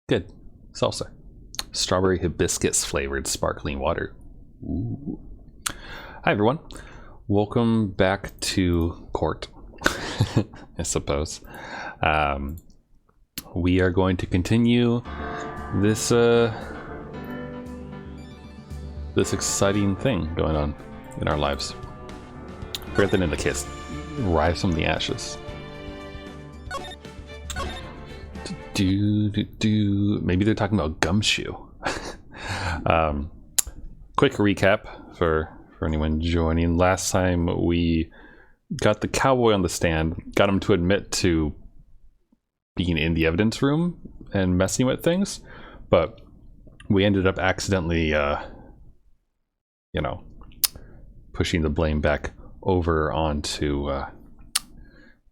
Good. Salsa. Strawberry hibiscus flavored sparkling water. Ooh. Hi everyone. Welcome back to court, I suppose. We are going to continue this this exciting thing going on in our lives. Rather than in the kiss, rise from the ashes. Maybe they're talking about gumshoe. Quick recap for anyone joining. Last time we got the cowboy on the stand, got him to admit to being in the evidence room and messing with things, but we ended up accidentally, pushing the blame back over onto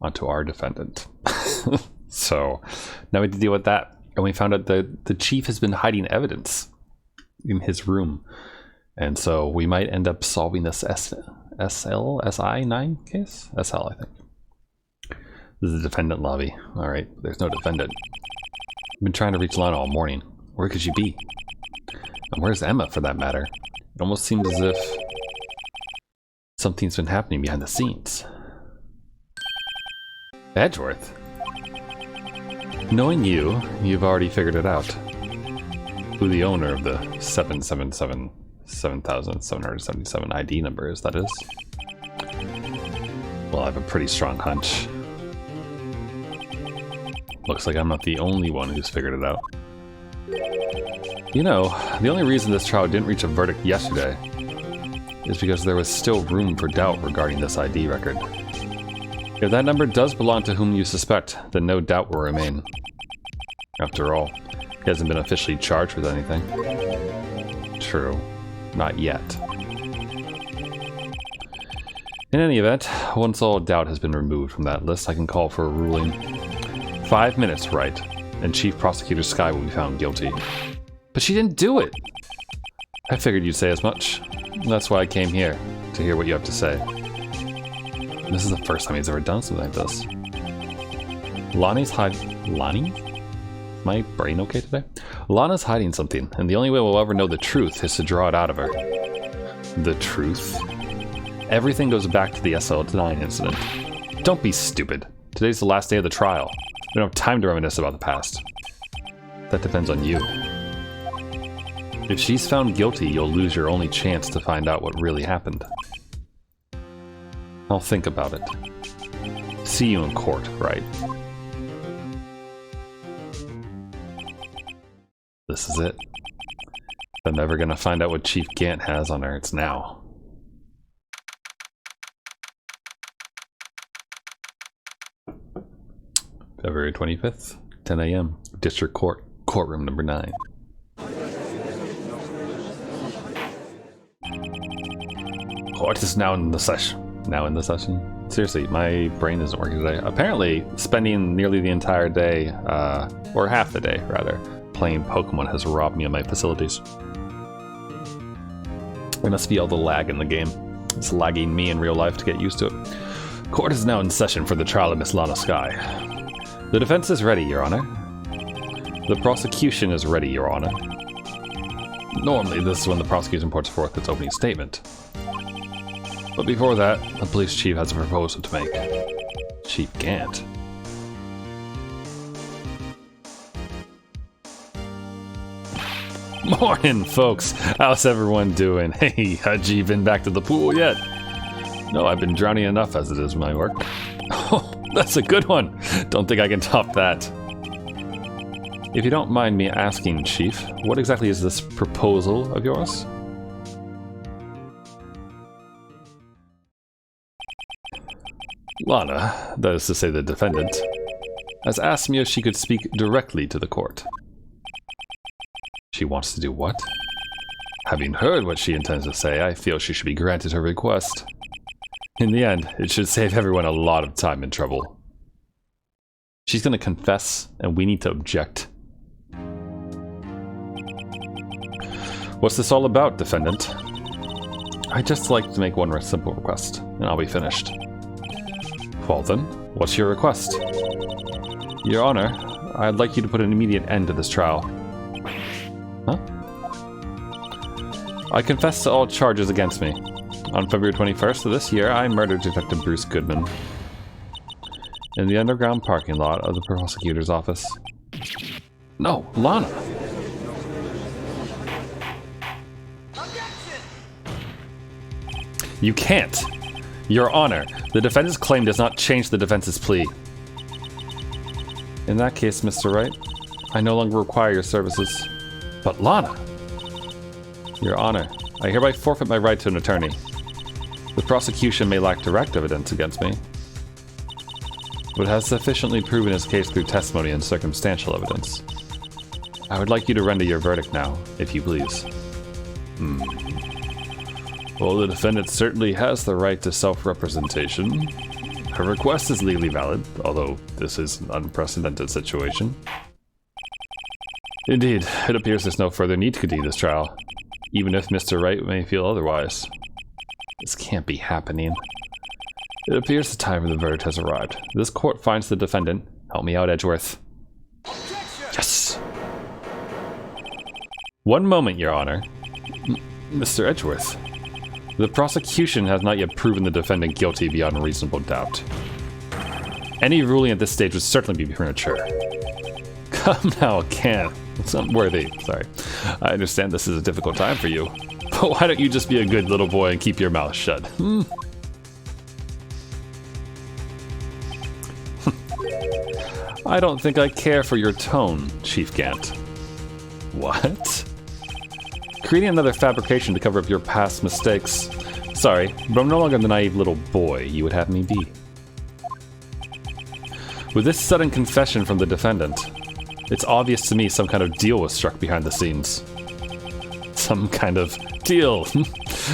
our defendant. So now we have to deal with that, and we found out that the chief has been hiding evidence in his room, and so we might end up solving this SI9 case? SL, I think. This is the defendant lobby. All right, there's no defendant. I've been trying to reach Lana all morning. Where could she be? And where's Emma, for that matter? It almost seems as if something's been happening behind the scenes. Edgeworth? Knowing you, you've already figured it out. Who the owner of the 777 ID number is, that is. Well, I have a pretty strong hunch. Looks like I'm not the only one who's figured it out. You know, the only reason this trial didn't reach a verdict yesterday is because there was still room for doubt regarding this ID record. If that number does belong to whom you suspect, then no doubt will remain. After all, he hasn't been officially charged with anything. True. Not yet. In any event, once all doubt has been removed from that list, I can call for a ruling. 5 minutes, Wright, and Chief Prosecutor Skye will be found guilty. But she didn't do it! I figured you'd say as much. That's why I came here, to hear what you have to say. This is the first time he's ever done something like this. Lonnie's hiding... Lonnie? My brain okay today? Lana's hiding something, and the only way we'll ever know the truth is to draw it out of her. The truth? Everything goes back to the SL9 incident. Don't be stupid. Today's the last day of the trial. We don't have time to reminisce about the past. That depends on you. If she's found guilty, you'll lose your only chance to find out what really happened. I'll think about it. See you in court, right? This is it. They're never gonna find out what Chief Gant has on her. It's now. February 25th, 10 a.m. District Court, courtroom number 9. Court is now in the session. Seriously, my brain isn't working today. Apparently, spending nearly the entire day, or half the day rather, playing Pokemon has robbed me of my facilities. It must be all the lag in the game. It's lagging me in real life to get used to it. Court is now in session for the trial of Miss Lana Skye. The defense is ready, Your Honor. The prosecution is ready, Your Honor. Normally, this is when the prosecution puts forth its opening statement. But before that, the police chief has a proposal to make. Chief Gant. Morning, folks. How's everyone doing? Hey, had you been back to the pool yet? No, I've been drowning enough as it is my work. Oh, that's a good one. Don't think I can top that. If you don't mind me asking, Chief, what exactly is this proposal of yours? Lana, that is to say the defendant, has asked me if she could speak directly to the court. She wants to do what? Having heard what she intends to say, I feel she should be granted her request. In the end, it should save everyone a lot of time and trouble. She's going to confess, and we need to object. What's this all about, defendant? I'd just like to make one simple request, and I'll be finished. Well then, what's your request? Your Honor, I'd like you to put an immediate end to this trial. Huh? I confess to all charges against me. On February 21st of this year, I murdered Detective Bruce Goodman in the underground parking lot of the prosecutor's office. No, Lana! You can't! Your Honor, the defendant's claim does not change the defense's plea. In that case, Mr. Wright, I no longer require your services. But Lana! Your Honor, I hereby forfeit my right to an attorney. The prosecution may lack direct evidence against me, but has sufficiently proven his case through testimony and circumstantial evidence. I would like you to render your verdict now, if you please. Well, the defendant certainly has the right to self-representation. Her request is legally valid, although this is an unprecedented situation. Indeed, it appears there's no further need to continue this trial, even if Mr. Wright may feel otherwise. This can't be happening. It appears the time for the verdict has arrived. This court finds the defendant. Help me out, Edgeworth. Yes! One moment, Your Honor. Mr. Edgeworth. The prosecution has not yet proven the defendant guilty beyond a reasonable doubt. Any ruling at this stage would certainly be premature. Come now, can't. It's unworthy. Sorry. I understand this is a difficult time for you. But why don't you just be a good little boy and keep your mouth shut? I don't think I care for your tone, Chief Gant. What? Creating another fabrication to cover up your past mistakes. Sorry, but I'm no longer the naive little boy you would have me be. With this sudden confession from the defendant, it's obvious to me some kind of deal was struck behind the scenes. Some kind of deal.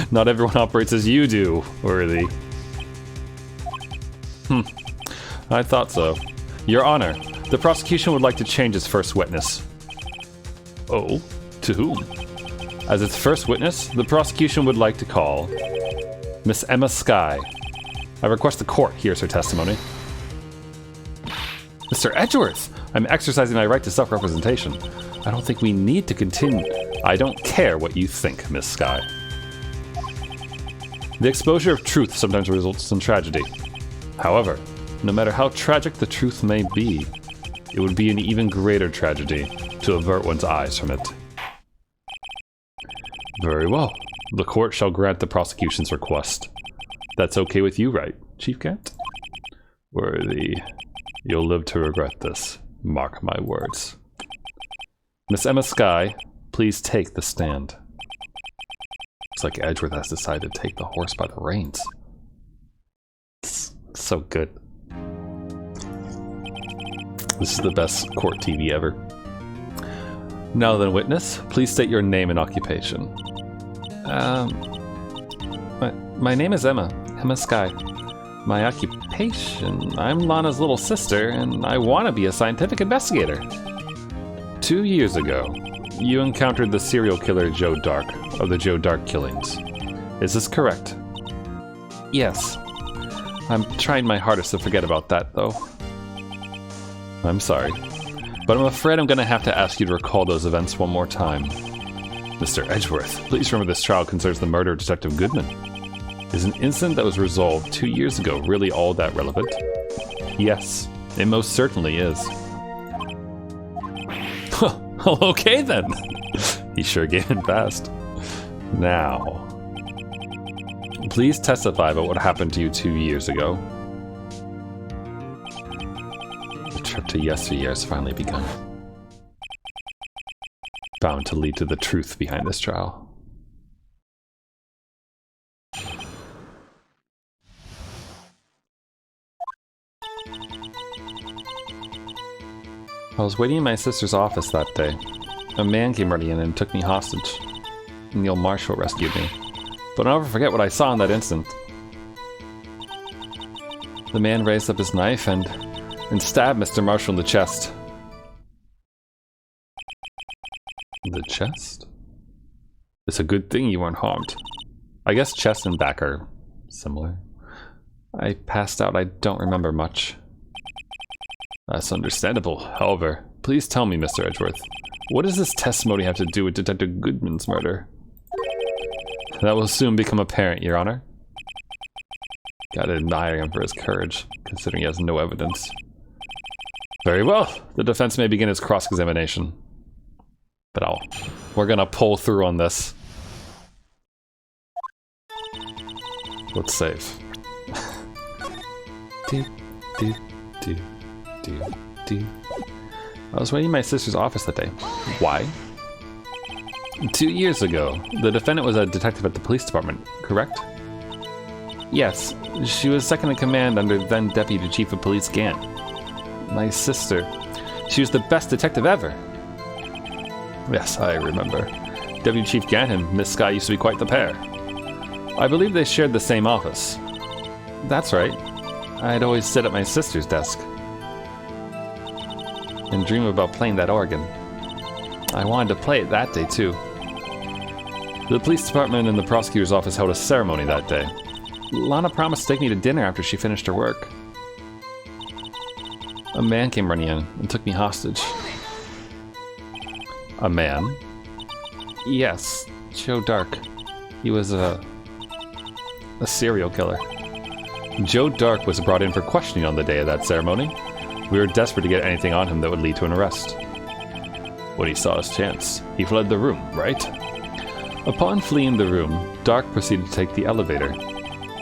Not everyone operates as you do, Worthy. I thought so. Your Honor, the prosecution would like to change its first witness. Oh? To whom? As its first witness, the prosecution would like to call Miss Emma Skye. I request the court hears her testimony. Mr. Edgeworth, I'm exercising my right to self-representation. I don't think we need to continue. I don't care what you think, Miss Skye. The exposure of truth sometimes results in tragedy. However, no matter how tragic the truth may be, it would be an even greater tragedy to avert one's eyes from it. Very well. The court shall grant the prosecution's request. That's okay with you, right, Chief Gant? Worthy. You'll live to regret this. Mark my words. Miss Emma Skye, please take the stand. Looks like Edgeworth has decided to take the horse by the reins. So good. This is the best court TV ever. Now then, witness, please state your name and occupation. My name is Emma Skye. My occupation, I'm Lana's little sister, and I want to be a scientific investigator. 2 years ago, you encountered the serial killer Joe Dark, of the Joe Dark killings. Is this correct? Yes. I'm trying my hardest to forget about that, though. I'm sorry, but I'm afraid I'm going to have to ask you to recall those events one more time. Mr. Edgeworth, please remember this trial concerns the murder of Detective Goodman. Is an incident that was resolved 2 years ago really all that relevant? Yes, it most certainly is. Well, okay then. He sure gave in fast. Now, please testify about what happened to you 2 years ago. The trip to yesteryear has finally begun. Bound to lead to the truth behind this trial. I was waiting in my sister's office that day. A man came running in and took me hostage. Neil Marshall rescued me. But I'll never forget what I saw in that instant. The man raised up his knife and stabbed Mr. Marshall in the chest. The chest? It's a good thing you weren't harmed. I guess chest and back are similar. I passed out. I don't remember much. That's understandable. However, please tell me, Mr. Edgeworth, what does this testimony have to do with Detective Goodman's murder? That will soon become apparent, Your Honor. Gotta admire him for his courage, considering he has no evidence. Very well. The defense may begin its cross-examination. But we're gonna pull through on this. Let's save. I was waiting in my sister's office that day. Why? 2 years ago, the defendant was a detective at the police department, correct? Yes, she was second in command under then Deputy Chief of Police Gant. My sister. She was the best detective ever. Yes, I remember. Deputy Chief Gant and Miss Sky used to be quite the pair. I believe they shared the same office. That's right. I'd always sit at my sister's desk and dream about playing that organ. I wanted to play it that day, too. The police department and the prosecutor's office held a ceremony that day. Lana promised to take me to dinner after she finished her work. A man came running in and took me hostage. A man? Yes, Joe Dark. He was a serial killer. Joe Dark was brought in for questioning on the day of that ceremony. We were desperate to get anything on him that would lead to an arrest. When he saw his chance, he fled the room, right? Upon fleeing the room, Dark proceeded to take the elevator.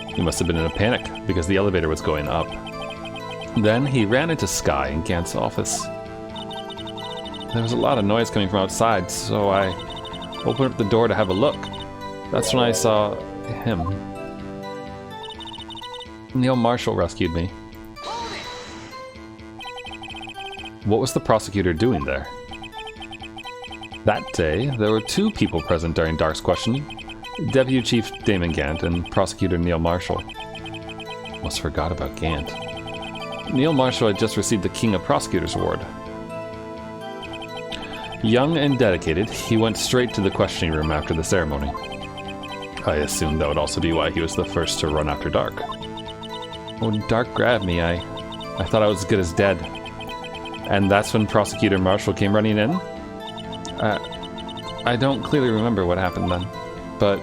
He must have been in a panic because the elevator was going up. Then he ran into Sky in Gant's office. There was a lot of noise coming from outside, so I opened up the door to have a look. That's when I saw him. Neil Marshall rescued me. What was the prosecutor doing there? That day, there were 2 people present during Dark's questioning. Deputy Chief Damon Gant and Prosecutor Neil Marshall. Almost forgot about Gant. Neil Marshall had just received the King of Prosecutors Award. Young and dedicated, he went straight to the questioning room after the ceremony. I assumed that would also be why he was the first to run after Dark. When Dark grabbed me, I thought I was as good as dead. And that's when Prosecutor Marshall came running in? I don't clearly remember what happened then, but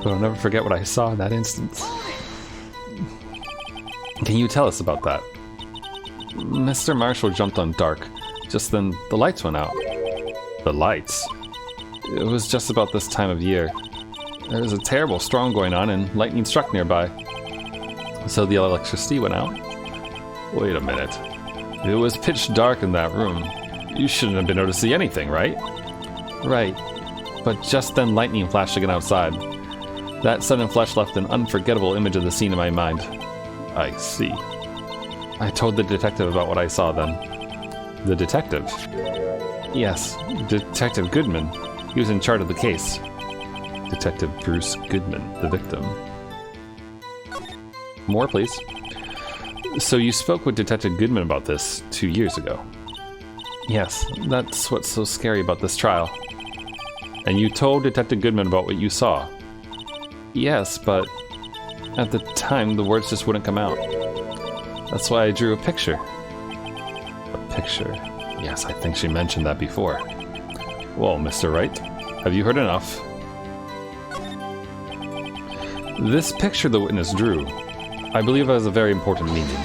I'll never forget what I saw in that instance. Can you tell us about that? Mr. Marshall jumped on Dark. Just then, the lights went out. The lights? It was just about this time of year. There was a terrible storm going on and lightning struck nearby. So the electricity went out. Wait a minute. It was pitch dark in that room. You shouldn't have been able to see anything, right? Right. But just then lightning flashed again outside. That sudden flash left an unforgettable image of the scene in my mind. I see. I told the detective about what I saw then. The detective? Yes, Detective Goodman. He was in charge of the case. Detective Bruce Goodman, the victim. More, please. So you spoke with Detective Goodman about this 2 years ago? Yes, that's what's so scary about this trial. And you told Detective Goodman about what you saw? Yes, but at the time the words just wouldn't come out. That's why I drew a picture. A picture? Yes, I think she mentioned that before. Well, Mr. Wright, have you heard enough? This picture the witness drew, I believe has a very important meaning.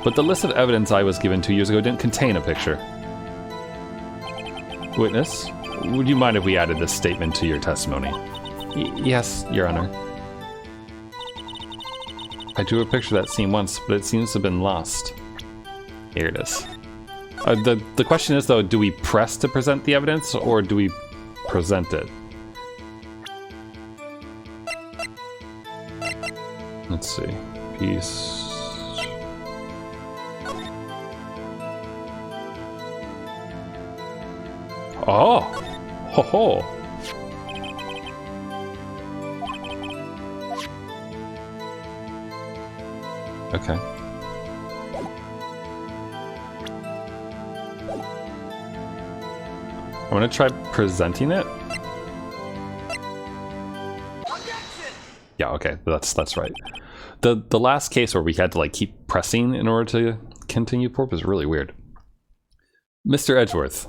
But the list of evidence I was given 2 years ago didn't contain a picture. Witness, would you mind if we added this statement to your testimony? Yes, Your Honor. I drew a picture of that scene once, but it seems to have been lost. Here it is. The question is, though, do we press to present the evidence, or do we present it? Let's see. Piece. Oh! Ho ho! Okay. I'm gonna try presenting it. Yeah, okay, that's right. The last case where we had to like keep pressing in order to continue port was really weird. Mr. Edgeworth,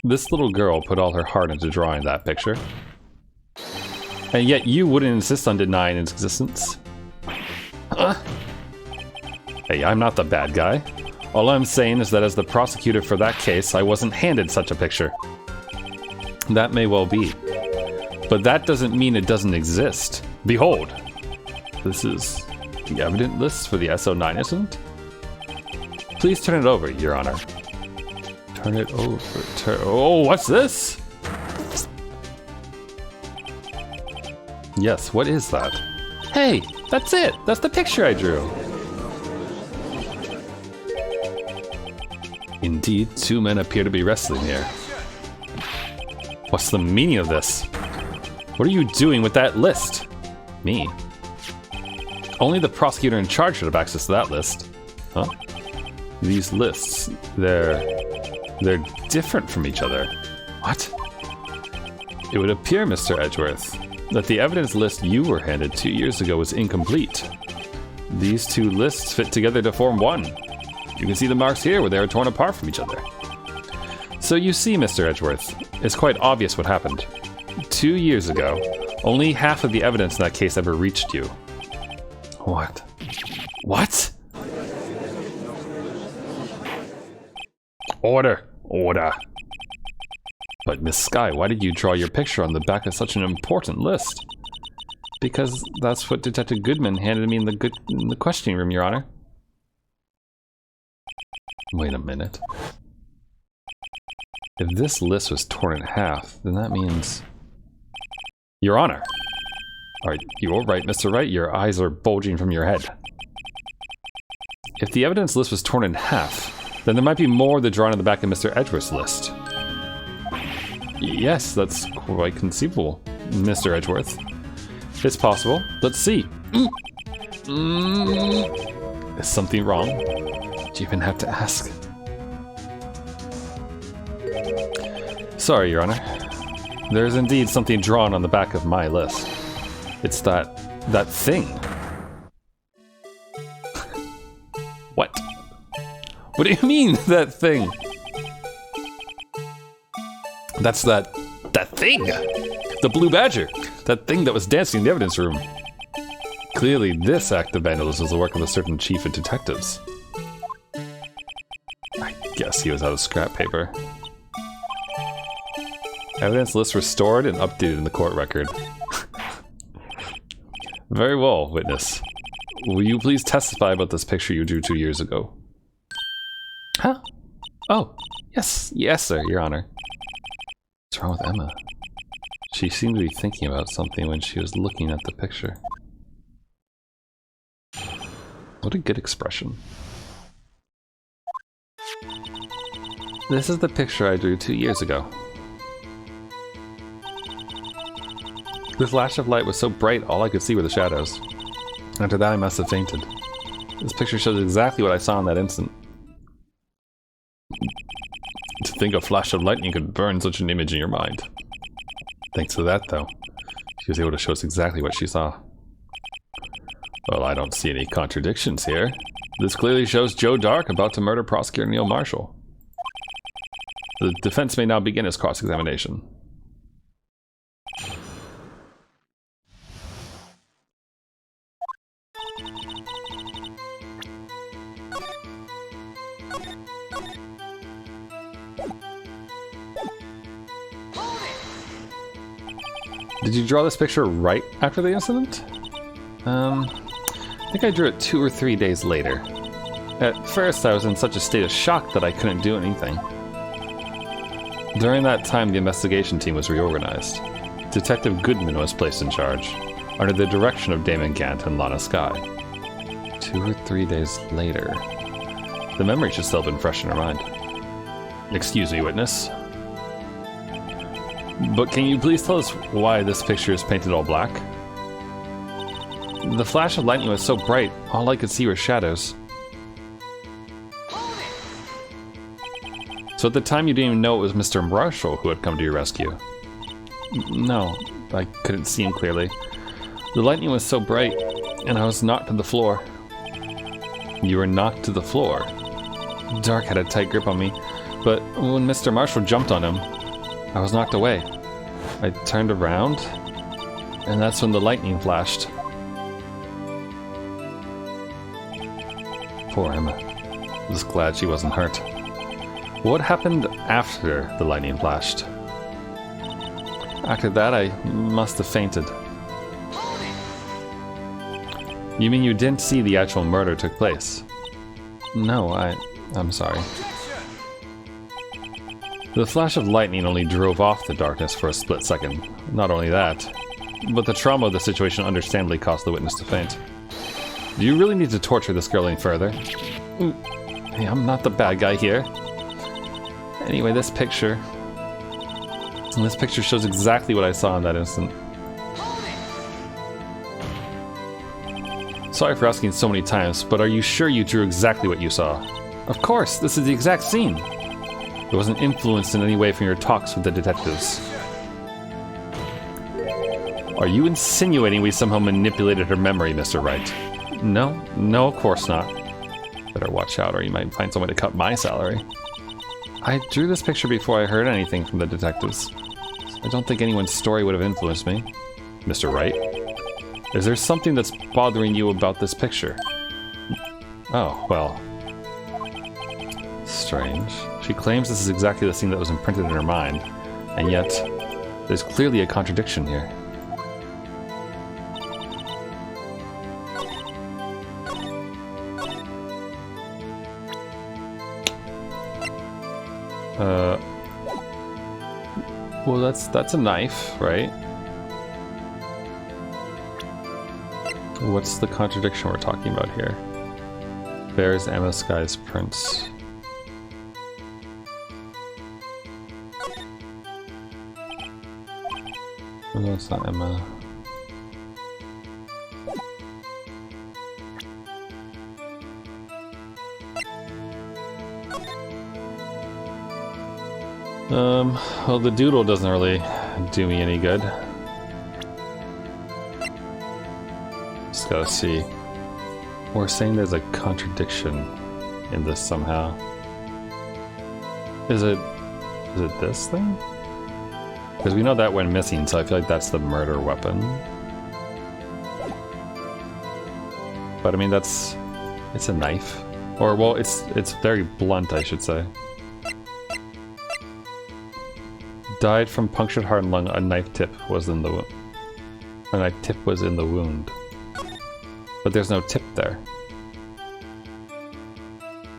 this little girl put all her heart into drawing that picture. And yet you wouldn't insist on denying its existence. Hey, I'm not the bad guy. All I'm saying is that as the prosecutor for that case, I wasn't handed such a picture. That may well be. But that doesn't mean it doesn't exist. Behold. This is the evidence list for the SO9 incident. Please turn it over, Your Honor. Turn it over. Oh, what's this? Yes, what is that? Hey, that's it. That's the picture I drew. Indeed, two men appear to be wrestling here. What's the meaning of this? What are you doing with that list? Me? Only the prosecutor in charge should have access to that list. Huh? These lists, they're different from each other. What? It would appear, Mr. Edgeworth, that the evidence list you were handed 2 years ago was incomplete. These two lists fit together to form one. You can see the marks here where they are torn apart from each other. So you see, Mr. Edgeworth, it's quite obvious what happened. 2 years ago, only half of the evidence in that case ever reached you. What? What? Order! Order! But Miss Skye, why did you draw your picture on the back of such an important list? Because that's what Detective Goodman handed me in the questioning room, Your Honor. Wait a minute. If this list was torn in half, then that means... Your Honor! Are you alright, Mr. Wright? Your eyes are bulging from your head. If the evidence list was torn in half, then there might be more of the drawing on the back of Mr. Edgeworth's list. Yes, that's quite conceivable, Mr. Edgeworth. It's possible. Let's see. Is something wrong? Do you even have to ask? Sorry, Your Honor. There is indeed something drawn on the back of my list. It's that thing. What? What do you mean, that thing? That's that thing! The blue badger! That thing that was dancing in the evidence room. Clearly, this act of vandalism was the work of a certain chief of detectives. I guess he was out of scrap paper. Evidence list restored and updated in the court record. Very well, witness. Will you please testify about this picture you drew 2 years ago? Huh? Oh, yes, sir, Your Honor. What's wrong with Emma? She seemed to be thinking about something when she was looking at the picture. What a good expression. This is the picture I drew 2 years ago. The flash of light was so bright, all I could see were the shadows. After that, I must have fainted. This picture shows exactly what I saw in that instant. To think a flash of lightning could burn such an image in your mind. Thanks to that, though, she was able to show us exactly what she saw. Well, I don't see any contradictions here. This clearly shows Joe Dark about to murder Prosecutor Neil Marshall. The defense may now begin its cross-examination. Did you draw this picture right after the incident? I think I drew it 2 or 3 days later. At first, I was in such a state of shock that I couldn't do anything. During that time, the investigation team was reorganized. Detective Goodman was placed in charge, under the direction of Damon Gant and Lana Skye. 2 or 3 days later. The memory should still have been fresh in her mind. Excuse me, witness. But can you please tell us why this picture is painted all black? The flash of lightning was so bright, all I could see were shadows. So at the time you didn't even know it was Mr. Marshall who had come to your rescue? No, I couldn't see him clearly. The lightning was so bright, and I was knocked to the floor. You were knocked to the floor? Dark had a tight grip on me, but when Mr. Marshall jumped on him, I was knocked away. I turned around, and that's when the lightning flashed. Poor Emma. I was glad she wasn't hurt. What happened after the lightning flashed? After that, I must have fainted. You mean you didn't see the actual murder took place? No, I'm sorry. The flash of lightning only drove off the darkness for a split second. Not only that, but the trauma of the situation understandably caused the witness to faint. Do you really need to torture this girl any further? Hey, I'm not the bad guy here. Anyway, this picture shows exactly what I saw in that instant. Sorry for asking so many times, but are you sure you drew exactly what you saw? Of course, this is the exact scene. It wasn't influenced in any way from your talks with the detectives. Are you insinuating we somehow manipulated her memory, Mr. Wright? No, of course not. Better watch out or you might find some way to cut my salary. I drew this picture before I heard anything from the detectives. I don't think anyone's story would have influenced me. Mr. Wright? Is there something that's bothering you about this picture? Oh, well. Strange. She claims this is exactly the scene that was imprinted in her mind, and yet there's clearly a contradiction here. Well, that's a knife, right? What's the contradiction we're talking about here? Bears Emma Sky's prints. No, it's not Emma. Well, the doodle doesn't really do me any good. Just gotta see. We're saying there's a contradiction in this somehow. Is it this thing? Because we know that went missing, so I feel like that's the murder weapon. But I mean, it's a knife. Or, well, it's very blunt, I should say. Died from punctured heart and lung. A knife tip was in the wound. But there's no tip there.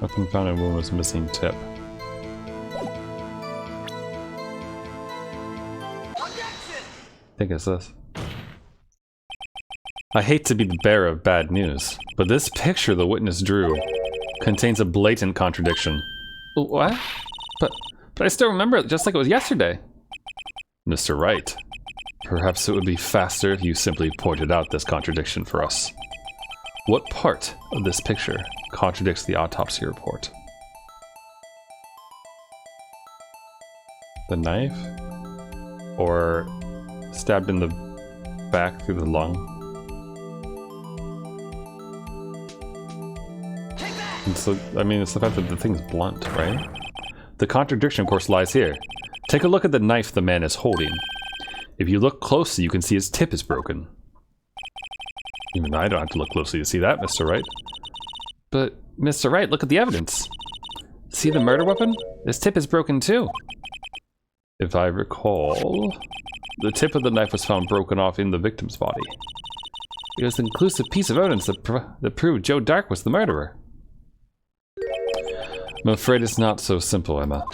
Weapon found in wound was missing tip. I think it's this. I hate to be the bearer of bad news, but this picture the witness drew contains a blatant contradiction. What? But I still remember it just like it was yesterday. Mr. Wright, perhaps it would be faster if you simply pointed out this contradiction for us. What part of this picture contradicts the autopsy report? The knife? Or stabbed in the back through the lung? So, I mean, it's the fact that the thing's blunt, right? The contradiction, of course, lies here. Take a look at the knife the man is holding. If you look closely, you can see his tip is broken. Even I don't have to look closely to see that, Mr. Wright. But, Mr. Wright, look at the evidence. See the murder weapon? This tip is broken too. If I recall, the tip of the knife was found broken off in the victim's body. It was an inclusive piece of evidence that proved Joe Dark was the murderer. I'm afraid it's not so simple, Emma.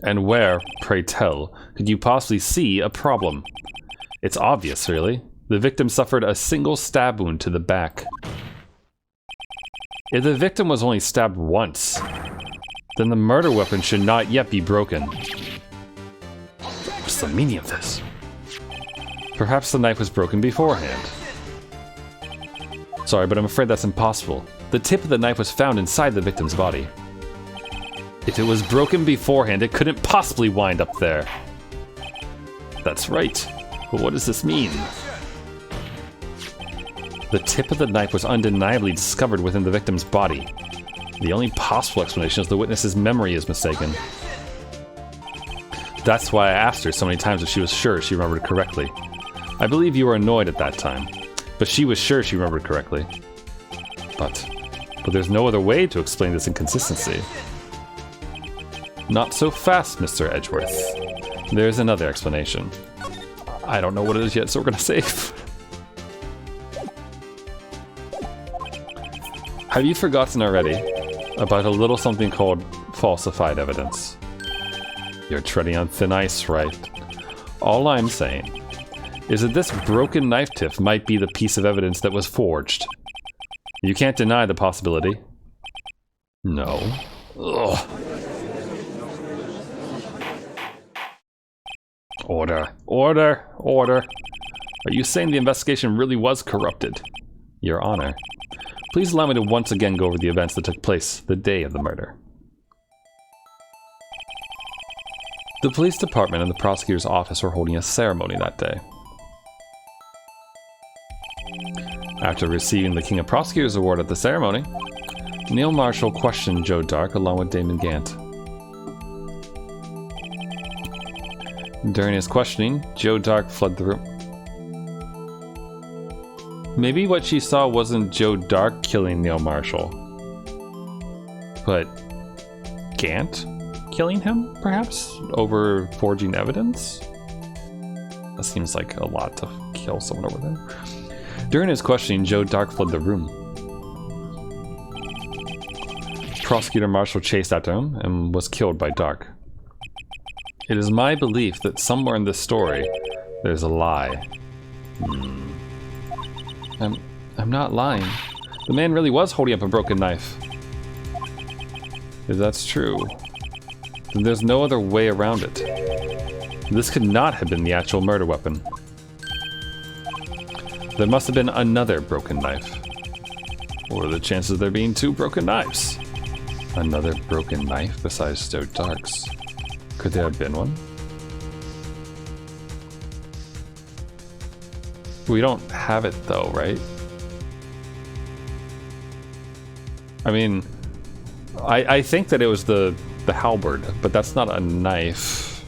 And where, pray tell, could you possibly see a problem? It's obvious, really. The victim suffered a single stab wound to the back. If the victim was only stabbed once, then the murder weapon should not yet be broken. What's the meaning of this? Perhaps the knife was broken beforehand. Sorry, but I'm afraid that's impossible. The tip of the knife was found inside the victim's body. If it was broken beforehand, it couldn't possibly wind up there. That's right. But what does this mean? The tip of the knife was undeniably discovered within the victim's body. The only possible explanation is the witness's memory is mistaken. That's why I asked her so many times if she was sure she remembered correctly. I believe you were annoyed at that time, but she was sure she remembered correctly. But there's no other way to explain this inconsistency. Not so fast, Mr. Edgeworth. There's another explanation. I don't know what it is yet, so we're gonna save. Have you forgotten already about a little something called falsified evidence? You're treading on thin ice, right? All I'm saying is that this broken knife tip might be the piece of evidence that was forged. You can't deny the possibility. No. Ugh. Order. Order. Order. Are you saying the investigation really was corrupted? Your Honor. Please allow me to once again go over the events that took place the day of the murder. The police department and the prosecutor's office were holding a ceremony that day. After receiving the King of Prosecutors Award at the ceremony, Neil Marshall questioned Joe Dark along with Damon Gant. During his questioning, Joe Dark fled the room. Maybe what she saw wasn't Joe Dark killing Neil Marshall, but Gant killing him, perhaps, over forging evidence? That seems like a lot to kill someone over there. During his questioning, Joe Dark fled the room. Prosecutor Marshall chased after him and was killed by Dark. It is my belief that somewhere in this story, there's a lie. I'm not lying. The man really was holding up a broken knife. If that's true, then there's no other way around it. This could not have been the actual murder weapon. There must have been another broken knife. What are the chances of there being two broken knives? Another broken knife besides Joe Dark's. Could there have been one? We don't have it though, right? I mean, I think that it was the halberd, but that's not a knife.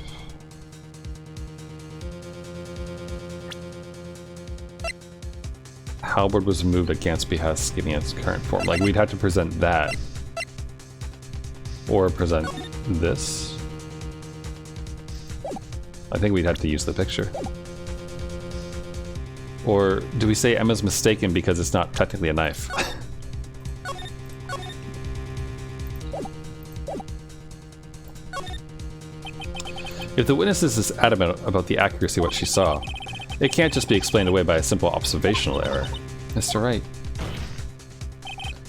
Halberd was removed at Gant's behest, giving its current form. Like, we'd have to present that. Or present this. I think we'd have to use the picture. Or do we say Emma's mistaken because it's not technically a knife? If the witness is adamant about the accuracy of what she saw, it can't just be explained away by a simple observational error. Mr. Wright.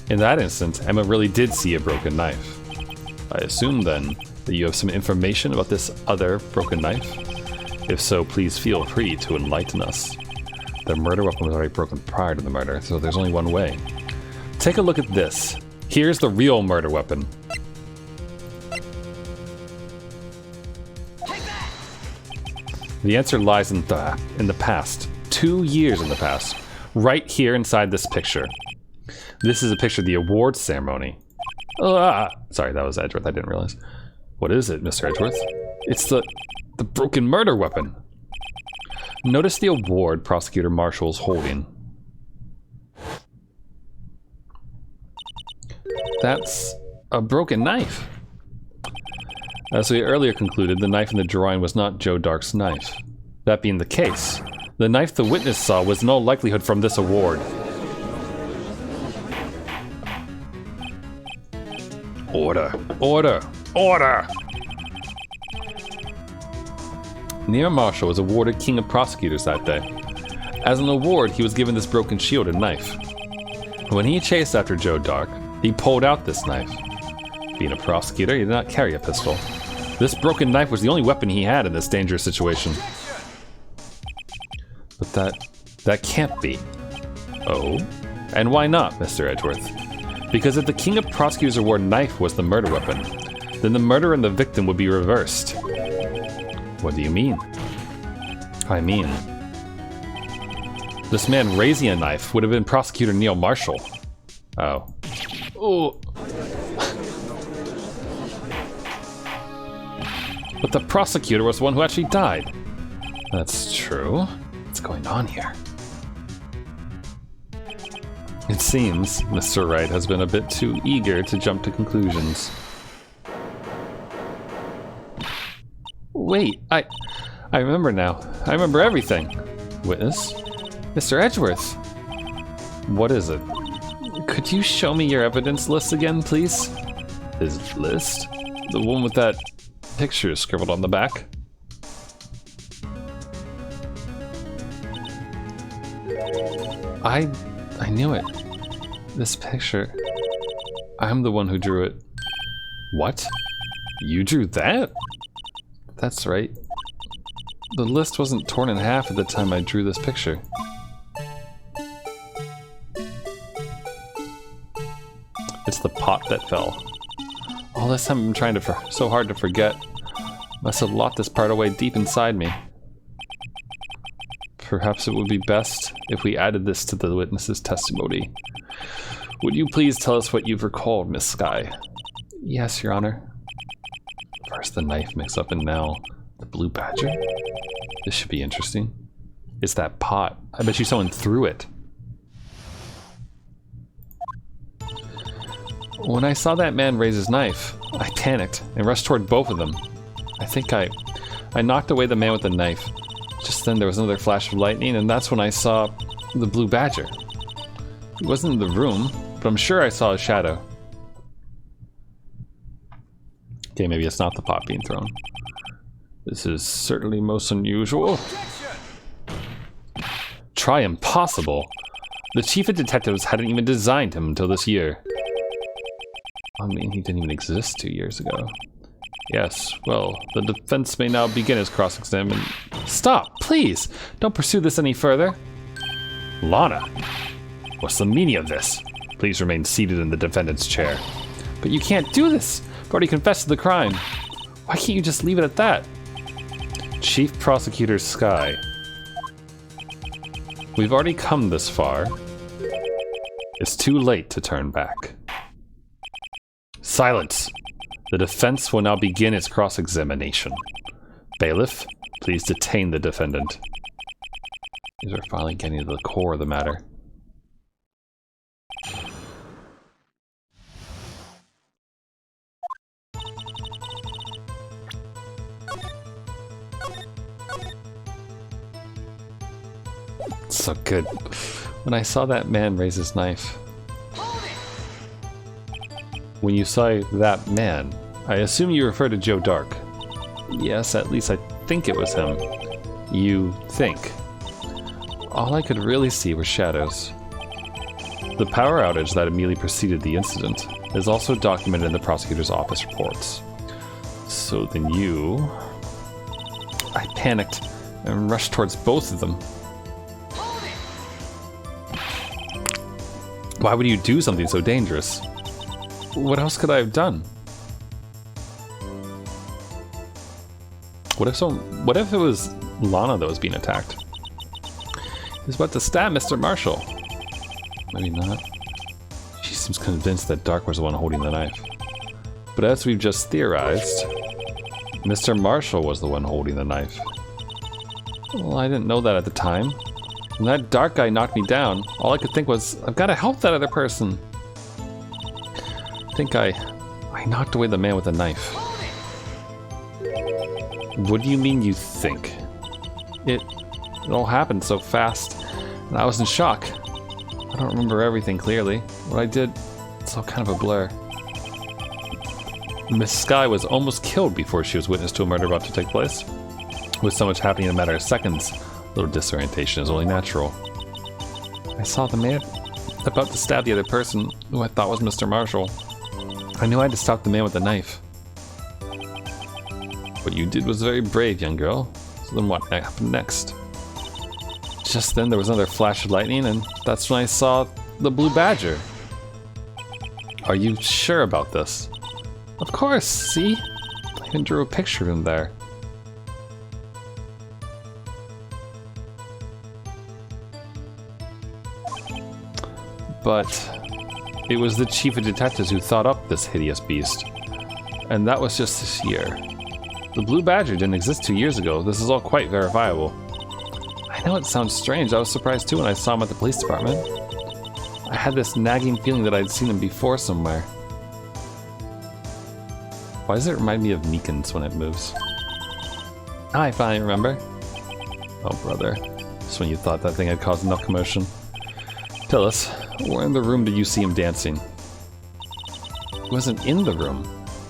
In that instance, Emma really did see a broken knife. I assume, then, that you have some information about this other broken knife? If so, please feel free to enlighten us. The murder weapon was already broken prior to the murder, so there's only one way. Take a look at this. Here's the real murder weapon. The answer lies in the past. 2 years in the past. Right here inside this picture. This is a picture of the awards ceremony. Sorry, that was Edgeworth. I didn't realize. What is it, Mr. Edgeworth? It's the broken murder weapon. Notice the award Prosecutor Marshall's holding. That's a broken knife. As we earlier concluded, the knife in the drawing was not Joe Dark's knife. That being the case, the knife the witness saw was in all likelihood from this award. Order! Order! Order! Neil Marshall was awarded King of Prosecutors that day. As an award, he was given this broken shield and knife. When he chased after Joe Dark, he pulled out this knife. Being a prosecutor, he did not carry a pistol. This broken knife was the only weapon he had in this dangerous situation. But that can't be. Oh? And why not, Mr. Edgeworth? Because if the King of Prosecutors Award knife was the murder weapon, then the murder and the victim would be reversed. What do you mean? I mean, This man raising a knife would have been Prosecutor Neil Marshall. Oh. Oh. But the prosecutor was the one who actually died. That's true. What's going on here? It seems Mr. Wright has been a bit too eager to jump to conclusions. Wait, I remember now. I remember everything. Witness? Mr. Edgeworth! What is it? Could you show me your evidence list again, please? His list? The one with that picture scribbled on the back? I knew it. This picture. I'm the one who drew it. What? You drew that? That's right. The list wasn't torn in half at the time I drew this picture. It's the pot that fell. All this time I'm trying to so hard to forget. Must have locked this part away deep inside me. Perhaps it would be best if we added this to the witness's testimony. Would you please tell us what you've recalled, Miss Skye? Yes, Your Honor. First the knife mix-up and now the blue badger? This should be interesting. It's that pot. I bet you someone threw it. When I saw that man raise his knife, I panicked and rushed toward both of them. I think I knocked away the man with the knife. Just then there was another flash of lightning, and that's when I saw the blue badger. He wasn't in the room, but I'm sure I saw a shadow. Okay, maybe it's not the pot being thrown. This is certainly most unusual. Try impossible. The chief of detectives hadn't even designed him until this year. I mean, he didn't even exist 2 years ago. Yes, well, the defense may now begin its cross-examination. Stop, please! Don't pursue this any further. Lana, what's the meaning of this? Please remain seated in the defendant's chair. But you can't do this! I've already confessed to the crime. Why can't you just leave it at that? Chief Prosecutor Skye. We've already come this far. It's too late to turn back. Silence! The defense will now begin its cross-examination. Bailiff, please detain the defendant. These are finally getting to the core of the matter. So good. When I saw that man raise his knife. When you say that man, I assume you refer to Joe Dark. Yes, at least I think it was him. You think. All I could really see were shadows. The power outage that immediately preceded the incident is also documented in the prosecutor's office reports. So then you... I panicked and rushed towards both of them. Why would you do something so dangerous? What else could I have done? What if it was Lana that was being attacked? He was about to stab Mr. Marshall. Maybe not. She seems convinced that Dark was the one holding the knife. But as we've just theorized, Mr. Marshall was the one holding the knife. Well, I didn't know that at the time. When that Dark guy knocked me down, all I could think was, I've got to help that other person. I think I knocked away the man with the knife. What do you mean you think? It all happened so fast, and I was in shock. I don't remember everything clearly. What I did, it's all kind of a blur. Miss Skye was almost killed before she was witness to a murder about to take place. With so much happening in a matter of seconds, a little disorientation is only natural. I saw the man about to stab the other person, who I thought was Mr. Marshall. I knew I had to stop the man with the knife. What you did was very brave, young girl. So then what happened next? Just then there was another flash of lightning, and that's when I saw the blue badger. Are you sure about this? Of course, see? I even drew a picture of him there. But it was the chief of detectives who thought up this hideous beast. And that was just this year. The Blue Badger didn't exist 2 years ago. This is all quite verifiable. I know it sounds strange. I was surprised too when I saw him at the police department. I had this nagging feeling that I'd seen him before somewhere. Why does it remind me of Meekins when it moves? I finally remember. Oh, brother. Just when you thought that thing had caused enough commotion. Tell us, where in the room did you see him dancing? He wasn't in the room,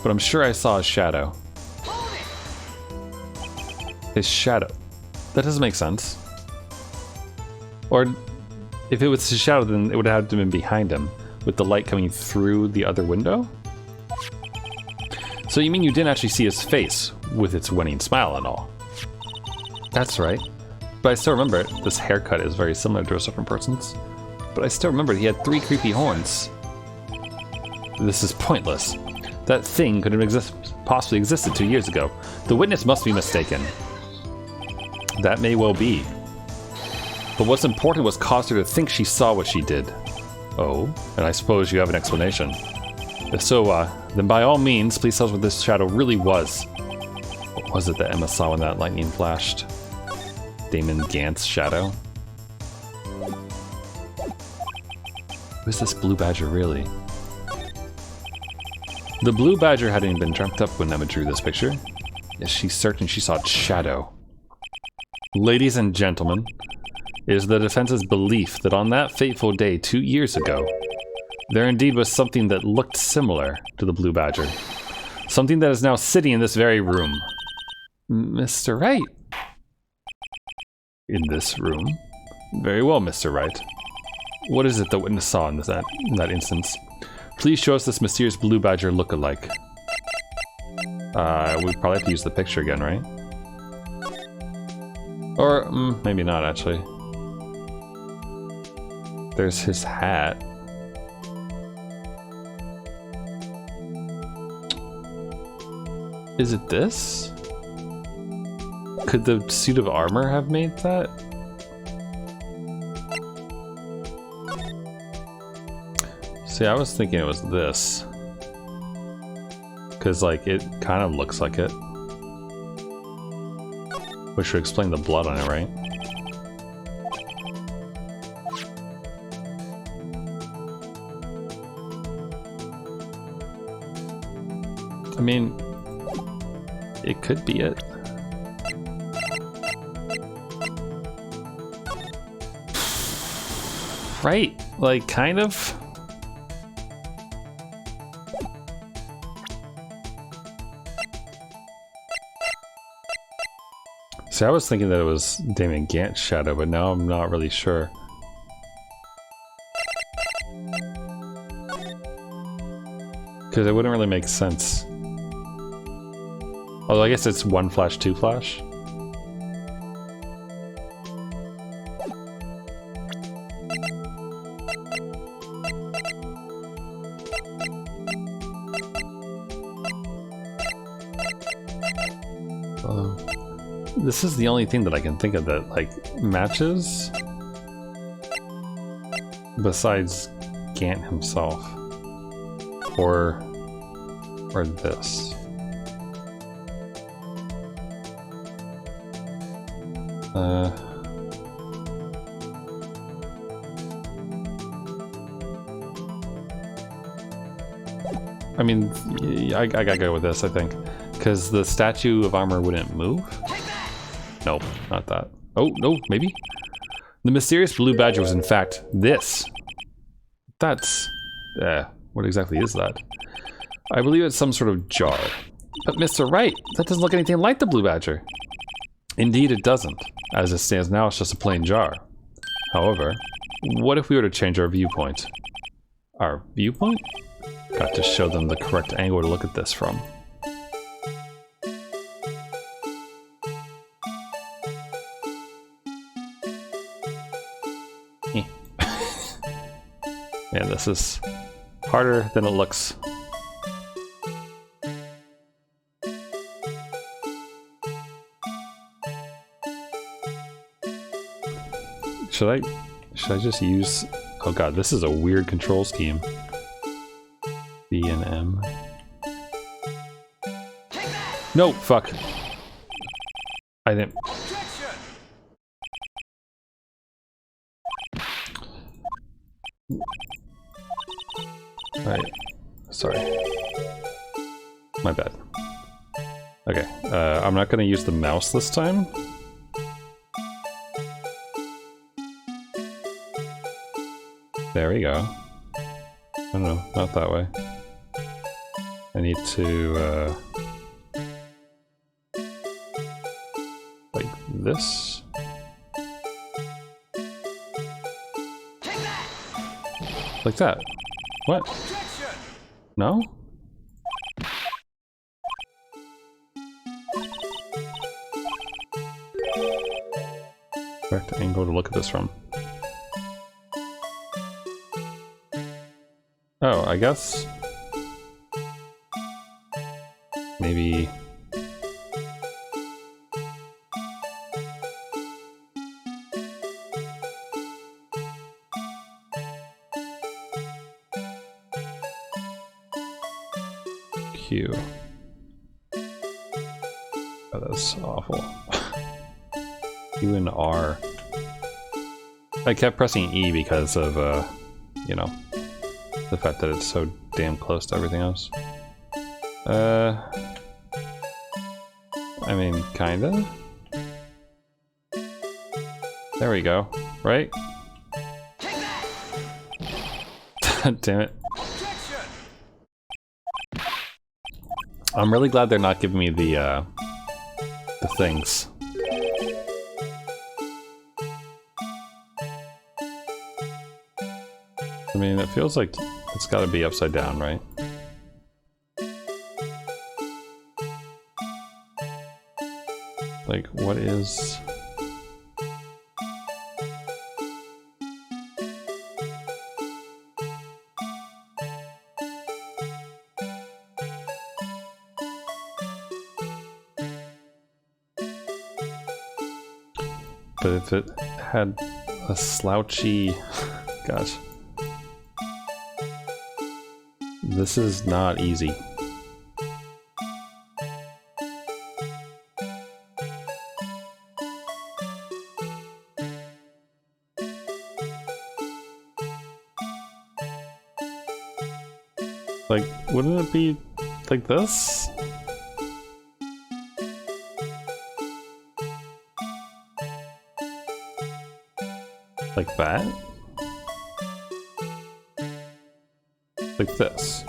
but I'm sure I saw his shadow. His shadow. That doesn't make sense. Or, if it was his shadow, then it would have to have been behind him, with the light coming through the other window? So you mean you didn't actually see his face, with its winning smile and all? That's right. But I still remember it. This haircut is very similar to a different person's. But I still remembered he had 3 creepy horns. This is pointless. That thing could have possibly existed 2 years ago. The witness must be mistaken. That may well be. But what's important was caused her to think she saw what she did. Oh, and I suppose you have an explanation. If so, then by all means, please tell us what this shadow really was. What was it that Emma saw when that lightning flashed? Damon Gant's shadow? Who's this Blue Badger really? The Blue Badger hadn't been dreamt up when Emma drew this picture. Yes, she's certain she saw its shadow. Ladies and gentlemen, it is the defense's belief that on that fateful day 2 years ago, there indeed was something that looked similar to the Blue Badger. Something that is now sitting in this very room. Mr. Wright? In this room? Very well, Mr. Wright. What is it the witness saw in that instance? Please show us this mysterious Blue Badger look-alike. We probably have to use the picture again, right? Or, maybe not, actually. There's his hat. Is it this? Could the suit of armor have made that? See, I was thinking it was this. Because, like, it kind of looks like it. Which would explain the blood on it, right? I mean, it could be it. Right, like, kind of. See, I was thinking that it was Damon Gant's shadow, but now I'm not really sure. Because it wouldn't really make sense. Although I guess it's 1 flash, 2 flash. This is the only thing that I can think of that, like, matches. Besides Gant himself. Or this. I mean, I gotta go with this, I think. Because the statue of armor wouldn't move? Nope, not that. Oh, no, maybe? The mysterious Blue Badger was in fact this. That's... what exactly is that? I believe it's some sort of jar. But Mr. Wright, that doesn't look anything like the Blue Badger. Indeed it doesn't. As it stands now, it's just a plain jar. However, what if we were to change our viewpoint? Our viewpoint? Got to show them the correct angle to look at this from. Yeah, this is harder than it looks. Should I just use Oh god, this is a weird control scheme. B and M. No, fuck. I didn't. Alright. Sorry. My bad. Okay, I'm not gonna use the mouse this time. There we go. Oh no, not that way. I need to, like this? Like that. What? No? Correct angle to look at this from. Oh, I guess maybe Q. Oh, that's awful. Q and R. I kept pressing E because of, you know, the fact that it's so damn close to everything else. I mean, kinda. There we go, right? Damn it. I'm really glad they're not giving me the things. I mean, it feels like it's gotta be upside down, right? Like, what is... But if it had a slouchy... Gosh. This is not easy. Like, wouldn't it be like this? Like that? Like this?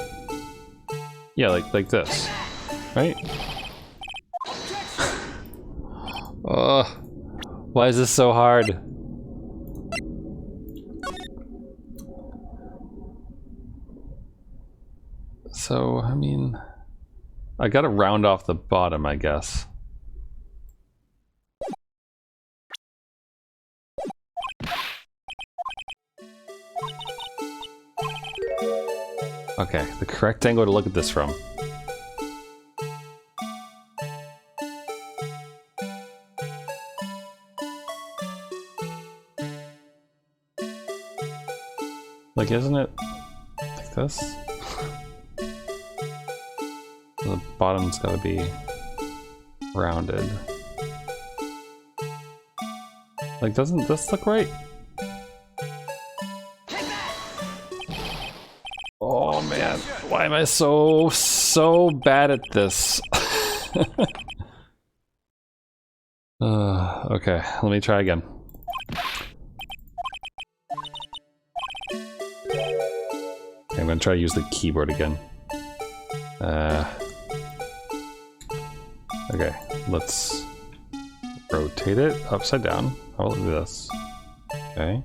Yeah, like this, right? Why is this so hard? So, I mean, I gotta round off the bottom, I guess. Okay, the correct angle to look at this from. Like, isn't it like this? The bottom's gotta be rounded. Like, doesn't this look right? Oh man, why am I so bad at this? Okay, let me try again. Okay, I'm gonna try to use the keyboard again. Okay, let's rotate it upside down. How will it do this? Okay.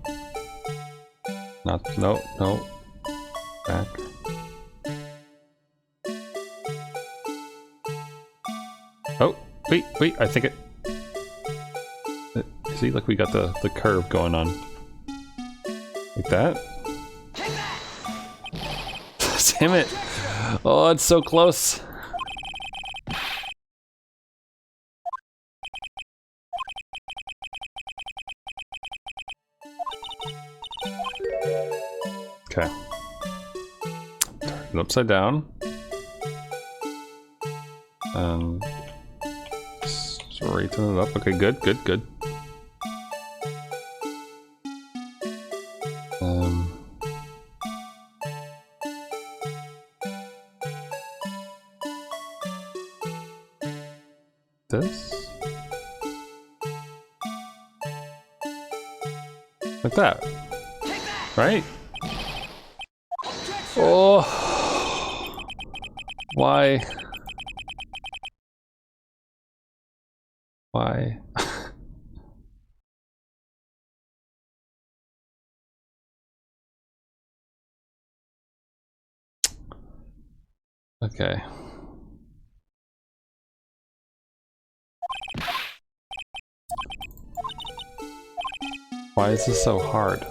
No. Back. Oh, wait, I think it... See, look, we got the curve going on. Like that? Damn it! Oh, it's so close! Okay. Turn it upside down. Straighten it up. Okay, good, good, good. This? Like that. Right? Oh! Why? Why? Okay. Why is this so hard?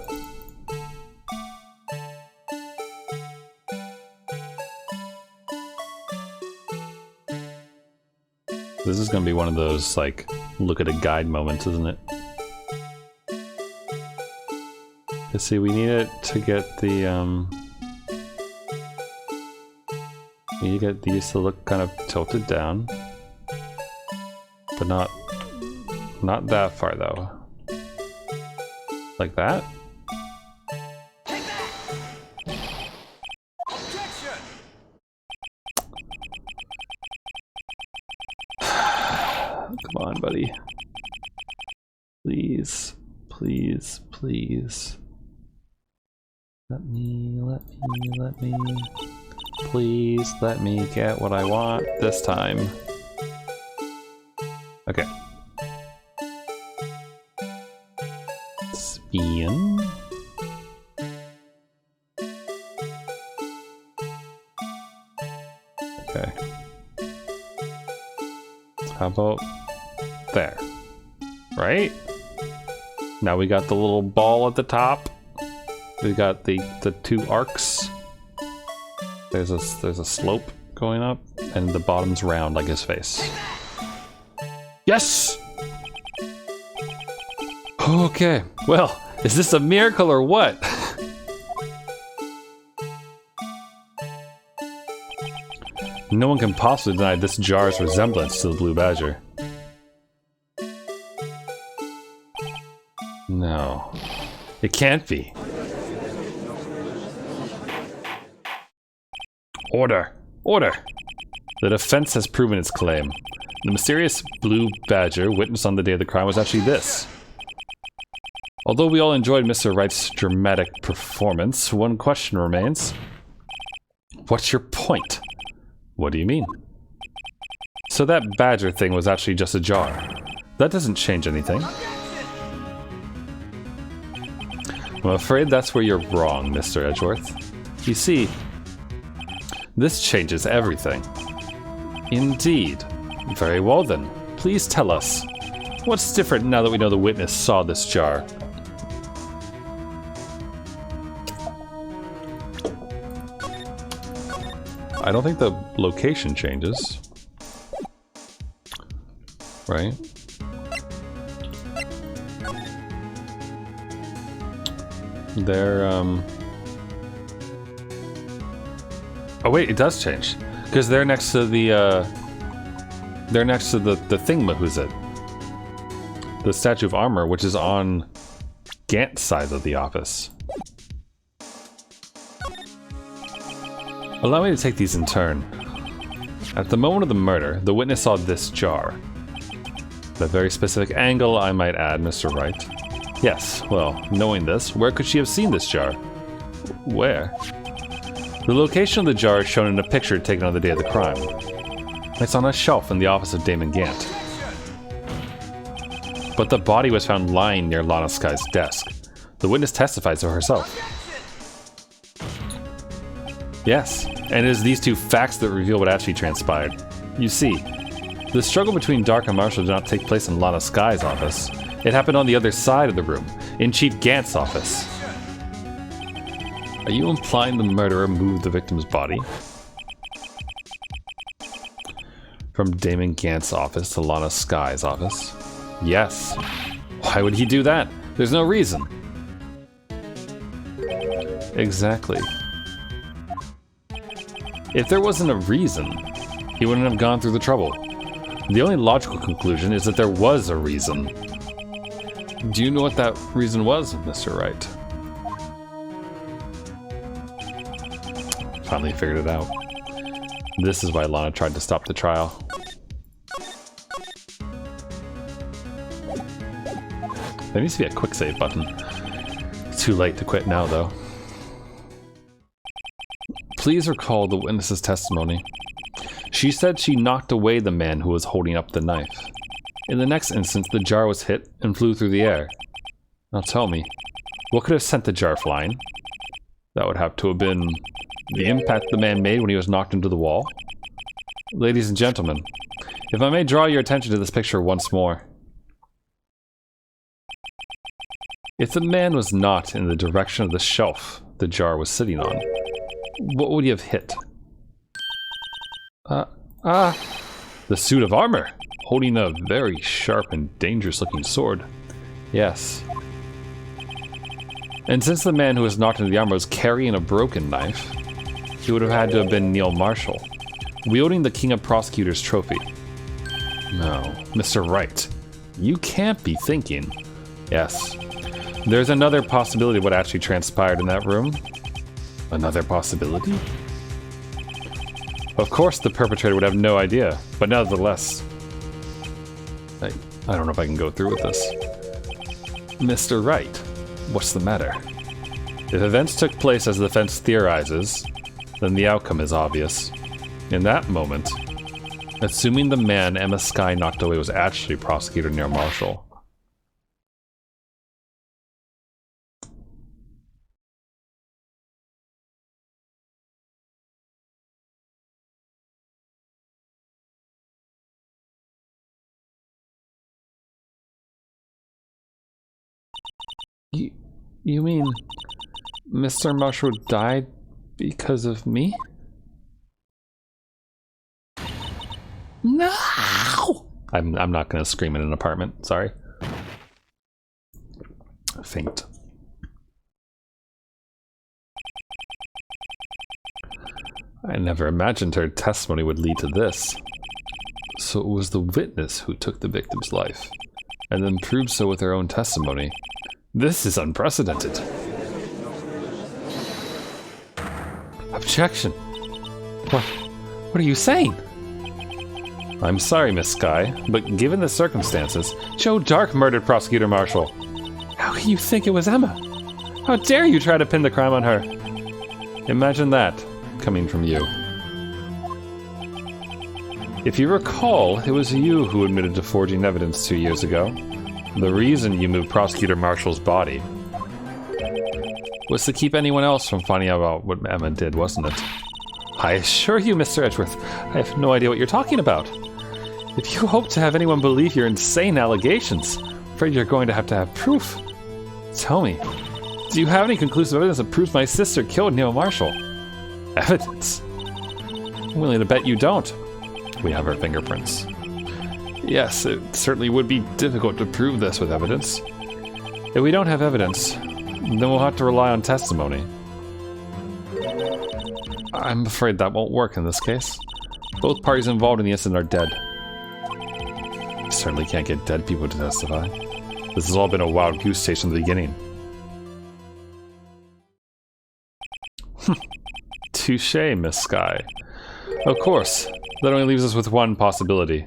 This is gonna be one of those, like, look at a guide moments, isn't it? You see, we need it to get the, we need to get these to look kind of tilted down. But not that far, though. Like that? Come on, buddy. Please, please, please. Let me. Please let me get what I want this time. Okay. Spin. Okay. How about there? Right? Now we got the little ball at the top. We got the two arcs. There's a slope going up, and the bottom's round like his face. Yes! Okay, well, is this a miracle or what? No one can possibly deny this jar's resemblance to the Blue Badger. No, it can't be. Order! Order! The defense has proven its claim. The mysterious Blue Badger witnessed on the day of the crime was actually this. Although we all enjoyed Mr. Wright's dramatic performance, one question remains. What's your point? What do you mean? So that badger thing was actually just a jar. That doesn't change anything. I'm afraid that's where you're wrong, Mr. Edgeworth. You see, this changes everything. Indeed. Very well then. Please tell us. What's different now that we know the witness saw this jar? I don't think the location changes. Right? They're, oh wait, it does change. Because they're next to the, they're next to the thingamahoosit. The statue of armor, which is on Gant's side of the office. Allow me to take these in turn. At the moment of the murder, the witness saw this jar. A very specific angle, I might add, Mr. Wright. Yes, well, knowing this, where could she have seen this jar? Where? The location of the jar is shown in a picture taken on the day of the crime. It's on a shelf in the office of Damon Gant. But the body was found lying near Lana Sky's desk. The witness testifies to herself. Yes, and it is these two facts that reveal what actually transpired. You see, the struggle between Dark and Marshall did not take place in Lana Sky's office. It happened on the other side of the room, in Chief Gant's office. Are you implying the murderer moved the victim's body? From Damon Gant's office to Lana Sky's office? Yes. Why would he do that? There's no reason. Exactly. If there wasn't a reason, he wouldn't have gone through the trouble. The only logical conclusion is that there was a reason. Do you know what that reason was, Mr. Wright? Finally figured it out. This is why Lana tried to stop the trial. There needs to be a quick save button. Too late to quit now, though. Please recall the witness's testimony. She said she knocked away the man who was holding up the knife. In the next instance, the jar was hit and flew through the air. Now tell me, what could have sent the jar flying? That would have to have been the impact the man made when he was knocked into the wall. Ladies and gentlemen, if I may draw your attention to this picture once more. If the man was not in the direction of the shelf the jar was sitting on, what would he have hit? The suit of armor, holding a very sharp and dangerous looking sword. Yes. And since the man who was knocked into the armor was carrying a broken knife, he would have had to have been Neil Marshall, wielding the King of Prosecutors trophy. No, Mr. Wright, you can't be thinking. Yes. There's another possibility of what actually transpired in that room. Another possibility? Of course the perpetrator would have no idea, but nevertheless... I don't know if I can go through with this. Mr. Wright, what's the matter? If events took place as the defense theorizes, then the outcome is obvious. In that moment, assuming the man Emma Skye knocked away was actually Prosecutor Neil Marshall, You mean Mr. Marshall died because of me? No! I'm not gonna scream in an apartment, sorry. Faint. I never imagined her testimony would lead to this. So it was the witness who took the victim's life, and then proved so with her own testimony. This is unprecedented. Objection. What are you saying? I'm sorry, Miss Skye, but given the circumstances, Joe Dark murdered Prosecutor Marshall. How can you think it was Emma? How dare you try to pin the crime on her? Imagine that, coming from you. If you recall, it was you who admitted to forging evidence 2 years ago. The reason you moved Prosecutor Marshall's body was to keep anyone else from finding out about what Emma did, wasn't it? I assure you, Mr. Edgeworth, I have no idea what you're talking about. If you hope to have anyone believe your insane allegations, I'm afraid you're going to have proof. Tell me, do you have any conclusive evidence that proves my sister killed Neil Marshall? Evidence? I'm willing to bet you don't. We have her fingerprints. Yes, it certainly would be difficult to prove this with evidence. If we don't have evidence, then we'll have to rely on testimony. I'm afraid that won't work in this case. Both parties involved in the incident are dead. You certainly can't get dead people to testify. This has all been a wild goose chase from the beginning. Touché, Miss Skye. Of course, that only leaves us with one possibility.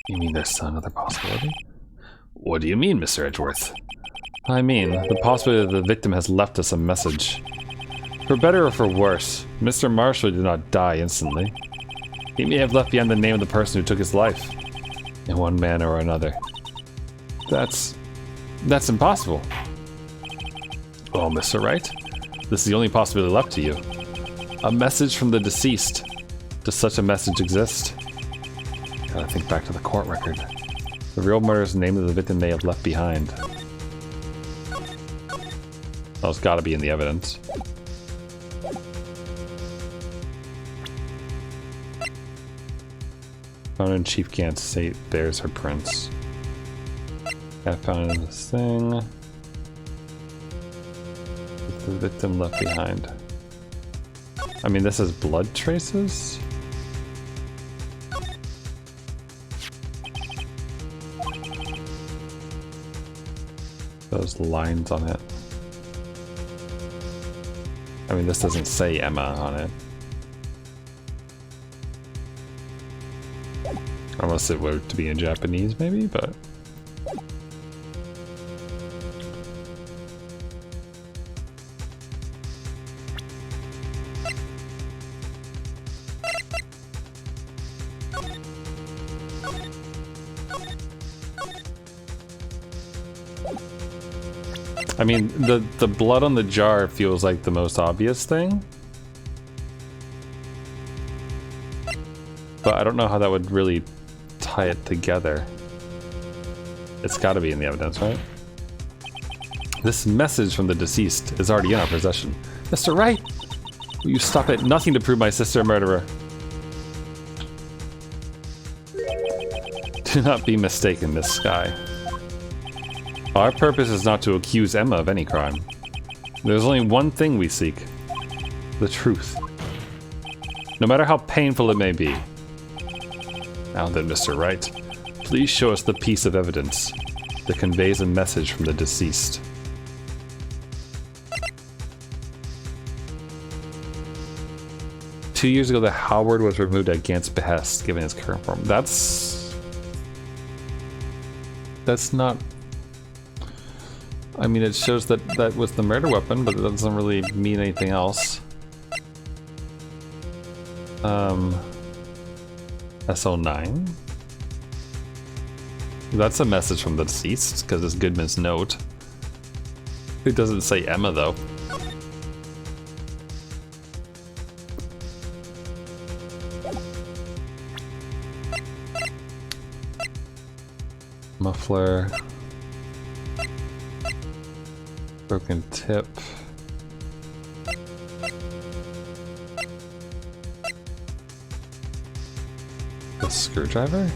You mean there's another possibility? What do you mean, Mr. Edgeworth? I mean, the possibility that the victim has left us a message. For better or for worse, Mr. Marshall did not die instantly. He may have left behind the name of the person who took his life, in one manner or another. That's impossible. Well, Mr. Wright, this is the only possibility left to you. A message from the deceased. Does such a message exist? Gotta think back to the court record. The real murderer's name of the victim may have left behind. That's gotta be in the evidence. Found in Chief Gant's safe bears her prints. I found in this thing. The victim left behind. I mean, this is blood traces? Those lines on it. I mean, this doesn't say Emma on it. Unless it were to be in Japanese, maybe, but... I mean, the blood on the jar feels like the most obvious thing. But I don't know how that would really tie it together. It's gotta be in the evidence, right? This message from the deceased is already in our possession. Mr. Wright! Will you stop at nothing to prove my sister a murderer? Do not be mistaken, Miss Skye. Our purpose is not to accuse Emma of any crime. There's only one thing we seek. The truth. No matter how painful it may be. Now then, Mr. Wright, please show us the piece of evidence that conveys a message from the deceased. Two years ago, the Howard was removed at Gant's behest, given his current form. That's not... I mean, it shows that that was the murder weapon, but it doesn't really mean anything else. SO9? That's a message from the deceased, because it's Goodman's note. It doesn't say Emma, though. Muffler. Broken tip. The screwdriver?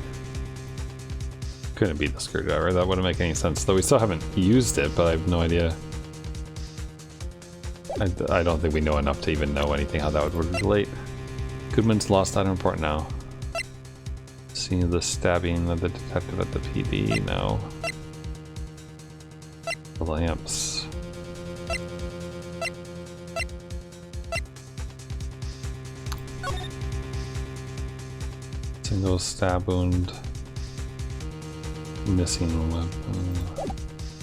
Couldn't be the screwdriver, that wouldn't make any sense. Though we still haven't used it, but I have no idea. I don't think we know enough to even know anything how that would relate. Goodman's lost item report now. Scene of the stabbing of the detective at the PD, no. The lamps. Single stab wound. Missing weapon.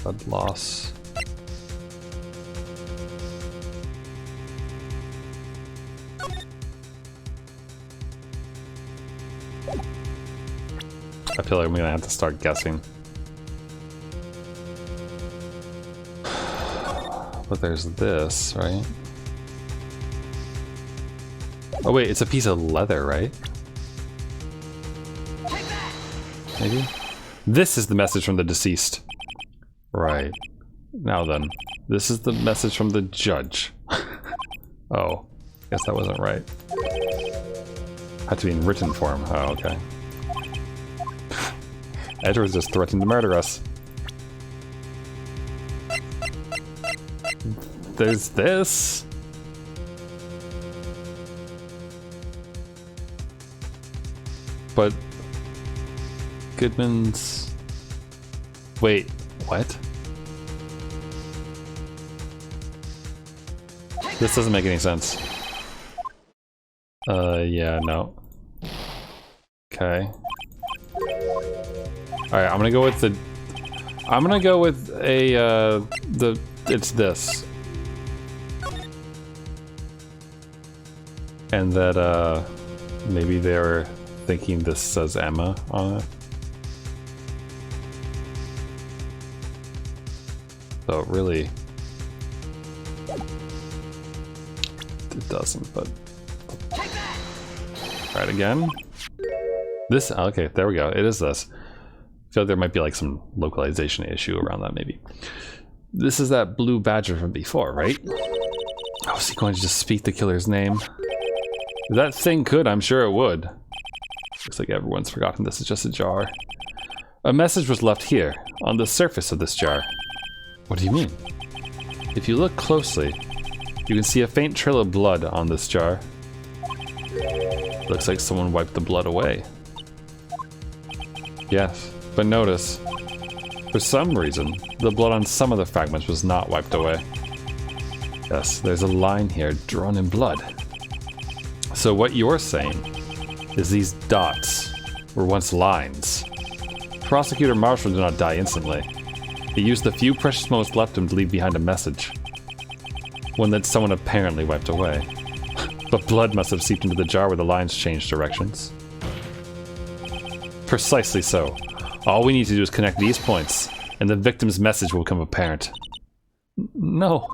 Blood loss. I feel like I'm gonna have to start guessing. But there's this, right? Oh wait, it's a piece of leather, right? Maybe? This is the message from the deceased. Right. Now then, this is the message from the judge. Oh, guess that wasn't right. Had to be in written form. Oh, okay. Edward's just threatening to murder us. There's this. But Goodman's... Wait, what? This doesn't make any sense. Yeah, no. Okay. Alright, I'm gonna go with the... I'm gonna go with a, it's this. And that, maybe they're thinking this says Emma on it. So really... It doesn't, but... Alright, again. This, okay, there we go. It is this. I feel like there might be like some localization issue around that, maybe. This is that blue badger from before, right? Oh, is he going to just speak the killer's name? If that thing could, I'm sure it would. Looks like everyone's forgotten this is just a jar. A message was left here, on the surface of this jar. What do you mean? If you look closely, You can see a faint trail of blood on this jar. Looks like someone wiped the blood away. Yes, but notice, for some reason, the blood on some of the fragments was not wiped away. Yes, there's a line here drawn in blood. So what you're saying is these dots were once lines. Prosecutor Marshall did not die instantly. He used the few precious moments left him to leave behind a message. One that someone apparently wiped away. But blood must have seeped into the jar where the lines changed directions. Precisely so. All we need to do is connect these points, and the victim's message will become apparent. No.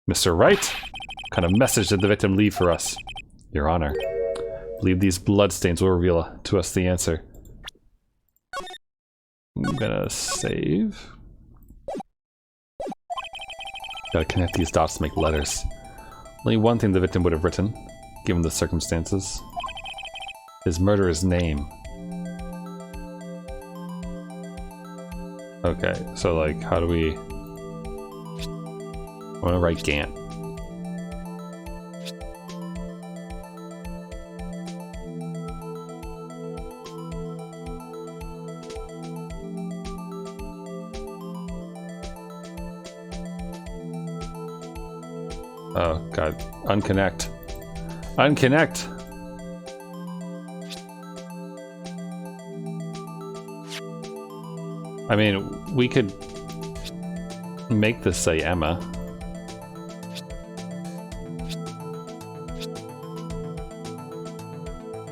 Mr. Wright? What kind of message did the victim leave for us? Your Honor, I believe these bloodstains will reveal to us the answer. I'm gonna save. Gotta connect these dots to make letters. Only one thing the victim would have written, given the circumstances. His murderer's name. Okay, so like, how do we... I wanna write Gant. Oh god, unconnect. Unconnect! I mean, we could make this say Emma.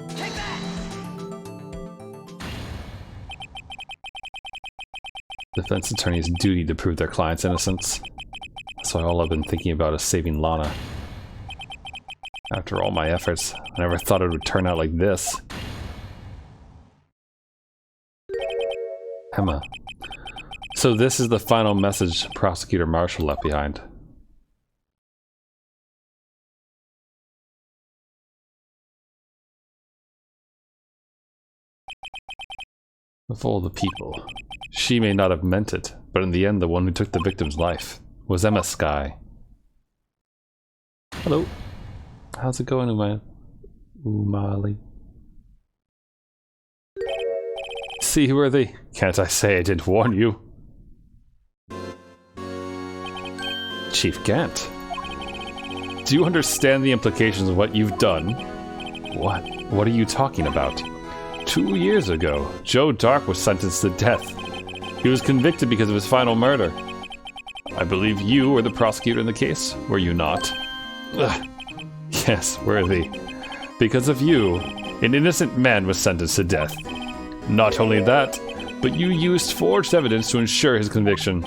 Take that! Defense attorney's duty to prove their client's innocence. So all I've been thinking about is saving Lana. After all my efforts, I never thought it would turn out like this. Emma. So this is the final message Prosecutor Marshall left behind. Of all the people, she may not have meant it, but in the end the one who took the victim's life was Emma Skye. Hello. How's it going, Umali? Seaworthy, can't I say I didn't warn you? Chief Gant. Do you understand the implications of what you've done? What? What are you talking about? 2 years ago, Joe Dark was sentenced to death. He was convicted because of his final murder. I believe you were the prosecutor in the case, were you not? Ugh. Yes, worthy. Because of you, an innocent man was sentenced to death. Not only that, but you used forged evidence to ensure his conviction.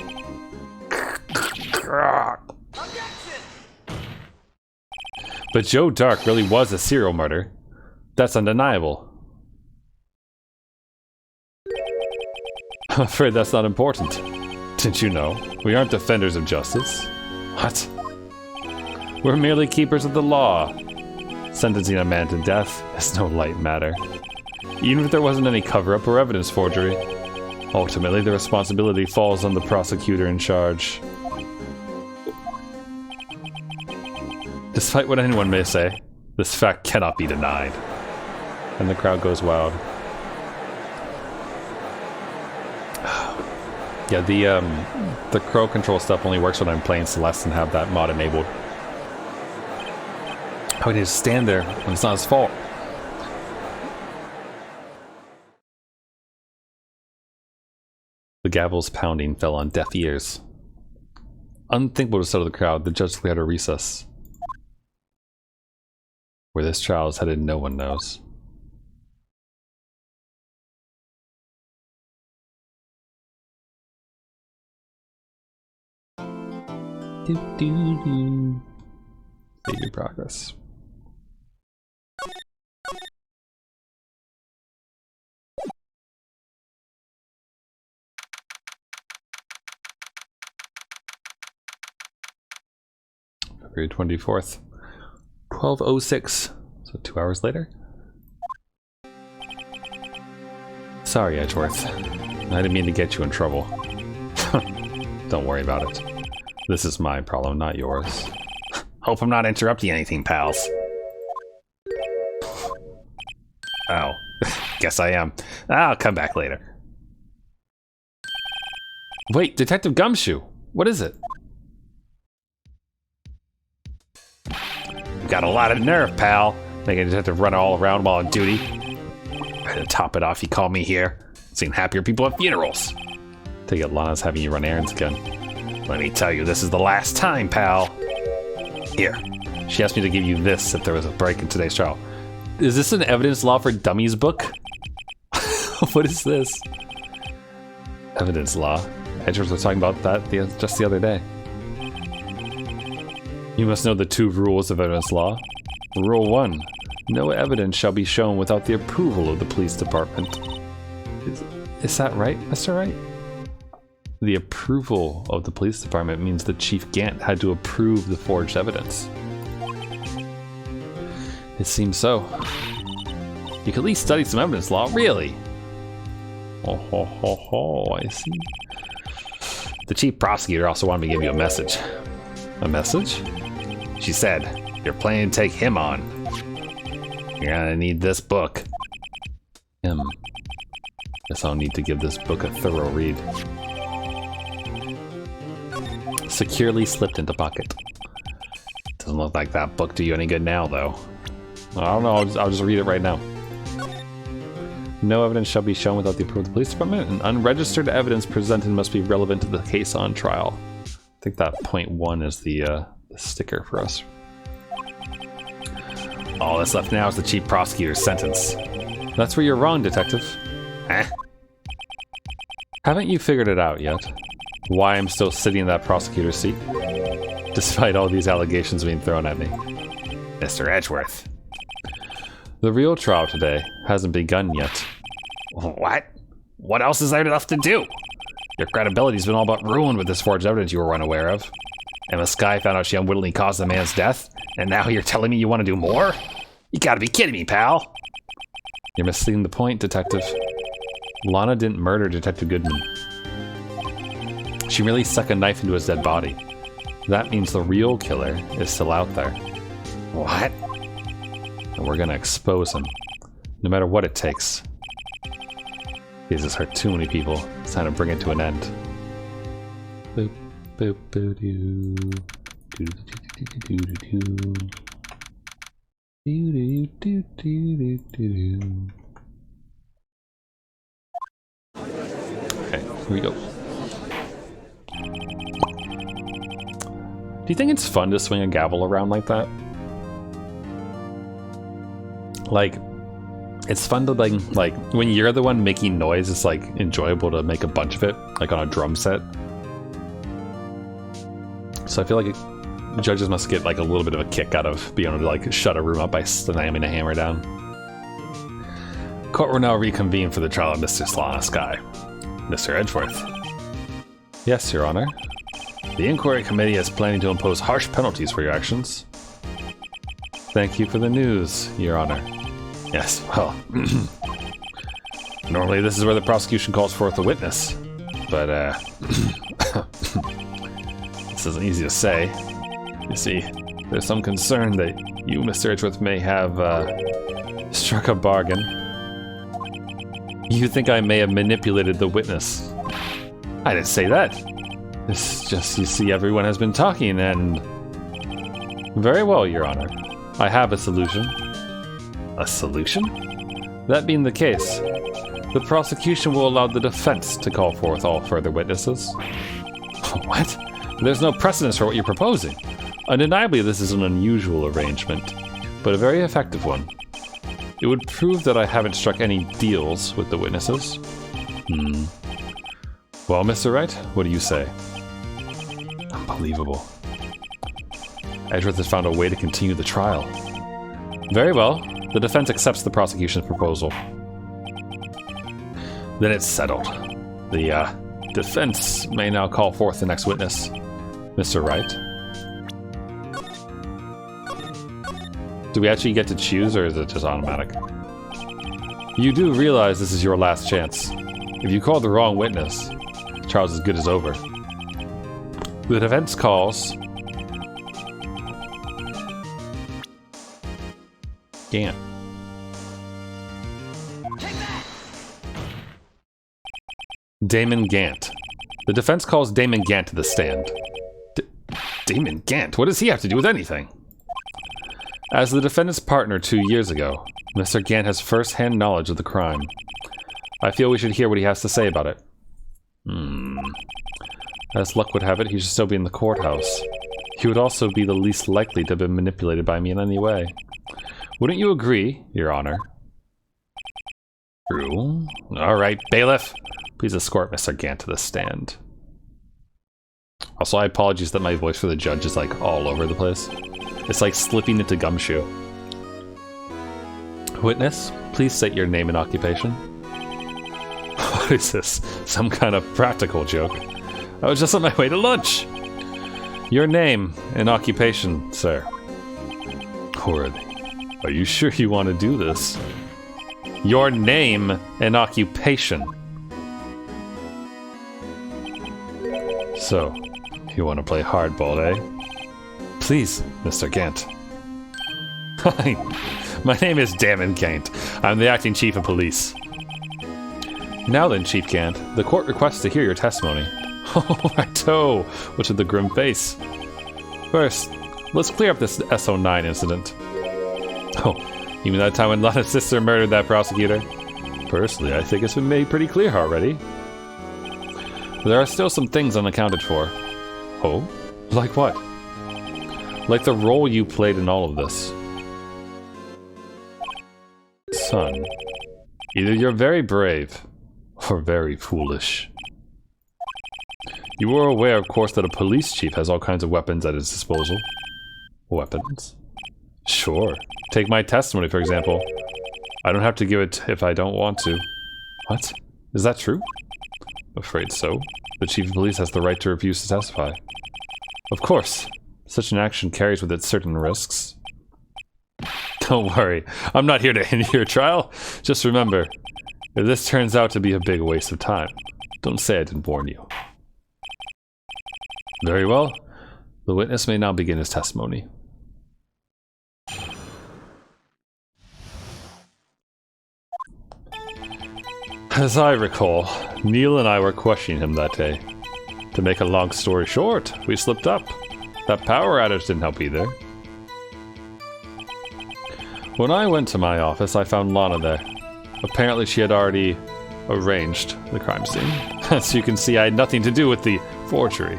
But Joe Dark really was a serial murderer. That's undeniable. I'm afraid that's not important. Didn't you know? We aren't defenders of justice. What? We're merely keepers of the law. Sentencing a man to death is no light matter. Even if there wasn't any cover-up or evidence forgery, ultimately the responsibility falls on the prosecutor in charge. Despite what anyone may say, this fact cannot be denied. And the crowd goes wild. Yeah, the crow control stuff only works when I'm playing Celeste and have that mod enabled. I would just stand there when it's not his fault. The gavel's pounding fell on deaf ears. Unthinkable to settle the crowd, the judge declared a recess. Where this trial is headed, no one knows. Save your progress. February 24th, 12:06. So 2 hours later. Sorry, Edgeworth. I didn't mean to get you in trouble. Don't worry about it. This is my problem, not yours. Hope I'm not interrupting anything, pals. Oh, guess I am. I'll come back later. Wait, Detective Gumshoe, what is it? Got a lot of nerve, pal. Making a detective run all around while on duty. To top it off, you called me here. Seen happier people at funerals. Take it Lana's having you run errands again. Let me tell you, this is the last time, pal. Here. She asked me to give you this if there was a break in today's trial. Is this an evidence law for dummies book? What is this? Evidence law. Edgeworth was talking about that just the other day. You must know the 2 rules of evidence law. Rule 1. No evidence shall be shown without the approval of the police department. Is that right, Mr. Wright? The approval of the police department means that Chief Gant had to approve the forged evidence. It seems so. You could at least study some evidence law, really? Oh, ho, ho, ho, I see. The chief prosecutor also wanted me to give you a message. A message? She said, you're planning to take him on. You're gonna need this book. Guess I'll need to give this book a thorough read. Securely slipped into pocket. Doesn't look like that book do you any good now, though. I don't know, I'll just read it right now. No evidence shall be shown without the approval of the police department, and unregistered evidence presented must be relevant to the case on trial. I think that .1 is the sticker for us. All that's left now is the chief prosecutor's sentence. That's where you're wrong, detective. Huh? Haven't you figured it out yet? Why I'm still sitting in that prosecutor's seat? Despite all these allegations being thrown at me. Mr. Edgeworth. The real trial today hasn't begun yet. What? What else is there left to do? Your credibility's been all but ruined with this forged evidence you were unaware of. Emma Skye found out she unwittingly caused the man's death, and now you're telling me you want to do more? You gotta be kidding me, pal. You're missing the point, detective. Lana didn't murder Detective Goodman. She merely stuck a knife into his dead body. That means the real killer is still out there. What? And we're gonna expose him, no matter what it takes. This has hurt too many people. It's time to bring it to an end. Boop, boop, boo, doo. Doo, doo, doo, doo, doo, doo. Doo, doo, doo, doo, doo, doo. Okay, here we go. Do you think it's fun to swing a gavel around like that? Like, it's fun to like when you're the one making noise, it's like enjoyable to make a bunch of it, like on a drum set. So I feel like judges must get like a little bit of a kick out of being able to like shut a room up by slamming a hammer down. Court will now reconvene for the trial of Mr. Lana Skye. Mr. Edgeworth. Yes, Your Honor. The inquiry committee is planning to impose harsh penalties for your actions. Thank you for the news, Your Honor. Yes, well, normally this is where the prosecution calls forth a witness, but this isn't easy to say. You see, there's some concern that you, Mr. Edgeworth, may have struck a bargain. You think I may have manipulated the witness. I didn't say that. It's just, you see, everyone has been talking and... Very well, Your Honor. I have a solution. A solution? That being the case, the prosecution will allow the defense to call forth all further witnesses. What? There's no precedence for what you're proposing. Undeniably, this is an unusual arrangement, but a very effective one. It would prove that I haven't struck any deals with the witnesses. Well, Mr. Wright, what do you say? Unbelievable. Edgeworth has found a way to continue the trial. Very well. The defense accepts the prosecution's proposal. Then it's settled. The defense may now call forth the next witness. Mr. Wright? Do we actually get to choose, or is it just automatic? You do realize this is your last chance. If you call the wrong witness, the trial's as good as over. The defense calls Gant. Damon Gant. The defense calls Damon Gant to the stand. Damon Gant? What does he have to do with anything? As the defendant's partner 2 years ago, Mr. Gant has first-hand knowledge of the crime. I feel we should hear what he has to say about it. As luck would have it, he should still be in the courthouse. He would also be the least likely to have been manipulated by me in any way. Wouldn't you agree, Your Honor? True. Alright, bailiff. Please escort Mr. Gant to the stand. Also, I apologize that my voice for the judge is like all over the place. It's like slipping into gumshoe. Witness, please state your name and occupation. What is this? Some kind of practical joke? I was just on my way to lunch! Your name and occupation, sir. Worthy. Are you sure you want to do this? Your name and occupation. So, you want to play hardball, eh? Please, Mr. Gant. Hi, my name is Damon Gant. I'm the acting chief of police. Now then, Chief Gant, the court requests to hear your testimony. Oh, righto! What's with the grim face? First, let's clear up this SO9 incident. Oh, you mean that time when Lana's sister murdered that prosecutor? Personally, I think it's been made pretty clear already. There are still some things unaccounted for. Oh? Like what? Like the role you played in all of this. Son, either you're very brave, or very foolish. You are aware, of course, that a police chief has all kinds of weapons at his disposal. Weapons? Sure. Take my testimony, for example. I don't have to give it if I don't want to. What? Is that true? Afraid so. The chief of police has the right to refuse to testify. Of course. Such an action carries with it certain risks. Don't worry. I'm not here to hinder your trial. Just remember, if this turns out to be a big waste of time, don't say I didn't warn you. Very well. The witness may now begin his testimony. As I recall, Neil and I were questioning him that day. To make a long story short, we slipped up. That power outage didn't help either. When I went to my office, I found Lana there. Apparently she had already arranged the crime scene. As you can see, I had nothing to do with the forgery.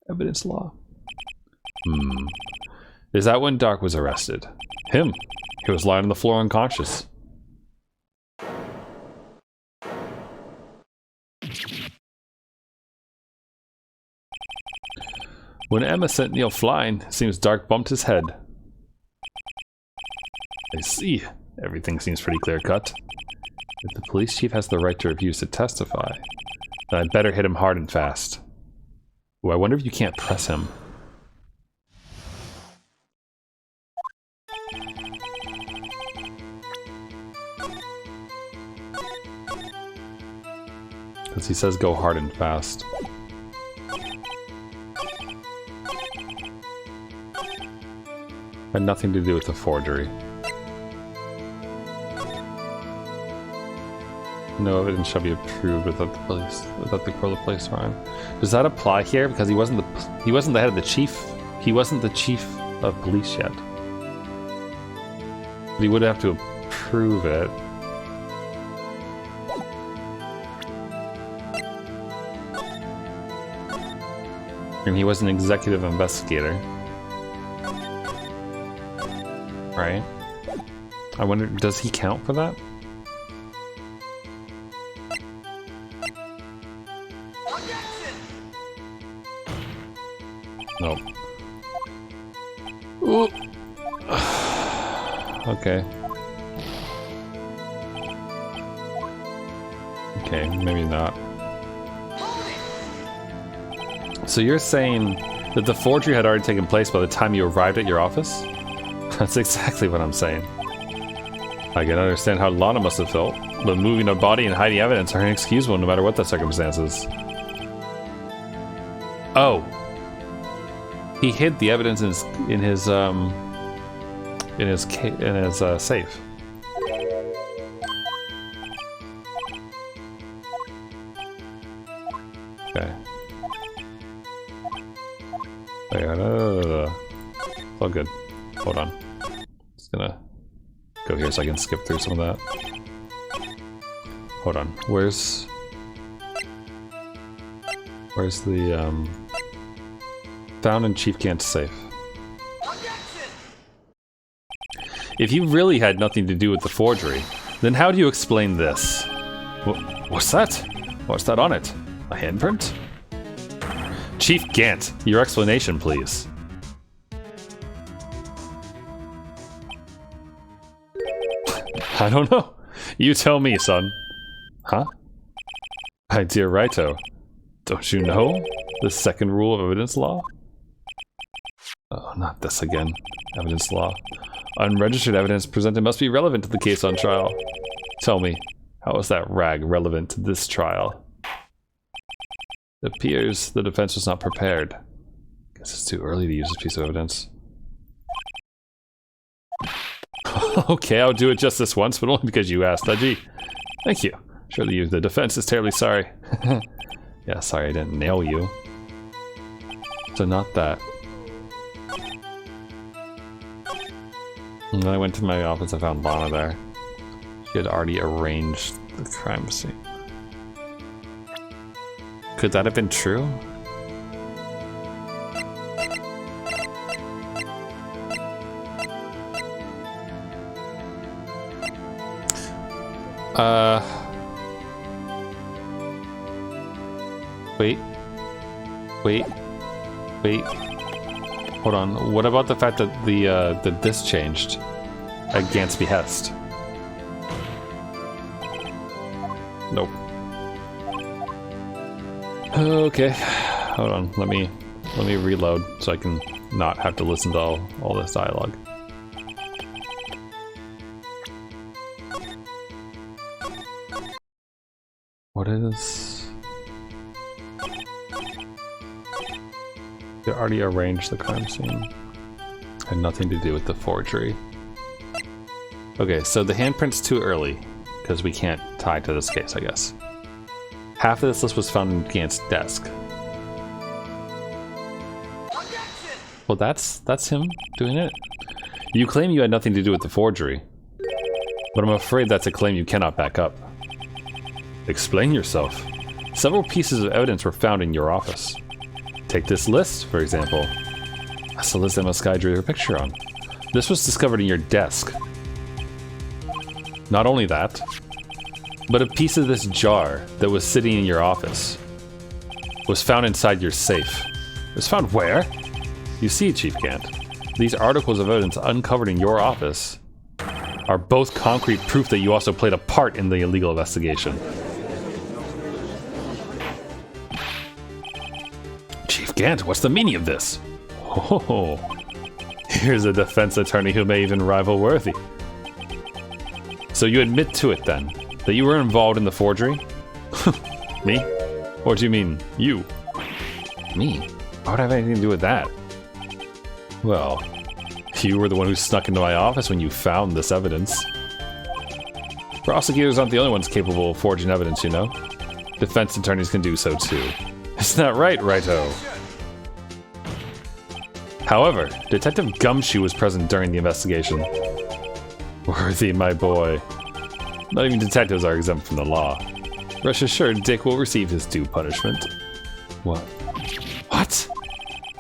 Evidence law. Is that when Dark was arrested? Him. He was lying on the floor unconscious. When Emma sent Neil flying, it seems Dark bumped his head. I see. Everything seems pretty clear-cut. If the police chief has the right to refuse to testify, then I'd better hit him hard and fast. Ooh, I wonder if you can't press him. Because he says go hard and fast. Had nothing to do with the forgery. No evidence shall be approved without the court of police fine. Does that apply here? Because he wasn't the head of the chief. He wasn't the chief of police yet. But he would have to approve it. And he was an executive investigator. Right? I wonder, does he count for that? Nope. Ooh. Okay. Okay, maybe not. So you're saying that the forgery had already taken place by the time you arrived at your office? That's exactly what I'm saying. I can understand how Lana must have felt, but moving a body and hiding evidence are inexcusable no matter what the circumstances. Oh. He hid the evidence in his safe. Okay. It's all good. Hold on. Just gonna go here so I can skip through some of that. Hold on. Where's the found in Chief Gant's safe? If you really had nothing to do with the forgery, then how do you explain this? What's that? What's that on it? A handprint? Chief Gant, your explanation, please. I don't know. You tell me, son. Huh? My dear Raito, don't you know the second rule of evidence law? Oh, not this again. Evidence law. Unregistered evidence presented must be relevant to the case on trial. Tell me, how is that rag relevant to this trial? It appears the defense was not prepared. Guess it's too early to use this piece of evidence. Okay, I'll do it just this once, but only because you asked, Gee. Thank you. Surely the defense is terribly sorry. Yeah, sorry I didn't nail you. So not that. And then I went to my office, I found Lana there. She had already arranged the crime scene. Could that have been true? Wait. Hold on. What about the fact that that this changed at Gant's behest? Nope. Okay. Hold on. Let me reload so I can not have to listen to all this dialogue. What is... They already arranged the crime scene. Had nothing to do with the forgery. Okay, so the handprint's too early, because we can't tie to this case, I guess. Half of this list was found in Gant's desk. Well, that's him doing it. You claim you had nothing to do with the forgery, but I'm afraid that's a claim you cannot back up. Explain yourself. Several pieces of evidence were found in your office. Take this list, for example. That's the list Emma Sky drew her picture on. This was discovered in your desk. Not only that, but a piece of this jar that was sitting in your office was found inside your safe. It was found where? You see, Chief Gant, these articles of evidence uncovered in your office are both concrete proof that you also played a part in the illegal investigation. Chief Gant, what's the meaning of this? Oh, here's a defense attorney who may even rival Worthy. So you admit to it then, that you were involved in the forgery? Me? What do you mean, you? Me? Why would I have anything to do with that? Well, you were the one who snuck into my office when you found this evidence. Prosecutors aren't the only ones capable of forging evidence, you know? Defense attorneys can do so too. Isn't that right, Raito? However, Detective Gumshoe was present during the investigation. Worthy, my boy. Not even detectives are exempt from the law. Rest assured, Dick will receive his due punishment. What? What?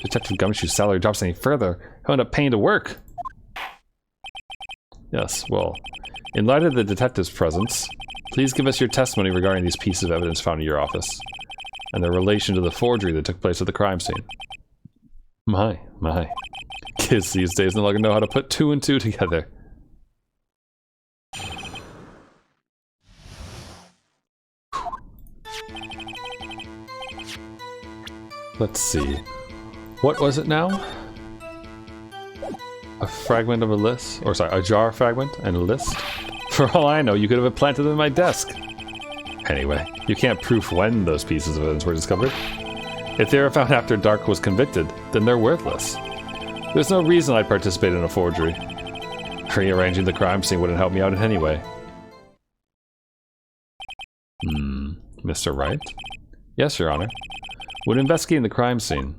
Detective Gumshoe's salary drops any further, he'll end up paying to work. Yes, well, in light of the detective's presence, please give us your testimony regarding these pieces of evidence found in your office, and their relation to the forgery that took place at the crime scene. My. Kids these days no longer know how to put two and two together. Let's see. What was it now? A fragment of a list? Or sorry, a jar fragment and a list? For all I know, you could have implanted them in my desk. Anyway, you can't prove when those pieces of evidence were discovered. If they were found after Dark was convicted, then they're worthless. There's no reason I'd participate in a forgery. Rearranging the crime scene wouldn't help me out in any way. Mr. Wright? Yes, Your Honor. When investigating the crime scene,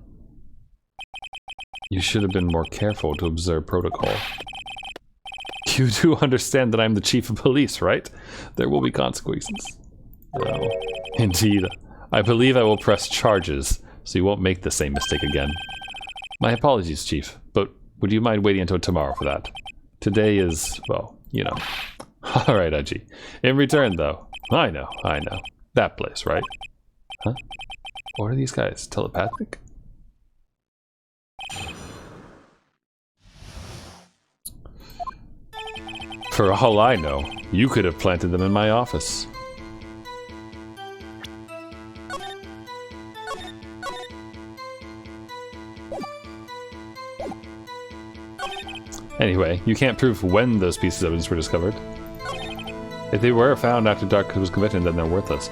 you should have been more careful to observe protocol. You do understand that I'm the chief of police, right? There will be consequences. No. Indeed. I believe I will press charges, so you won't make the same mistake again. My apologies, Chief, but would you mind waiting until tomorrow for that? Today is, well, you know. Alright, Aji. In return, though, I know. That place, right? Huh? What are these guys? Telepathic? For all I know, you could have planted them in my office. Anyway, you can't prove when those pieces of evidence were discovered. If they were found after Dark was convicted, then they're worthless.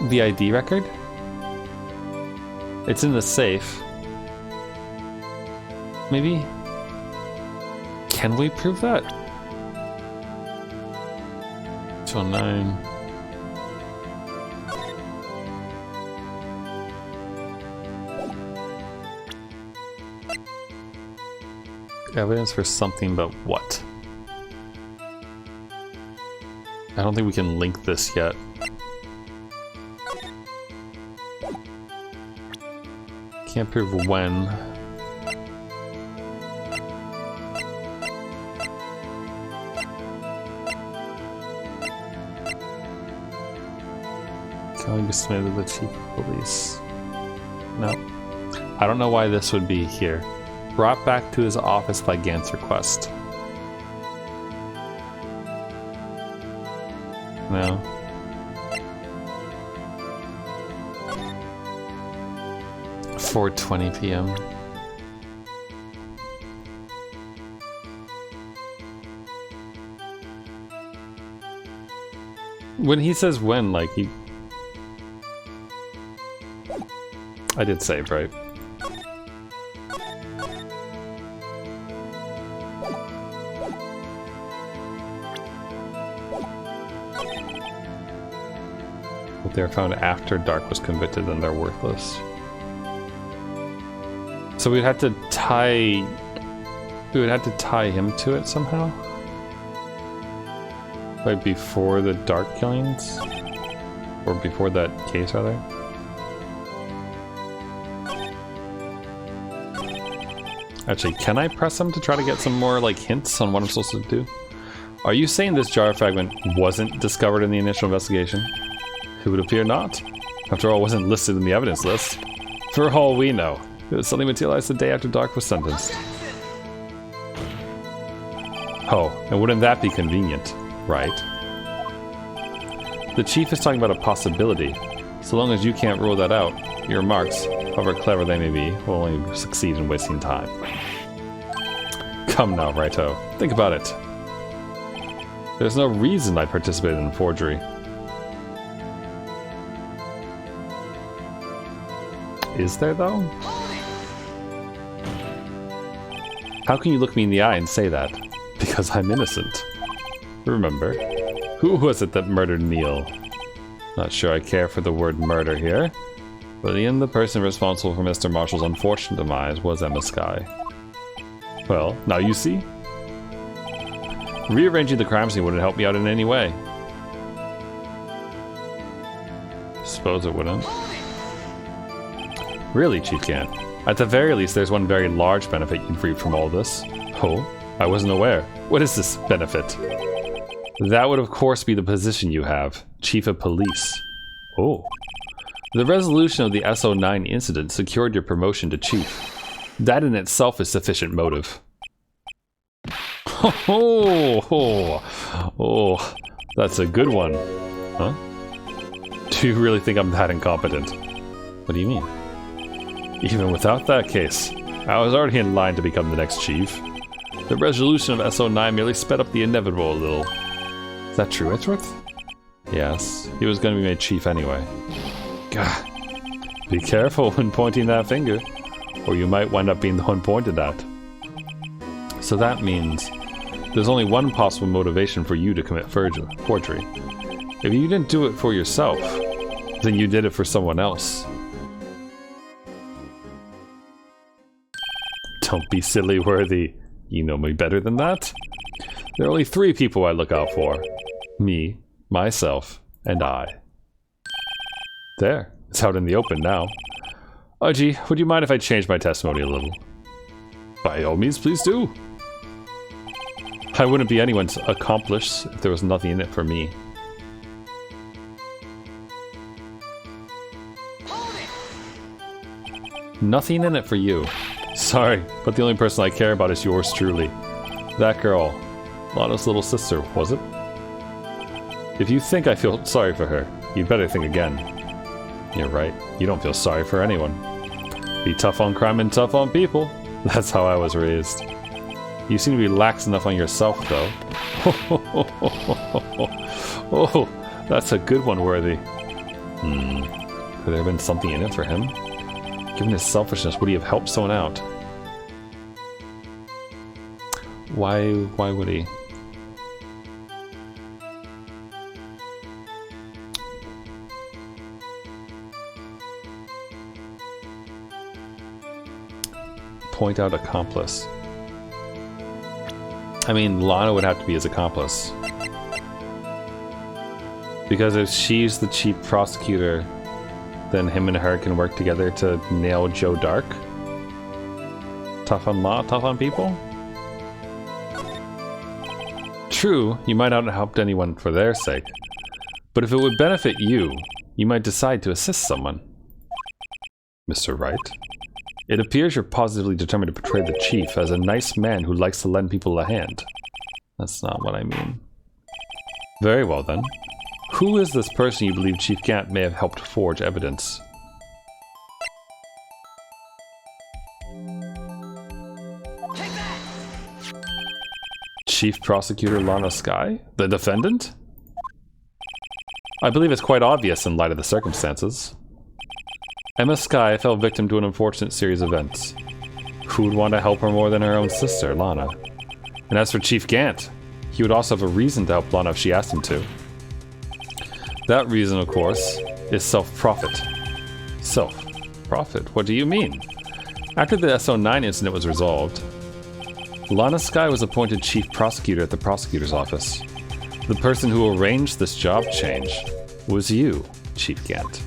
The ID record? It's in the safe. Maybe? Can we prove that? 209. Evidence for something, but what? I don't think we can link this yet. Can't prove when. Can only be submitted to the chief of police. No. I don't know why this would be here. Brought back to his office by Gant's request. No. "4:20 p.m. When he says when, like he... I did save, right? If they're found after Dark was convicted, then they're worthless. So we'd have to tie... We would have to tie him to it somehow? Like before the Dark killings? Or before that case, rather? Actually, can I press him to try to get some more, like, hints on what I'm supposed to do? Are you saying this jar fragment wasn't discovered in the initial investigation? It would appear not. After all, it wasn't listed in the evidence list. For all we know, it was suddenly materialized the day after Dark was sentenced. Oh, and wouldn't that be convenient, right? The chief is talking about a possibility. So long as you can't rule that out, your remarks, however clever they may be, will only succeed in wasting time. Come now, Righto. Think about it. There's no reason I participated in forgery. Is there, though? How can you look me in the eye and say that? Because I'm innocent. Remember, who was it that murdered Neil? Not sure I care for the word murder here, but the person responsible for Mr. Marshall's unfortunate demise was Emma Skye. Well, now you see? Rearranging the crime scene wouldn't help me out in any way. Suppose it wouldn't. Really, Chief Gant? At the very least, there's one very large benefit you'd reap from all this. Oh? I wasn't aware. What is this benefit? That would of course be the position you have, Chief of Police. Oh. The resolution of the SO9 incident secured your promotion to Chief. That in itself is sufficient motive. Oh, that's a good one. Huh? Do you really think I'm that incompetent? What do you mean? Even without that case, I was already in line to become the next chief. The resolution of SO9 merely sped up the inevitable a little. that true, Edgeworth? Yes, he was going to be made chief anyway. Gah. Be careful when pointing that finger, or you might wind up being the one pointed at. So that means there's only one possible motivation for you to commit forgery. If you didn't do it for yourself, then you did it for someone else. Don't be silly, Worthy. You know me better than that. There are only 3 people I look out for. Me, myself, and I. There. It's out in the open now. Gee, would you mind if I change my testimony a little? By all means, please do. I wouldn't be anyone's accomplice if there was nothing in it for me. Nothing in it for you. Sorry, but the only person I care about is yours truly. That girl. Lana's little sister, was it? If you think I feel sorry for her, you'd better think again. You're right. You don't feel sorry for anyone. Be tough on crime and tough on people. That's how I was raised. You seem to be lax enough on yourself, though. Oh, that's a good one, Worthy. Could there have been something in it for him? Given his selfishness, would he have helped someone out? Why would he? Point out accomplice. I mean, Lana would have to be his accomplice. Because if she's the chief prosecutor, then him and her can work together to nail Joe Dark. Tough on law, tough on people? True, you might not have helped anyone for their sake. But if it would benefit you, you might decide to assist someone. Mr. Wright? It appears you're positively determined to portray the chief as a nice man who likes to lend people a hand. That's not what I mean. Very well then. Who is this person you believe Chief Gant may have helped forge evidence? Chief Prosecutor Lana Skye? The defendant? I believe it's quite obvious in light of the circumstances. Emma Skye fell victim to an unfortunate series of events. Who would want to help her more than her own sister, Lana? And as for Chief Gant, he would also have a reason to help Lana if she asked him to. That reason, of course, is self-profit. Self-profit? What do you mean? After the SO9 incident was resolved, Lana Skye was appointed chief prosecutor at the prosecutor's office. The person who arranged this job change was you, Chief Gant.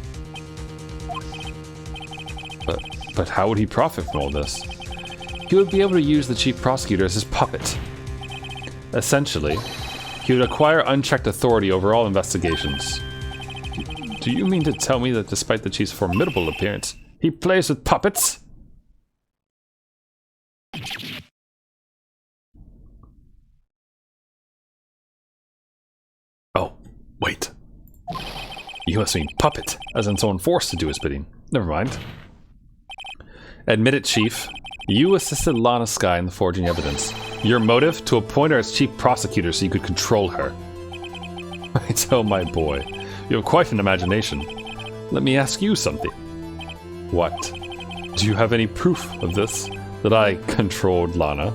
But how would he profit from all this? He would be able to use the chief prosecutor as his puppet. Essentially, he would acquire unchecked authority over all investigations. Do you mean to tell me that despite the chief's formidable appearance, he plays with puppets? Oh, wait. You must mean puppet, as in someone forced to do his bidding. Never mind. Admit it, Chief. You assisted Lana Skye in the forging evidence. Your motive? To appoint her as chief prosecutor so you could control her. I tell my boy, you have quite an imagination. Let me ask you something. What? Do you have any proof of this? That I controlled Lana?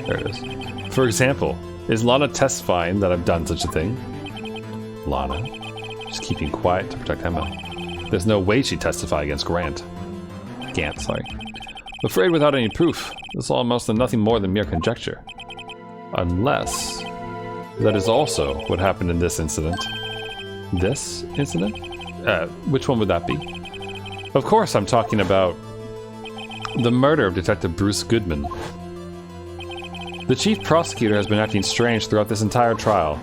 There it is. For example, is Lana testifying that I've done such a thing? Lana? She's keeping quiet to protect Emma. There's no way she'd testify against Gant, sorry. I'm afraid without any proof, this all amounts to nothing more than mere conjecture. Unless that is also what happened in this incident. This incident? Which one would that be? Of course, I'm talking about the murder of Detective Bruce Goodman. The chief prosecutor has been acting strange throughout this entire trial.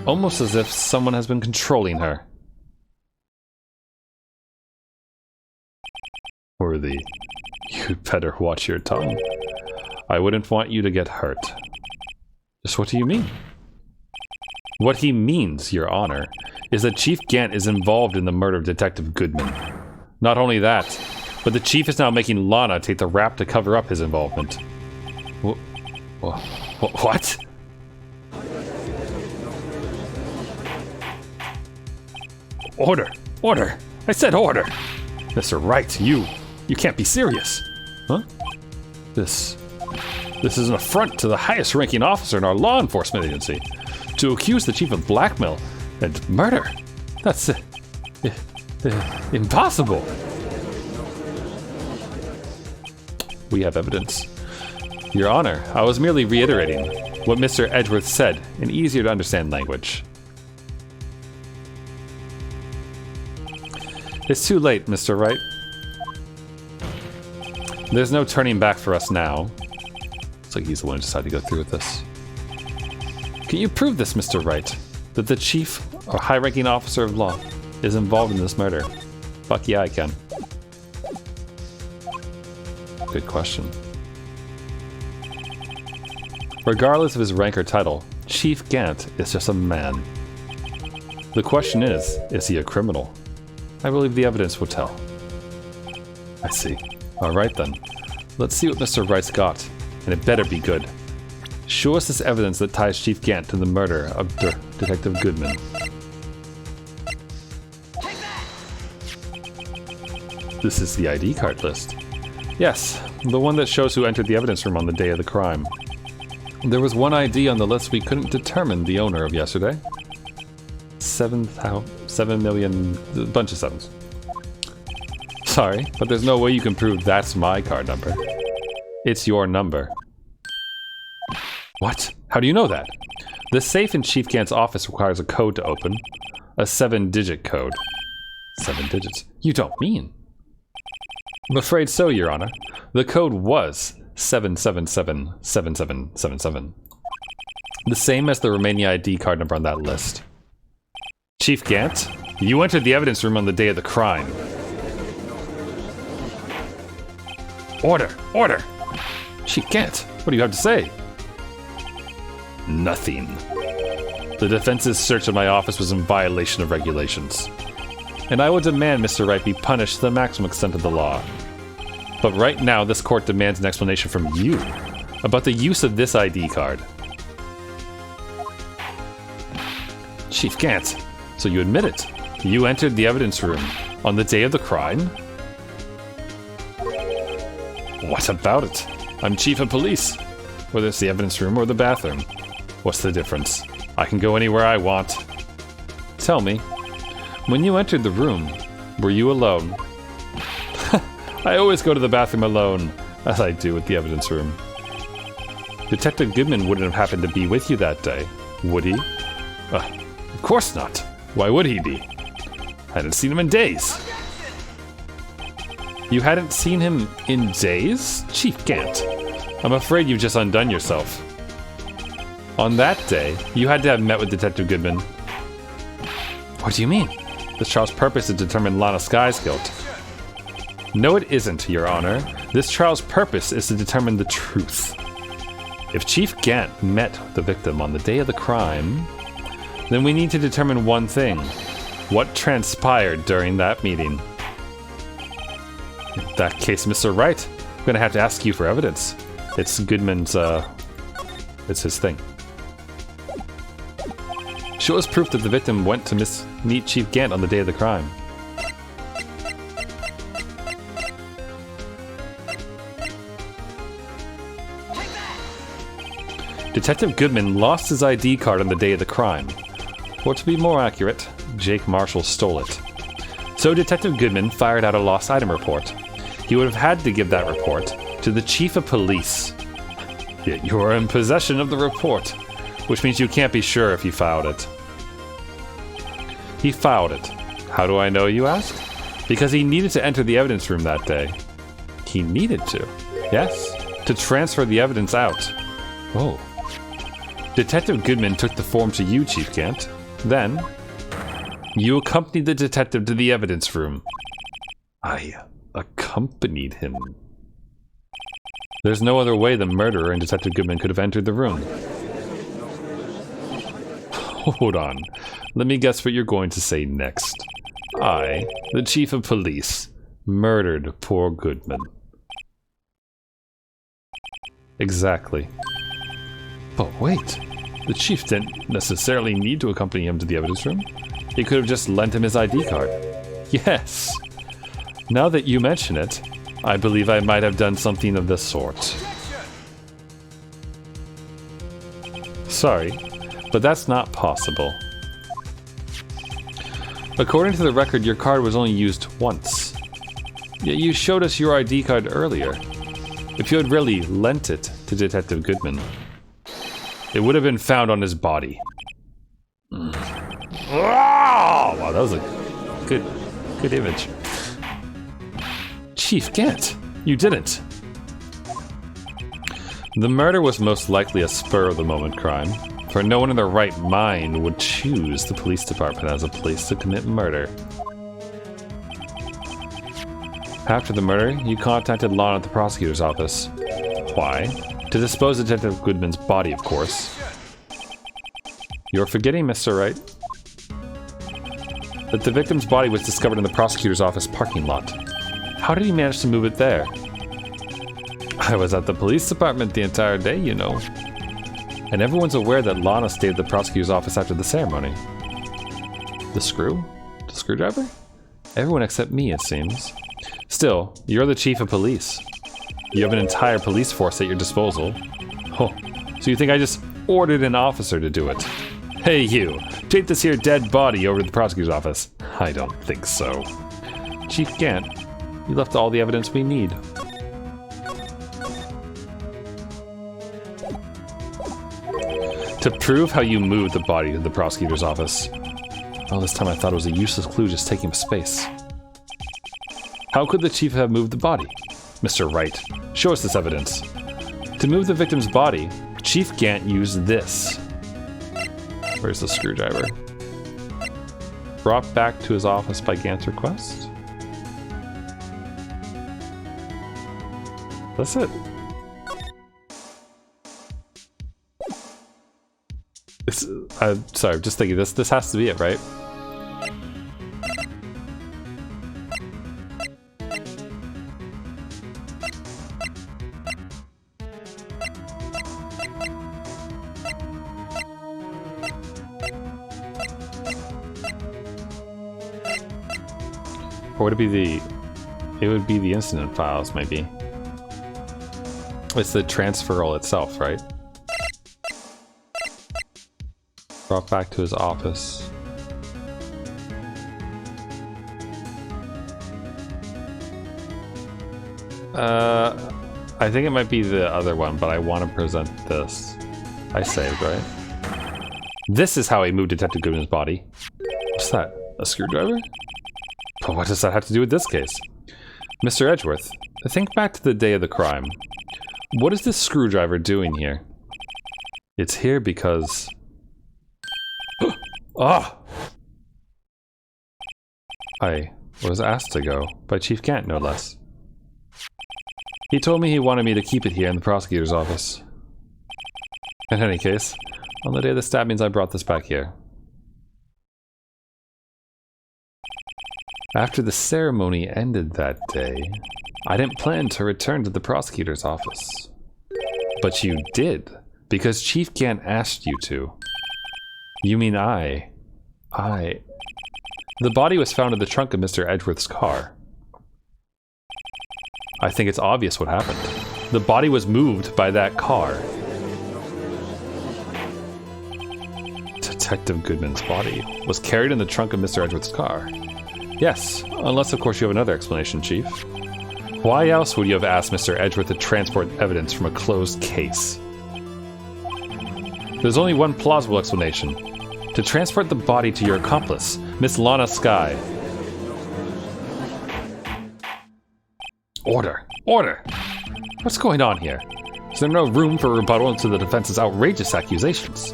Almost as if someone has been controlling her. Worthy, you'd better watch your tongue. I wouldn't want you to get hurt. Just what do you mean? What he means, Your Honor, is that Chief Gant is involved in the murder of Detective Goodman. Not only that, but the Chief is now making Lana take the rap to cover up his involvement. What? Order! Order! I said order! Mr. Wright, you can't be serious. Huh? This is an affront to the highest ranking officer in our law enforcement agency. To accuse the chief of blackmail and murder. That's impossible. We have evidence. Your Honor, I was merely reiterating what Mr. Edgeworth said in easier to understand language. It's too late, Mr. Wright. There's no turning back for us now. Looks like he's the one who decided to go through with this. Can you prove this, Mr. Wright? That the chief or high-ranking officer of law is involved in this murder? Fuck yeah, I can. Good question. Regardless of his rank or title, Chief Gant is just a man. The question is he a criminal? I believe the evidence will tell. I see. Alright then. Let's see what Mr. Wright's got, and it better be good. Show us this evidence that ties Chief Gant to the murder of Detective Goodman. This is the ID card list. Yes, the one that shows who entered the evidence room on the day of the crime. There was one ID on the list we couldn't determine the owner of yesterday. 7 million... a bunch of sevens. Sorry, but there's no way you can prove that's my card number. It's your number. What? How do you know that? The safe in Chief Gant's office requires a code to open. A 7-digit code. 7 digits? You don't mean? I'm afraid so, Your Honor. The code was 7777777. The same as the remaining ID card number on that list. Chief Gant, you entered the evidence room on the day of the crime. Order! Order! Chief Gant, what do you have to say? Nothing. The defense's search of my office was in violation of regulations. And I will demand Mr. Wright be punished to the maximum extent of the law. But right now, this court demands an explanation from you about the use of this ID card. Chief Gant, so you admit it. You entered the evidence room on the day of the crime? What about it? I'm chief of police. Whether it's the evidence room or the bathroom. What's the difference? I can go anywhere I want. Tell me, when you entered the room, were you alone? I always go to the bathroom alone, as I do at the evidence room. Detective Goodman wouldn't have happened to be with you that day, would he? Of course not. Why would he be? I hadn't seen him in days. You hadn't seen him in days? Chief Gant, I'm afraid you've just undone yourself. On that day, you had to have met with Detective Goodman. What do you mean? This trial's purpose is to determine Lana Sky's guilt. No, it isn't, Your Honor. This trial's purpose is to determine the truth. If Chief Gant met the victim on the day of the crime, then we need to determine one thing. What transpired during that meeting? In that case, Mr. Wright, I'm gonna have to ask you for evidence. It's Goodman's, it's his thing. Show us proof that the victim went to meet Chief Gant on the day of the crime. Detective Goodman lost his ID card on the day of the crime. Or to be more accurate, Jake Marshall stole it. So Detective Goodman fired out a lost item report. He would have had to give that report to the Chief of Police. Yet you are in possession of the report, which means you can't be sure if he filed it. He filed it. How do I know, you ask? Because he needed to enter the evidence room that day. He needed to. Yes, to transfer the evidence out. Oh. Detective Goodman took the form to you, Chief Gant. Then, you accompanied the detective to the evidence room. I accompanied him. There's no other way the murderer and Detective Goodman could have entered the room. Hold on. Let me guess what you're going to say next. I, the Chief of Police, murdered poor Goodman. Exactly. But wait, the chief didn't necessarily need to accompany him to the evidence room. He could have just lent him his ID card. Yes. Now that you mention it, I believe I might have done something of this sort. Sorry, but that's not possible. According to the record, your card was only used once. Yet you showed us your ID card earlier. If you had really lent it to Detective Goodman, it would have been found on his body. Wow, that was a good image. Chief Gant, you didn't. The murder was most likely a spur-of-the-moment crime, for no one in their right mind would choose the police department as a place to commit murder. After the murder, you contacted Lon at the prosecutor's office. Why? To dispose of Detective Goodman's body, of course. You're forgetting, Mr. Wright, that the victim's body was discovered in the prosecutor's office parking lot. How did he manage to move it there? I was at the police department the entire day, you know. And everyone's aware that Lana stayed at the prosecutor's office after the ceremony. The screw? The screwdriver? Everyone except me, it seems. Still, you're the chief of police. You have an entire police force at your disposal. Oh, so you think I just ordered an officer to do it? Hey you, take this here dead body over to the prosecutor's office. I don't think so. Chief Gant, you left all the evidence we need. To prove how you moved the body to the prosecutor's office. Oh, this time I thought it was a useless clue just taking up space. How could the chief have moved the body? Mr. Wright, show us this evidence. To move the victim's body, Chief Gant used this. Where's the screwdriver? Brought back to his office by Gant's request? That's it. Sorry, just thinking, this has to be it, right? Or would it be it would be the incident files, maybe. It's the transferal itself, right? Brought back to his office. I think it might be the other one, but I want to present this. I saved, right? This is how he moved Detective Goodman's body. What's that? A screwdriver? But what does that have to do with this case? Mr. Edgeworth, think back to the day of the crime. What is this screwdriver doing here? It's here because... Ah! I was asked to go, by Chief Gant, no less. He told me he wanted me to keep it here in the prosecutor's office. In any case, on the day of the stabbings I brought this back here. After the ceremony ended that day, I didn't plan to return to the prosecutor's office. But you did, because Chief Gant asked you to. You mean I... The body was found in the trunk of Mr. Edgeworth's car. I think it's obvious what happened. The body was moved by that car. Detective Goodman's body was carried in the trunk of Mr. Edgeworth's car. Yes, unless of course you have another explanation, Chief. Why else would you have asked Mr. Edgeworth to transport evidence from a closed case? There's only one plausible explanation. To transport the body to your accomplice, Miss Lana Skye. Order! Order! What's going on here? Is there no room for rebuttal to the defense's outrageous accusations?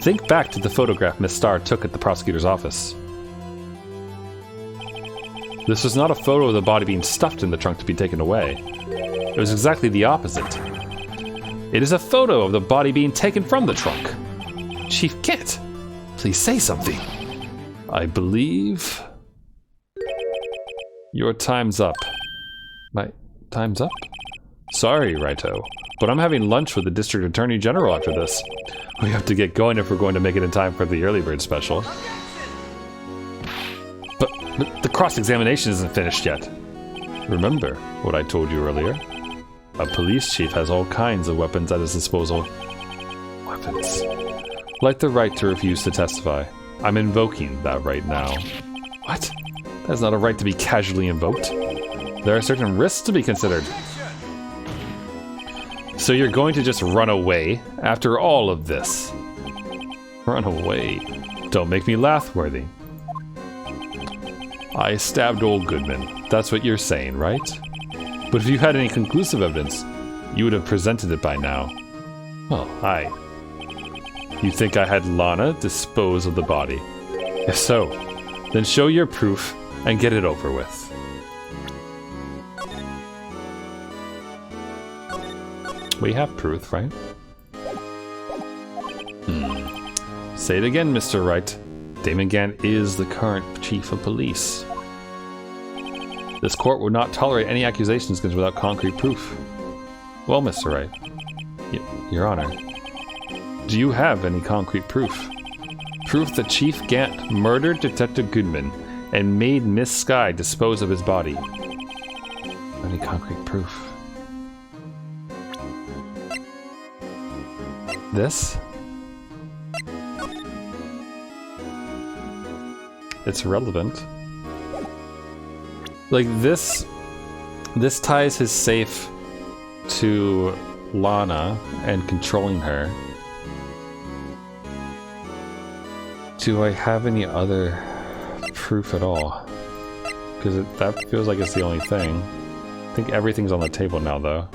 Think back to the photograph Miss Starr took at the prosecutor's office. This was not a photo of the body being stuffed in the trunk to be taken away. It was exactly the opposite. It is a photo of the body being taken from the trunk. Chief Gant, please say something. I believe... Your time's up. My time's up? Sorry, Righto, but I'm having lunch with the District Attorney General after this. We have to get going if we're going to make it in time for the early bird special. cross-examination isn't finished yet. Remember what I told you earlier? A police chief has all kinds of weapons at his disposal. Weapons. Like the right to refuse to testify. I'm invoking that right now. What? That's not a right to be casually invoked. There are certain risks to be considered. So you're going to just run away after all of this? Run away. Don't make me laugh-worthy. I stabbed old Goodman. That's what you're saying, right? But if you had any conclusive evidence, you would have presented it by now. Well, You think I had Lana dispose of the body? If so, then show your proof and get it over with. We have proof, right? Say it again, Mr. Wright. Damon Gant is the current chief of police. This court would not tolerate any accusations without concrete proof. Well, Mr. Wright, Your Honor, do you have any concrete proof? Proof that Chief Gant murdered Detective Goodman and made Miss Skye dispose of his body. Any concrete proof? This? It's relevant. Like this ties his safe to Lana and controlling her. Do I have any other proof at all? Because that feels like it's the only thing. I think everything's on the table now, though.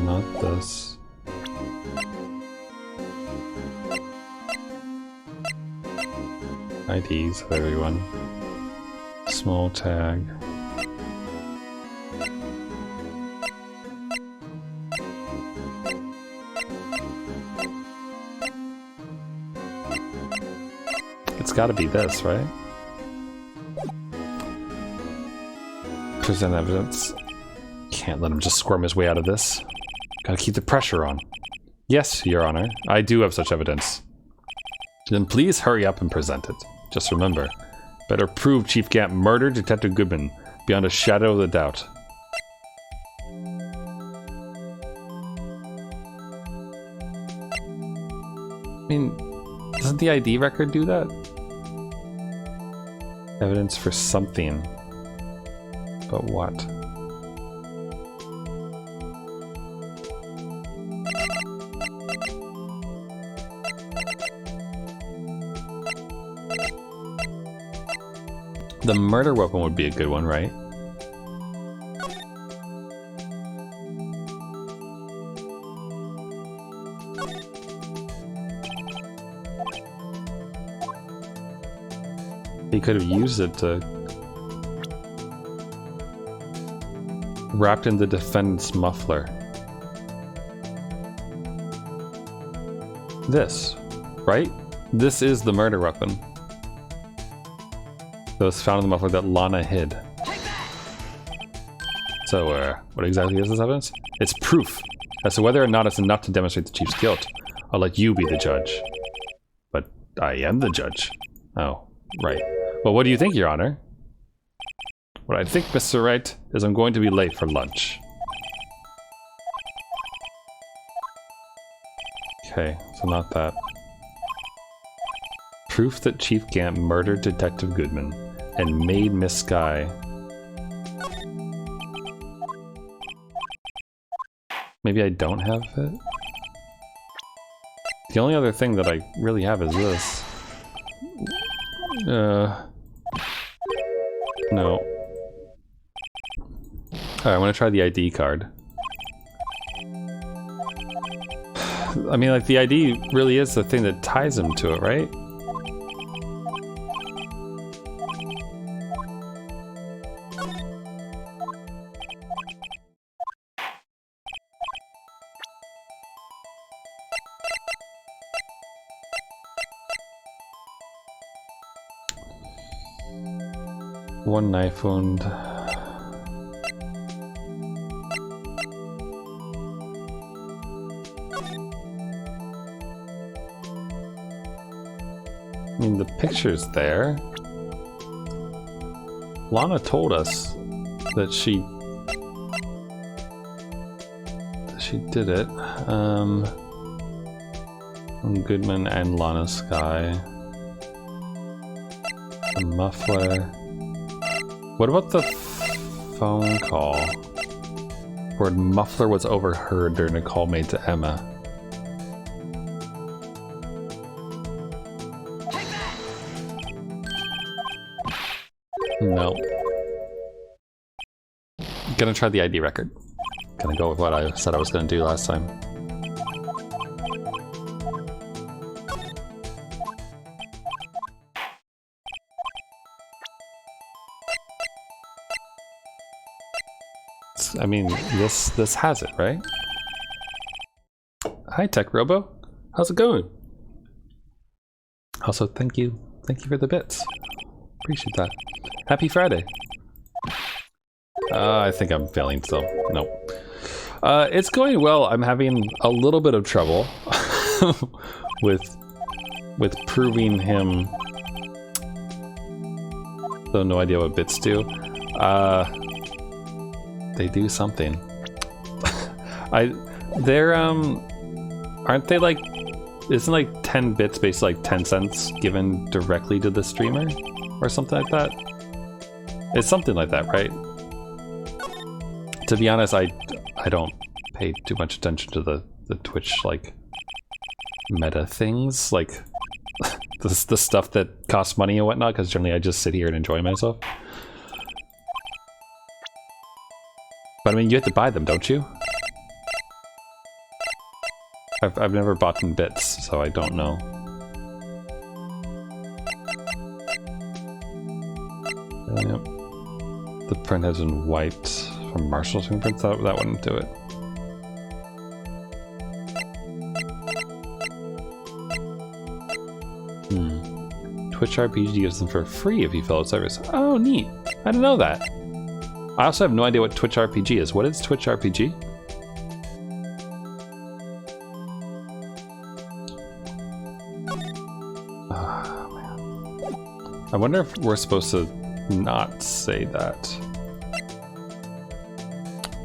Not this. IDs of everyone. Small tag. It's gotta be this, right? Present evidence. Can't let him just squirm his way out of this. Gotta keep the pressure on. Yes, Your Honor, I do have such evidence. Then please hurry up and present it. Just remember, better prove Chief Gant murdered Detective Goodman beyond a shadow of a doubt. I mean, doesn't the ID record do that? Evidence for something. But what? The murder weapon would be a good one, right? He could have used it to... wrapped in the defendant's muffler. This, right? This is the murder weapon. That was found in the muffler that Lana hid. So, what exactly is this evidence? It's proof as to whether or not it's enough to demonstrate the chief's guilt. I'll let you be the judge. But I am the judge. Oh, right. Well, what do you think, Your Honor? What I think, Mr. Wright, is I'm going to be late for lunch. Okay, so not that. Proof that Chief Gant murdered Detective Goodman and made Miss Skye. Maybe I don't have it? The only other thing that I really have is this. No. Alright, I'm gonna try the ID card. I mean, like, the ID really is the thing that ties him to it, right? One knife wound. mean, the picture's there. Lana told us that she did it. Goodman and Lana Sky. The muffler. What about the phone call? Where muffler was overheard during a call made to Emma. No. Gonna try the ID record. Gonna go with what I said I was gonna do last time. I mean, this has it, right? Hi, Tech Robo. How's it going? Also, thank you for the bits. Appreciate that. Happy Friday. I think I'm failing still. Nope. It's going well. I'm having a little bit of trouble with proving him. So no idea what bits do. They do something. They're aren't they like, isn't like 10 bits basically like 10 cents given directly to the streamer or something like that? It's something like that, right? To be honest, I don't pay too much attention to the Twitch like meta things, like the stuff that costs money and whatnot, because generally I just sit here and enjoy myself. But I mean, you have to buy them, don't you? I've never bought in bits, so I don't know. Yep. The print has been wiped from Marshall's fingerprints. That wouldn't do it. Twitch RPG gives them for free if you fill out service. Oh, neat. I didn't know that. I also have no idea what Twitch RPG is. What is Twitch RPG? Oh, man. I wonder if we're supposed to not say that.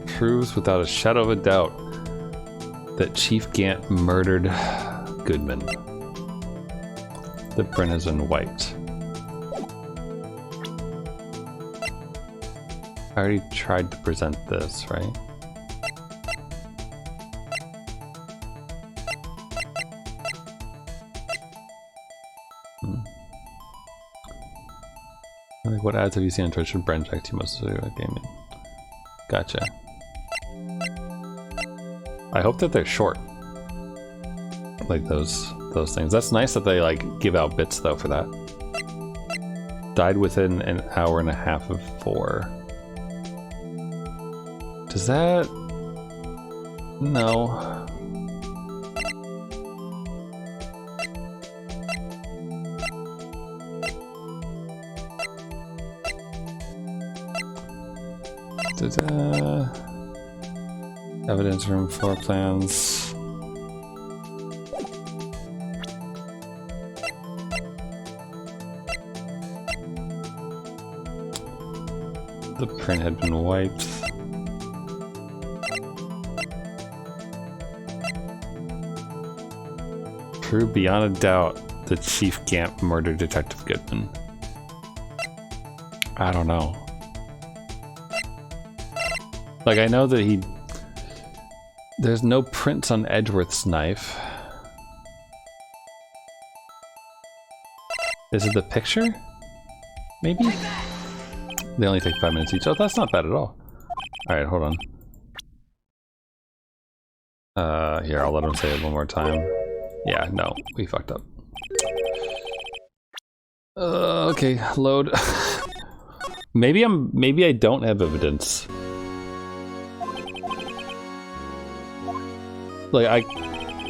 Proves without a shadow of a doubt that Chief Gant murdered Goodman. The print has been wiped. I already tried to present this, right? Like, what ads have you seen on Twitch from Brand Jack to most of the gaming? Gotcha. I hope that they're short. Like those things. That's nice that they like give out bits though for that. Died within an hour and a half of 4. Does that... No. Evidence room, floor plans. The print had been wiped. Proved beyond a doubt that Chief Gant murdered Detective Goodman. I don't know. Like, I know that he... There's no prints on Edgeworth's knife. Is it the picture? Maybe? They only take 5 minutes each. Oh, that's not bad at all. Alright, hold on. Here, I'll let him say it one more time. Yeah, no, we fucked up. Okay, load. Maybe I don't have evidence. Like,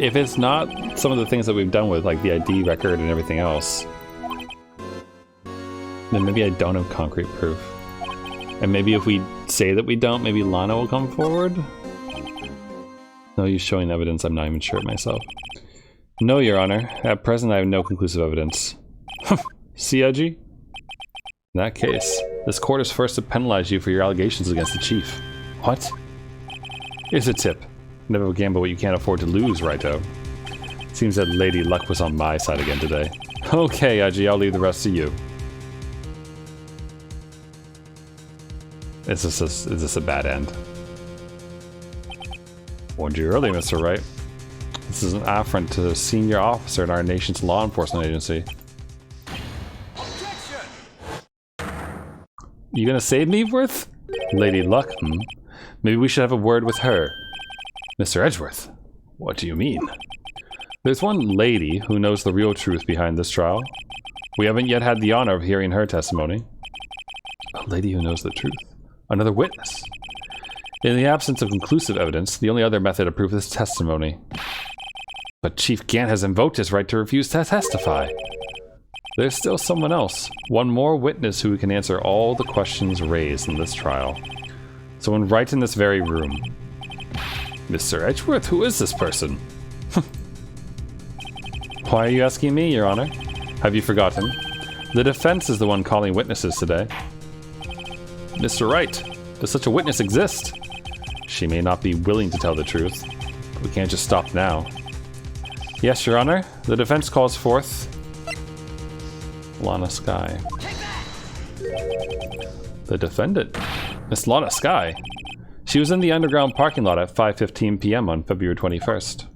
if it's not some of the things that we've done with, like, the ID record and everything else, then maybe I don't have concrete proof. And maybe if we say that we don't, maybe Lana will come forward? No use showing evidence, I'm not even sure myself. No, Your Honor. At present, I have no conclusive evidence. See, Edgy? In that case, this court is first to penalize you for your allegations against the chief. What? Here's a tip. Never gamble what you can't afford to lose, Righto. Seems that Lady Luck was on my side again today. Okay, Edgy, I'll leave the rest to you. Is this a bad end? Warned you early, Mr. Wright. This is an affront to a senior officer in our nation's law enforcement agency. You gonna save me, Worth? Lady Luck, Maybe we should have a word with her. Mr. Edgeworth, what do you mean? There's one lady who knows the real truth behind this trial. We haven't yet had the honor of hearing her testimony. A lady who knows the truth. Another witness. In the absence of conclusive evidence, the only other method to prove this testimony. But Chief Gant has invoked his right to refuse to testify. There's still someone else. One more witness who can answer all the questions raised in this trial. Someone right in this very room. Mr. Edgeworth, who is this person? Why are you asking me, Your Honor? Have you forgotten? The defense is the one calling witnesses today. Mr. Wright, does such a witness exist? She may not be willing to tell the truth, but we can't just stop now. Yes, Your Honor. The defense calls forth Lana Skye. The defendant, Miss Lana Skye. She was in the underground parking lot at 5:15 p.m. on February 21st.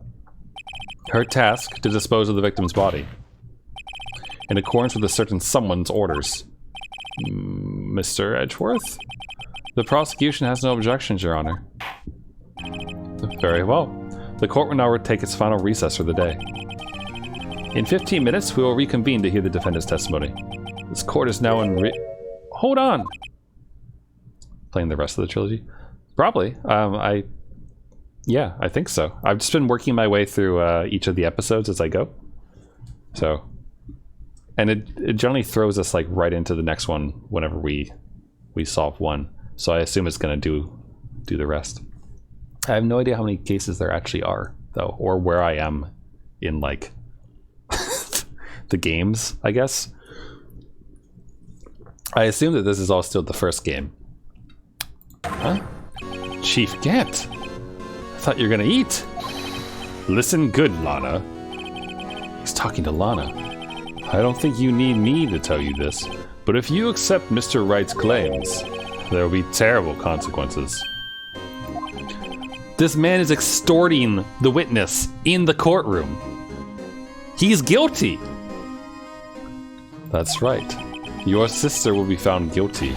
Her task, to dispose of the victim's body. In accordance with a certain someone's orders. Mr. Edgeworth? The prosecution has no objections, Your Honor. Very well. The court will now take its final recess for the day. In 15 minutes, we will reconvene to hear the defendant's testimony. This court is now in Hold on! Playing the rest of the trilogy? Probably. Yeah, I think so. I've just been working my way through each of the episodes as I go. So, and it generally throws us like right into the next one whenever we solve one. So I assume it's going to do the rest. I have no idea how many cases there actually are, though, or where I am in like the games, I guess. I assume that this is all still the first game. Huh? Chief Gant. I thought you were gonna eat. Listen good, Lana. He's talking to Lana. I don't think you need me to tell you this, but if you accept Mr. Wright's claims, there will be terrible consequences. This man is extorting the witness in the courtroom. He's guilty. That's right. Your sister will be found guilty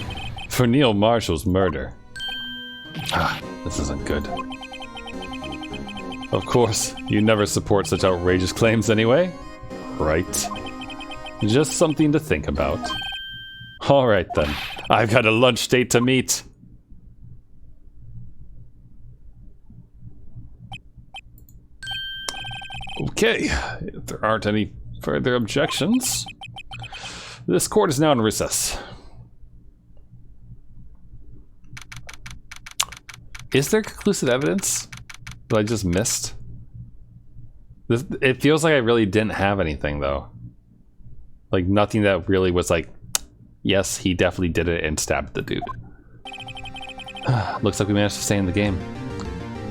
for Neil Marshall's murder. This isn't good. Of course, you never support such outrageous claims anyway, right? Just something to think about. All right then, I've got a lunch date to meet. Okay, if there aren't any further objections, this court is now in recess. Is there conclusive evidence that I just missed? It feels like I really didn't have anything, though. Like, nothing that really was like, yes, he definitely did it and stabbed the dude. Looks like we managed to stay in the game.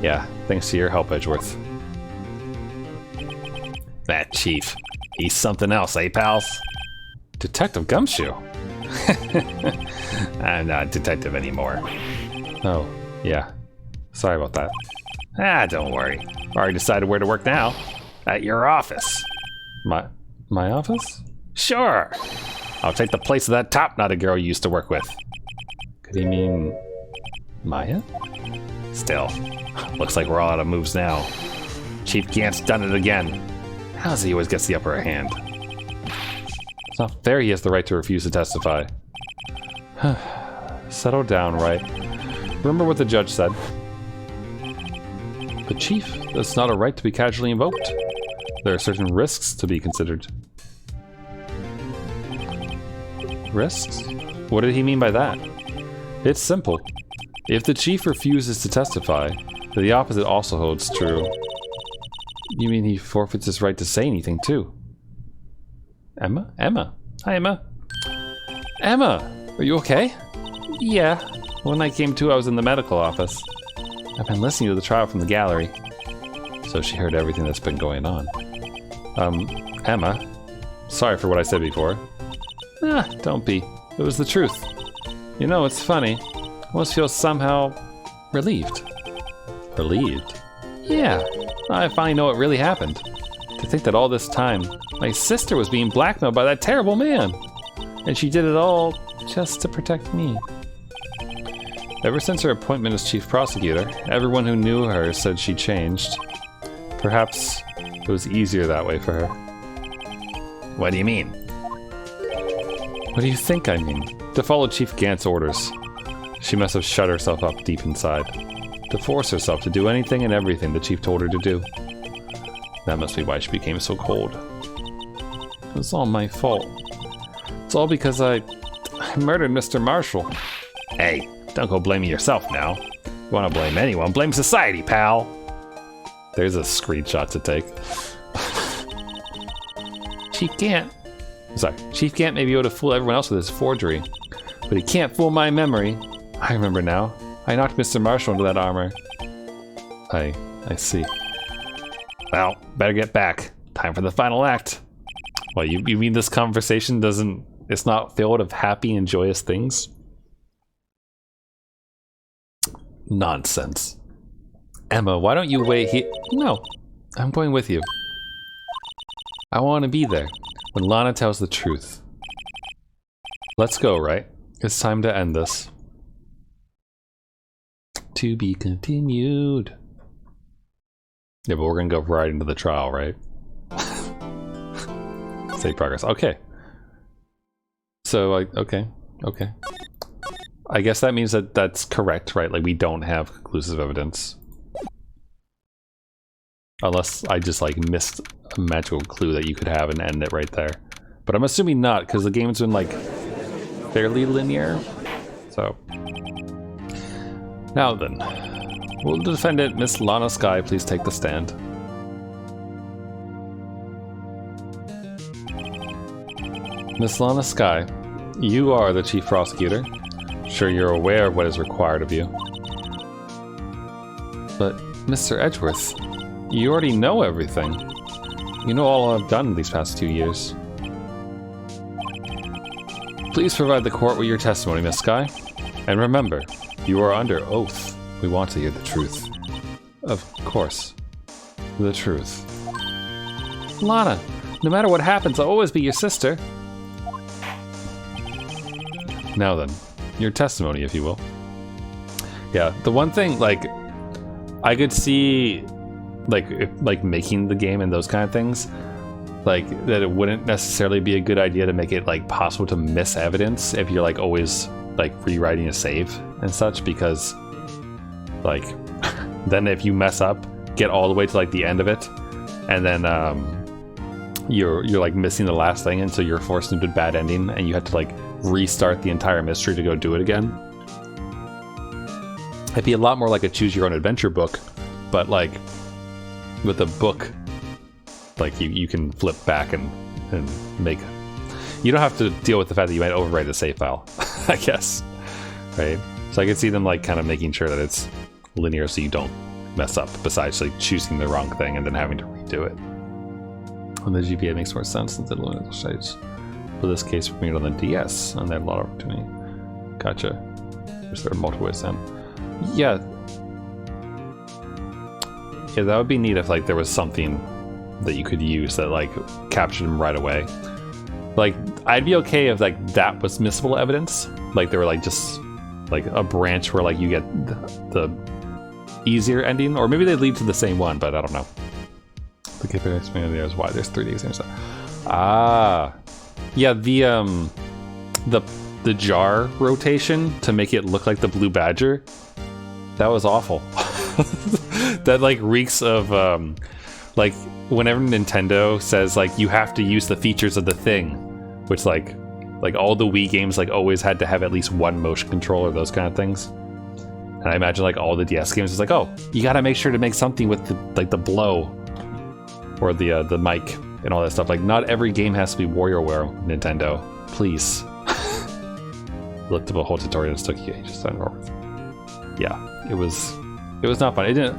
Yeah, thanks to your help, Edgeworth. That chief. He's something else, eh, pals? Detective Gumshoe? I'm not a detective anymore. Oh, yeah. Sorry about that. Don't worry. Already decided where to work now. At your office. My office? Sure. I'll take the place of that top-knotted girl you used to work with. Could he mean Maya? Still, looks like we're all out of moves now. Chief Gant's done it again. How's he always gets the upper hand? It's not fair he has the right to refuse to testify. Settle down, Wright. Remember what the judge said. But Chief, that's not a right to be casually invoked. There are certain risks to be considered. Risks? What did he mean by that? It's simple. If the chief refuses to testify, the opposite also holds true. You mean he forfeits his right to say anything, too? Emma? Emma. Hi, Emma. Emma, are you okay? Yeah. When I came to, I was in the medical office. I've been listening to the trial from the gallery. So she heard everything that's been going on. Emma, sorry for what I said before. Don't be. It was the truth. You know, it's funny. I almost feel somehow relieved. Relieved? Yeah, I finally know what really happened. To think that all this time, my sister was being blackmailed by that terrible man. And she did it all just to protect me. Ever since her appointment as chief prosecutor, everyone who knew her said she changed. Perhaps it was easier that way for her. What do you mean? What do you think I mean? To follow Chief Gant's orders. She must have shut herself up deep inside. To force herself to do anything and everything the chief told her to do. That must be why she became so cold. It was all my fault. It's all because I murdered Mr. Marshall. Hey, don't go blaming yourself now. You want to blame anyone, blame society, pal. There's a screenshot to take. Chief Gant may be able to fool everyone else with his forgery, but he can't fool my memory. I remember now. I knocked Mr. Marshall into that armor. I see. Well, better get back. Time for the final act. Well, you mean this conversation it's not filled of happy and joyous things? Nonsense. Emma, why don't you wait here? No, I'm going with you. I want to be there when Lana tells the truth. Let's go, right? It's time to end this. To be continued. Yeah, but we're gonna go right into the trial, right? Save progress. Okay. So, okay. I guess that means that that's correct, right? Like, we don't have conclusive evidence. Unless I just, like, missed a magical clue that you could have and end it right there. But I'm assuming not, because the game's been, like, fairly linear. So. Now then. Will the defendant, Miss Lana Skye, please take the stand? Miss Lana Skye, you are the chief prosecutor. Sure you're aware of what is required of you. But, Mr. Edgeworth, you already know everything. You know all I've done these past 2 years. Please provide the court with your testimony, Miss Skye. And remember, you are under oath. We want to hear the truth. Of course. The truth. Lana, no matter what happens, I'll always be your sister. Now then, your testimony, if you will. Yeah, the one thing, like, I could see, like making the game and those kind of things, like, that it wouldn't necessarily be a good idea to make it, like, possible to miss evidence if you're, like, always, like, rewriting a save and such, because, like, then if you mess up, get all the way to, like, the end of it, and then, you're like, missing the last thing, and so you're forced into a bad ending, and you have to, like, restart the entire mystery to go do it again. It'd be a lot more like a choose-your-own-adventure book, but, like, with a book, like, you can flip back and make... You don't have to deal with the fact that you might overwrite the save file, I guess, right? So I can see them, like, kind of making sure that it's linear so you don't mess up, besides, like, choosing the wrong thing and then having to redo it. On the GBA makes more sense than the linear sites. For this case, we made it on the DS, and they had a lot of opportunity. Gotcha. Is there multiple ways then? Yeah. Yeah, that would be neat if, like, there was something that you could use that, like, captured them right away. Like, I'd be okay if, like, that was missable evidence. Like, there were, like, just, like, a branch where, like, you get the easier ending, or maybe they lead to the same one, but I don't know. The KPI expanded there is why there's 3 days and stuff. Ah. Yeah, the jar rotation to make it look like the Blue Badger, that was awful. That, like, reeks of, like, whenever Nintendo says, like, you have to use the features of the thing, which, like all the Wii games, like, always had to have at least one motion controller, those kind of things. And I imagine, like, all the DS games is like, oh, you gotta make sure to make something with the, like, the blow, or the mic, and all that stuff. Like, not every game has to be WarioWare, Nintendo. Please. Looked up a whole tutorial and took you ages. Yeah, it was not fun. It didn't.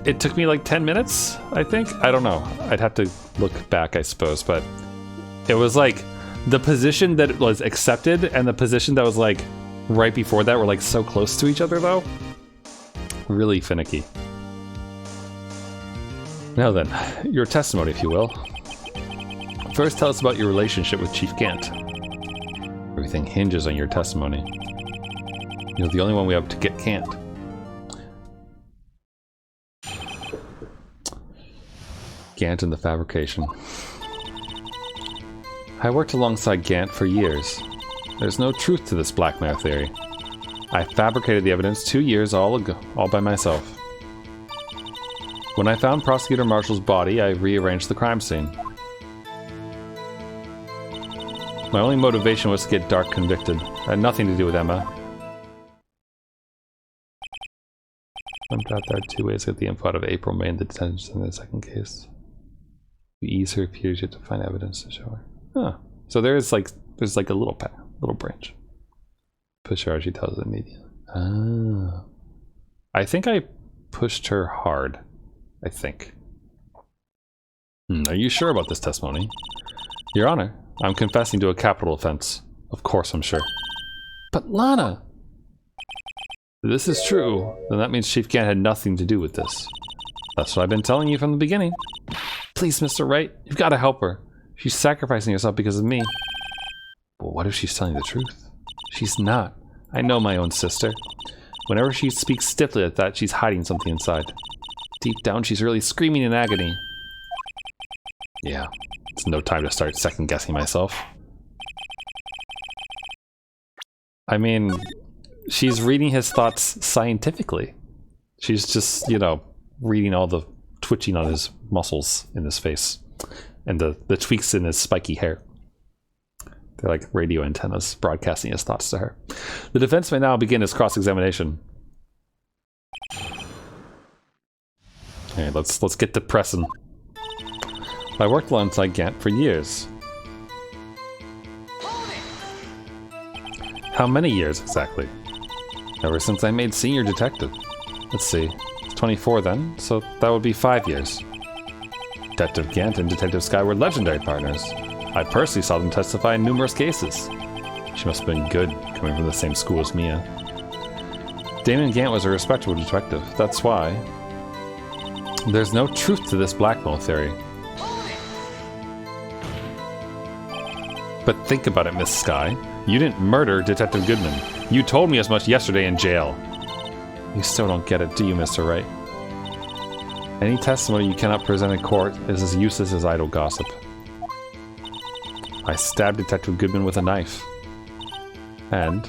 It took me like 10 minutes, I think. I don't know. I'd have to look back, I suppose. But it was like the position that was accepted and the position that was like right before that were like so close to each other, though. Really finicky. Now then, your testimony, if you will. First, tell us about your relationship with Chief Gant. Everything hinges on your testimony. You're the only one we have to get Gant. Gant and the fabrication. I worked alongside Gant for years. There's no truth to this blackmail theory. I fabricated the evidence 2 years all by myself. When I found Prosecutor Marshall's body, I rearranged the crime scene. My only motivation was to get Dark convicted. It had nothing to do with Emma. There are 2 ways to get the info out of April, May, and the detention in the second case. You ease her fears, you have to find evidence to show her. Huh. So there's like a little branch. Push her, she tells it immediately. Ah. I think I pushed her hard. I think. Are you sure about this testimony? Your Honor, I'm confessing to a capital offense. Of course I'm sure. But Lana! If this is true, then that means Chief Gant had nothing to do with this. That's what I've been telling you from the beginning. Please, Mr. Wright, you've got to help her. She's sacrificing herself because of me. But what if she's telling the truth? She's not. I know my own sister. Whenever she speaks stiffly like that, she's hiding something inside. Deep down, she's really screaming in agony. Yeah, it's no time to start second-guessing myself. I mean, she's reading his thoughts scientifically. She's just, you know, reading all the twitching on his muscles in his face. And the tweaks in his spiky hair. They're like radio antennas broadcasting his thoughts to her. The defense may now begin his cross-examination. Okay, let's get to pressing. I worked alongside Gant for years. How many years exactly? Ever since I made senior detective. Let's see, 24 then, so that would be 5 years. Detective Gant and Detective Sky were legendary partners. I personally saw them testify in numerous cases. She must have been good, coming from the same school as Mia. Damon Gant was a respectable detective, that's why. There's no truth to this blackmail theory. But think about it, Miss Sky. You didn't murder Detective Goodman. You told me as much yesterday in jail. You still don't get it, do you, Mr. Wright? Any testimony you cannot present in court is as useless as idle gossip. I stabbed Detective Goodman with a knife. And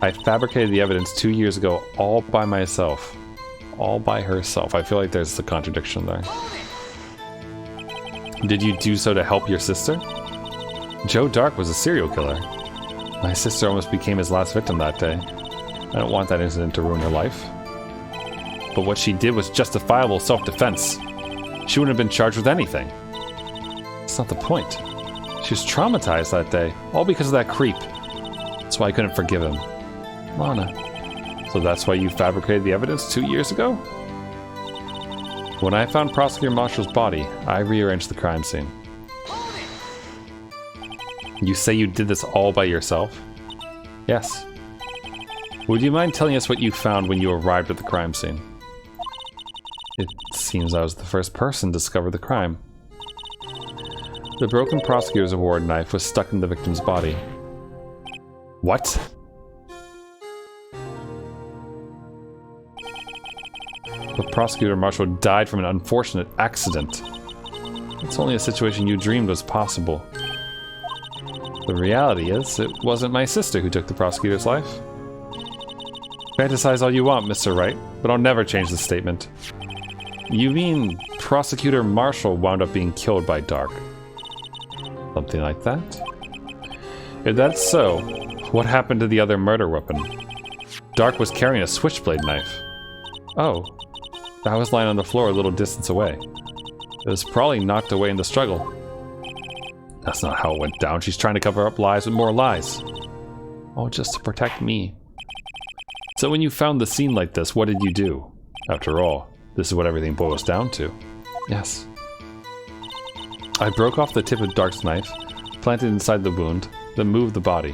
I fabricated the evidence 2 years ago all by myself. All by herself. I feel like there's a contradiction there. Did you do so to help your sister? Joe Dark was a serial killer. My sister almost became his last victim that day. I don't want that incident to ruin her life. But what she did was justifiable self-defense. She wouldn't have been charged with anything. That's not the point. She was traumatized that day, all because of that creep. That's why I couldn't forgive him. Lana. So that's why you fabricated the evidence 2 years ago? When I found Prosecutor Marshall's body, I rearranged the crime scene. You say you did this all by yourself? Yes. Would you mind telling us what you found when you arrived at the crime scene? It seems I was the first person to discover the crime. The broken prosecutor's award knife was stuck in the victim's body. What? But Prosecutor Marshall died from an unfortunate accident. It's only a situation you dreamed was possible. The reality is, it wasn't my sister who took the prosecutor's life. Fantasize all you want, Mr. Wright, but I'll never change the statement. You mean Prosecutor Marshall wound up being killed by Dark? Something like that? If that's so, what happened to the other murder weapon? Dark was carrying a switchblade knife. Oh, that was lying on the floor a little distance away. It was probably knocked away in the struggle. That's not how it went down. She's trying to cover up lies with more lies. Oh, just to protect me. So when you found the scene like this, what did you do? After all, this is what everything boils down to. Yes. I broke off the tip of Dark's knife, planted inside the wound, then moved the body.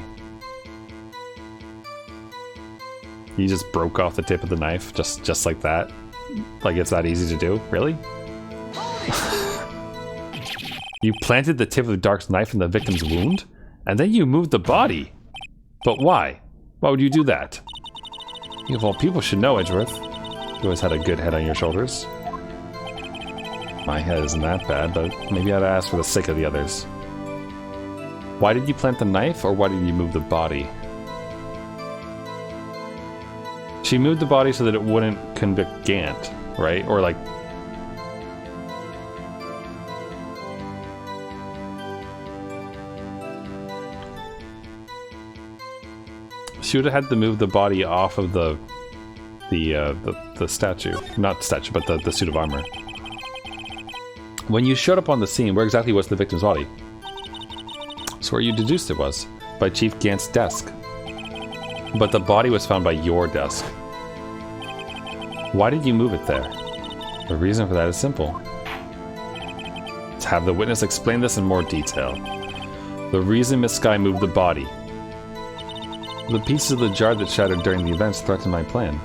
You just broke off the tip of the knife, just like that? Like it's that easy to do? Really? You planted the tip of Dark's knife in the victim's wound? And then you moved the body? But why? Why would you do that? You of all people should know, Edgeworth. You always had a good head on your shoulders. My head isn't that bad, but maybe I'd ask for the sake of the others. Why did you plant the knife, or why did you move the body? She moved the body so that it wouldn't convict Gant, right? Or like... She would have had to move the body off of the statue. Not statue, but the suit of armor. When you showed up on the scene, where exactly was the victim's body? So where you deduced it was? By Chief Gant's desk. But the body was found by your desk. Why did you move it there? The reason for that is simple. To have the witness explain this in more detail. The reason Miss Sky moved the body. The pieces of the jar that shattered during the events threatened my plan.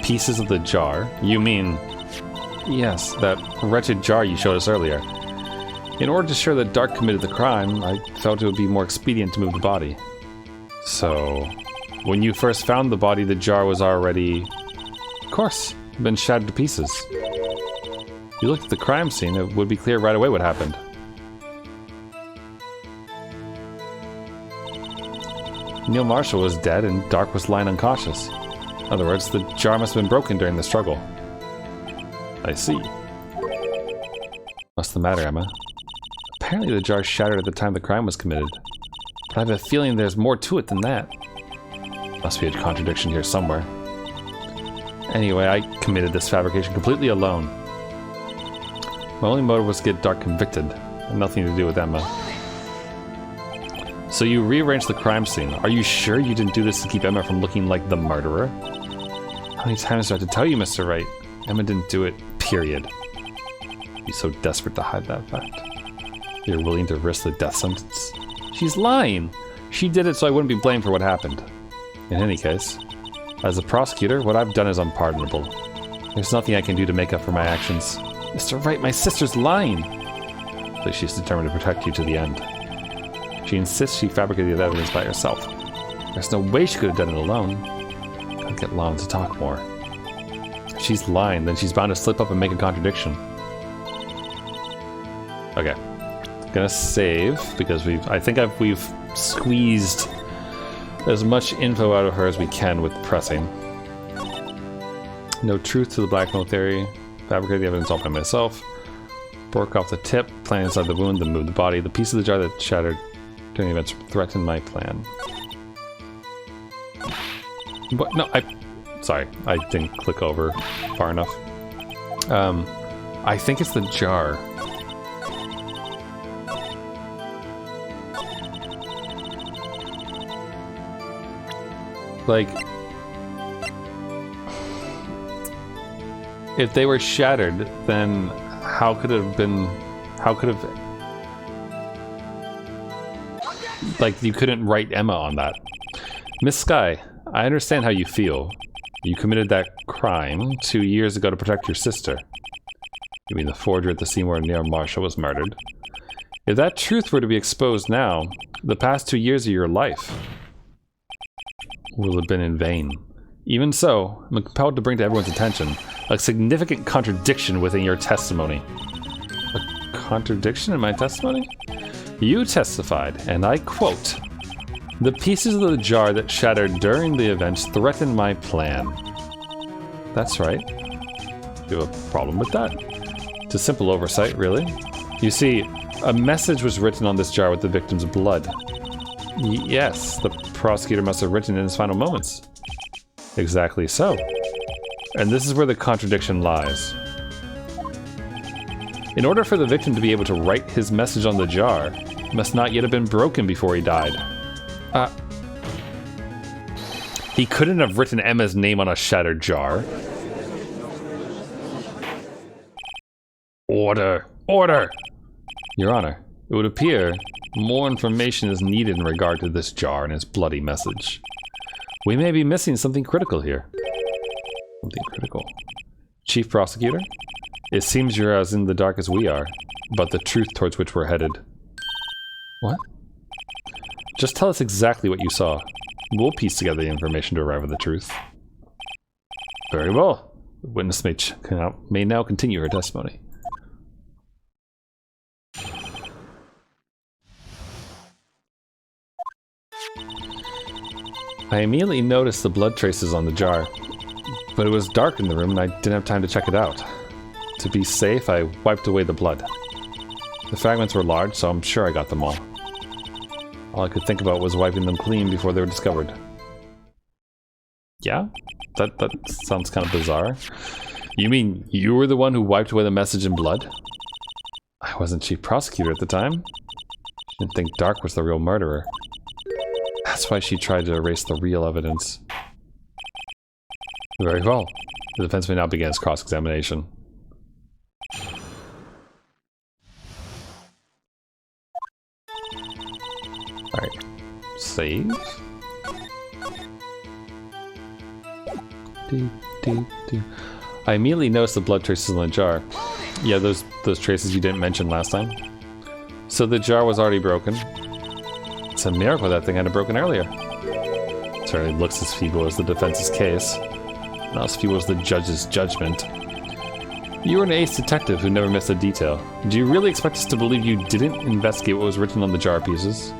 Pieces of the jar? You mean... Yes, that wretched jar you showed us earlier. In order to ensure that Dark committed the crime, I felt it would be more expedient to move the body. So... When you first found the body, the jar was already... Of course, been shattered to pieces. If you looked at the crime scene, it would be clear right away what happened. Neil Marshall was dead and Dark was lying unconscious. In other words, the jar must have been broken during the struggle. I see. What's the matter, Emma? Apparently the jar shattered at the time the crime was committed. But I have a feeling there's more to it than that. Must be a contradiction here somewhere. Anyway, I committed this fabrication completely alone. My only motive was to get Dark convicted, and nothing to do with Emma. So you rearranged the crime scene. Are you sure you didn't do this to keep Emma from looking like the murderer? How many times do I have to tell you, Mr. Wright? Emma didn't do it, period. You're so desperate to hide that fact. You're willing to risk the death sentence. She's lying! She did it so I wouldn't be blamed for what happened. In any case, as a prosecutor, what I've done is unpardonable. There's nothing I can do to make up for my actions. Mr. Wright, my sister's lying! But she's determined to protect you to the end. She insists she fabricated the evidence by herself. There's no way she could have done it alone. Gotta get Lon to talk more. If she's lying, then she's bound to slip up and make a contradiction. Okay. Gonna save, because we've squeezed as much info out of her as we can with pressing. No truth to the blackmail theory. Fabricated the evidence all by myself. Broke off the tip, planted inside the wound, then moved the body. The piece of the jar that shattered during the events threatened my plan. But no, sorry, I didn't click over far enough. I think it's the jar. Like, if they were shattered, then how could it have been, like, you couldn't write Emma on that. Miss Sky, I understand how you feel. You committed that crime 2 years ago to protect your sister. You mean the forger at the scene where Neil Marshall was murdered? If that truth were to be exposed now, the past 2 years of your life will have been in vain. Even so, I'm compelled to bring to everyone's attention a significant contradiction within your testimony. A contradiction in my testimony? You testified, and I quote, "The pieces of the jar that shattered during the events threatened my plan." That's right. You have a problem with that? It's a simple oversight, really. You see, a message was written on this jar with the victim's blood. Yes, the prosecutor must have written in his final moments. Exactly so. And this is where the contradiction lies. In order for the victim to be able to write his message on the jar, it must not yet have been broken before he died. He couldn't have written Emma's name on a shattered jar. Order! Order! Your Honor, it would appear more information is needed in regard to this jar and its bloody message. We may be missing something critical here. Something critical. Chief Prosecutor? It seems you're as in the dark as we are, but the truth towards which we're headed. What? Just tell us exactly what you saw. We'll piece together the information to arrive at the truth. Very well. The witness may now continue her testimony. I immediately noticed the blood traces on the jar, but it was dark in the room and I didn't have time to check it out. To be safe, I wiped away the blood. The fragments were large, so I'm sure I got them all. All I could think about was wiping them clean before they were discovered. Yeah? That sounds kind of bizarre. You mean you were the one who wiped away the message in blood? I wasn't chief prosecutor at the time. She didn't think Dark was the real murderer. That's why she tried to erase the real evidence. Very well. The defense may now begin its cross-examination. Alright. Save. I immediately noticed the blood traces in the jar. Yeah, those traces you didn't mention last time. So the jar was already broken. It's a miracle that thing hadn't broken earlier. It certainly looks as feeble as the defense's case. Not as feeble as the judge's judgment. You were an ace detective who never missed a detail. Do you really expect us to believe you didn't investigate what was written on the jar pieces?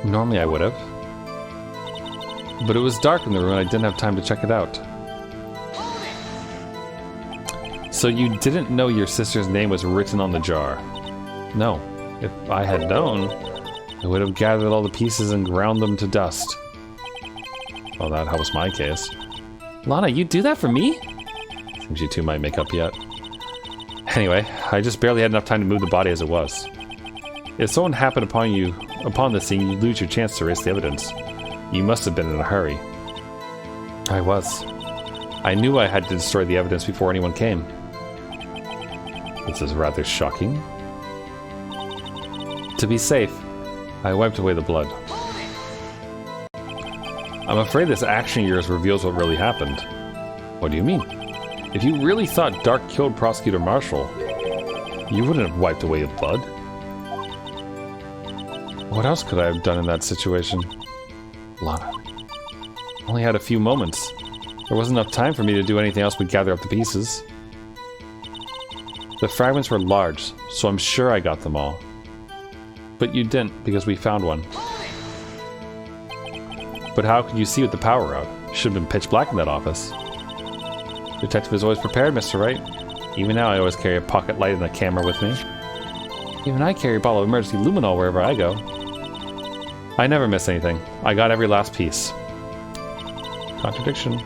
Normally I would have. But it was dark in the room and I didn't have time to check it out. So you didn't know your sister's name was written on the jar? No. If I had known, I would have gathered all the pieces and ground them to dust. Well, that helps my case. Lana, you do that for me? Seems you two might make up yet. Anyway, I just barely had enough time to move the body as it was. If someone happened upon the scene, you'd lose your chance to erase the evidence. You must have been in a hurry. I was. I knew I had to destroy the evidence before anyone came. This is rather shocking. To be safe, I wiped away the blood. I'm afraid this action of yours reveals what really happened. What do you mean? If you really thought Dark killed Prosecutor Marshall, you wouldn't have wiped away the blood. What else could I have done in that situation? Lana. Only had a few moments. There wasn't enough time for me to do anything else but gather up the pieces. The fragments were large, so I'm sure I got them all. But you didn't, because we found one. But how could you see with the power out? It should have been pitch black in that office. Detective is always prepared, Mr. Wright. Even now I always carry a pocket light and a camera with me. Even I carry a bottle of emergency luminol wherever I go. I never miss anything. I got every last piece. Contradiction.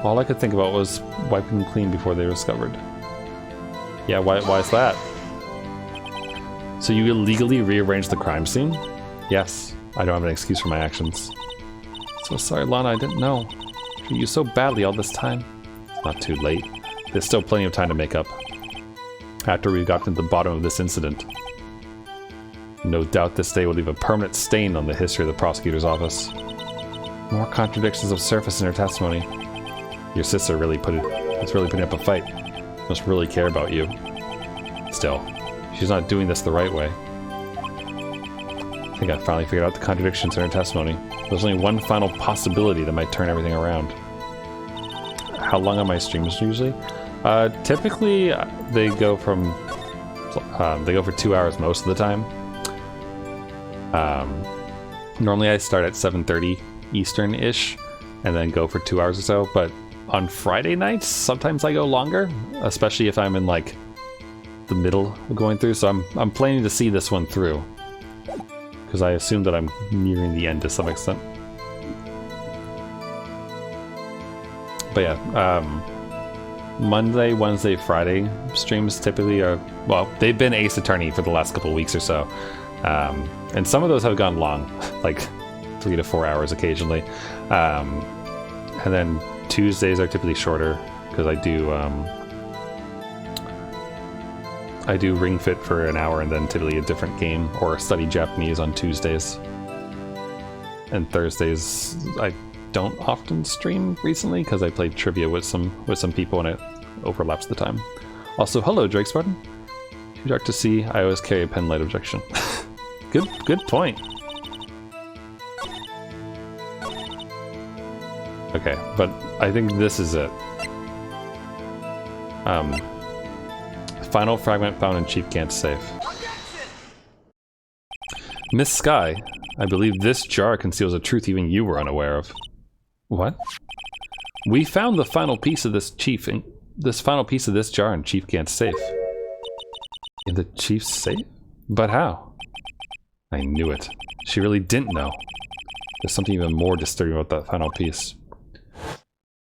All I could think about was wiping them clean before they were discovered. Yeah, why is that? So you illegally rearranged the crime scene? Yes, I don't have an excuse for my actions. So sorry, Lana, I didn't know. I treated you so badly all this time. It's not too late. There's still plenty of time to make up. After we've gotten to the bottom of this incident. No doubt this day will leave a permanent stain on the history of the prosecutor's office. More contradictions have surfaced in her testimony. Your sister really is really putting up a fight. Must really care about you. Still, she's not doing this the right way. I think I finally figured out the contradictions in her testimony. There's only one final possibility that might turn everything around. How long are my streams usually? Typically, they go for 2 hours most of the time. Normally I start at 7:30 Eastern-ish, and then go for 2 hours or so, but on Friday nights, sometimes I go longer, especially if I'm in, like, the middle of going through, so I'm planning to see this one through, because I assume that I'm nearing the end to some extent. But yeah, Monday, Wednesday, Friday streams typically are, well, they've been Ace Attorney for the last couple of weeks or so. And some of those have gone long, like 3 to 4 hours occasionally. And then Tuesdays are typically shorter because I do Ring Fit for an hour and then typically a different game, or study Japanese on Tuesdays. And Thursdays I don't often stream recently because I played trivia with some people and it overlaps the time. Also, hello Drake Spartan. Too dark to see. I always carry a pen light objection. Good point. Okay, but I think this is it. Final fragment found in Chief Gant's safe. Miss Sky, I believe this jar conceals a truth even you were unaware of. What? We found the final piece of this jar in Chief Gant's safe. In the Chief's safe? But how? I knew it. She really didn't know. There's something even more disturbing about that final piece.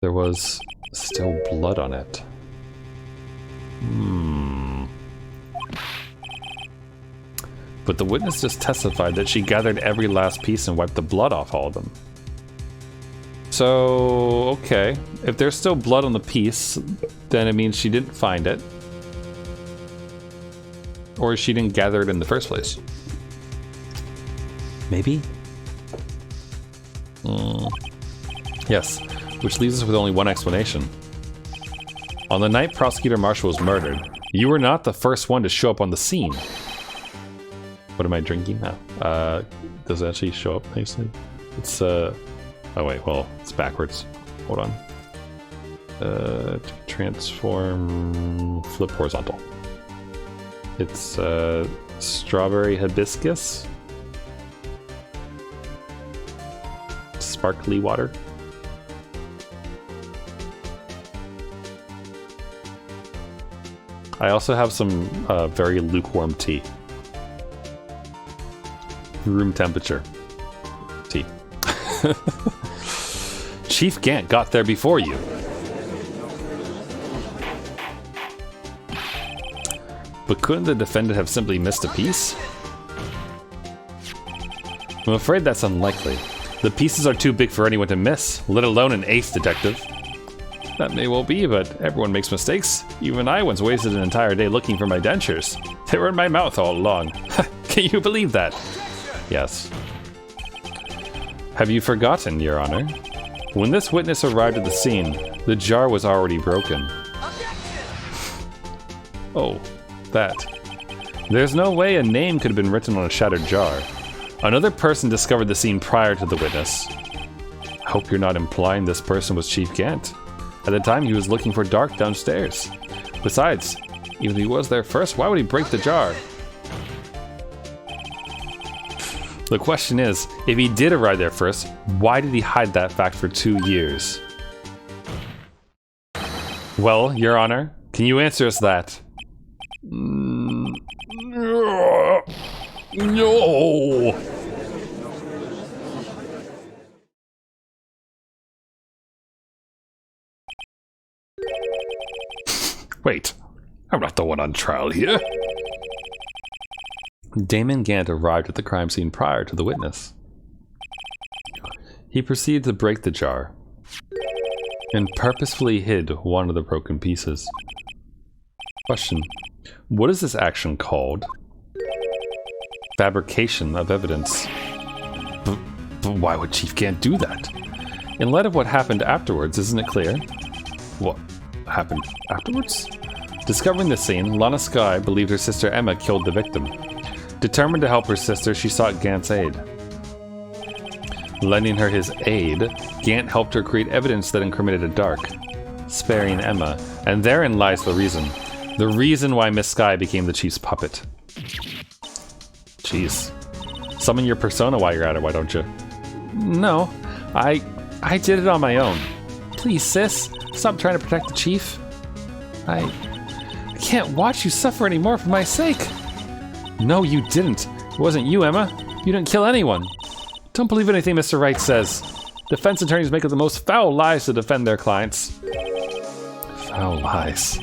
There was still blood on it. But the witness just testified that she gathered every last piece and wiped the blood off all of them. So, okay. If there's still blood on the piece, then it means she didn't find it. Or she didn't gather it in the first place. Maybe? Yes, which leaves us with only one explanation. On the night Prosecutor Marshall was murdered, you were not the first one to show up on the scene. What am I drinking now? Does it actually show up nicely? It's, oh wait, well, it's backwards. Hold on. Transform, flip horizontal. It's, strawberry hibiscus. Sparkly water. I also have some very lukewarm tea. Room temperature tea. Chief Gant got there before you. But couldn't the defendant have simply missed a piece? I'm afraid that's unlikely. The pieces are too big for anyone to miss, let alone an ace detective. That may well be, but everyone makes mistakes. Even I once wasted an entire day looking for my dentures. They were in my mouth all along. Can you believe that? Yes. Have you forgotten, Your Honor? When this witness arrived at the scene, the jar was already broken. Oh, that. There's no way a name could have been written on a shattered jar. Another person discovered the scene prior to the witness. I hope you're not implying this person was Chief Gant. At the time, he was looking for Dark downstairs. Besides, even if he was there first, why would he break the jar? The question is, if he did arrive there first, why did he hide that fact for 2 years? Well, Your Honor, can you answer us that? No! Wait, I'm not the one on trial here. Damon Gant arrived at the crime scene prior to the witness. He proceeded to break the jar and purposefully hid one of the broken pieces. Question: what is this action called? Fabrication of evidence. But why would Chief Gant do that? In light of what happened afterwards, isn't it clear? What happened afterwards? Discovering the scene, Lana Skye believed her sister Emma killed the victim. Determined to help her sister, she sought Gant's aid. Lending her his aid, Gant helped her create evidence that incriminated Dark, sparing Emma, and therein lies the reason. The reason why Miss Skye became the Chief's puppet. Jeez. Summon your persona while you're at it, why don't you? No, I did it on my own. Please, sis, stop trying to protect the Chief. I can't watch you suffer anymore for my sake. No, you didn't. It wasn't you, Emma. You didn't kill anyone. Don't believe anything Mr. Wright says. Defense attorneys make up the most foul lies to defend their clients. Foul lies.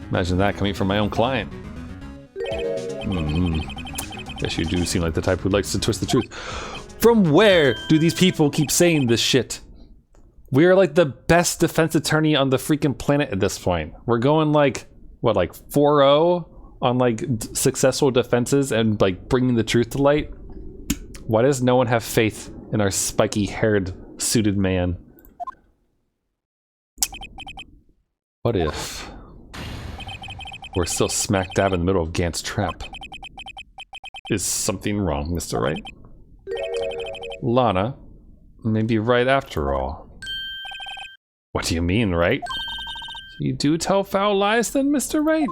Imagine that coming from my own client. Guess you do seem like the type who likes to twist the truth. From where do these people keep saying this shit? We're like the best defense attorney on the freaking planet at this point. We're going like, what, like 4-0 on like successful defenses and like bringing the truth to light? Why does no one have faith in our spiky-haired, suited man? What if we're still smack dab in the middle of Gant's trap? Is something wrong, Mr. Wright? Lana may be right after all. What do you mean, right? You do tell foul lies then, Mr. Wright?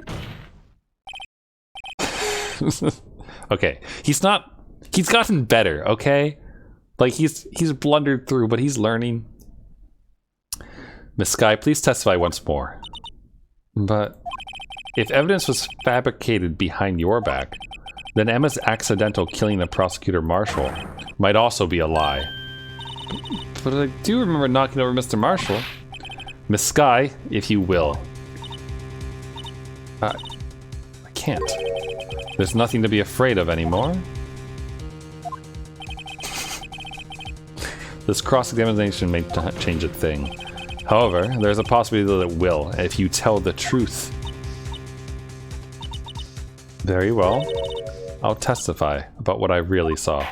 Okay, he's gotten better, okay? Like he's blundered through, but he's learning. Miss Sky, please testify once more. But if evidence was fabricated behind your back, then Emma's accidental killing of Prosecutor Marshall might also be a lie. But I do remember knocking over Mr. Marshall. Miss Sky, if you will. I can't. There's nothing to be afraid of anymore. This cross-examination may change a thing. However, there's a possibility that it will, if you tell the truth. Very well. I'll testify about what I really saw.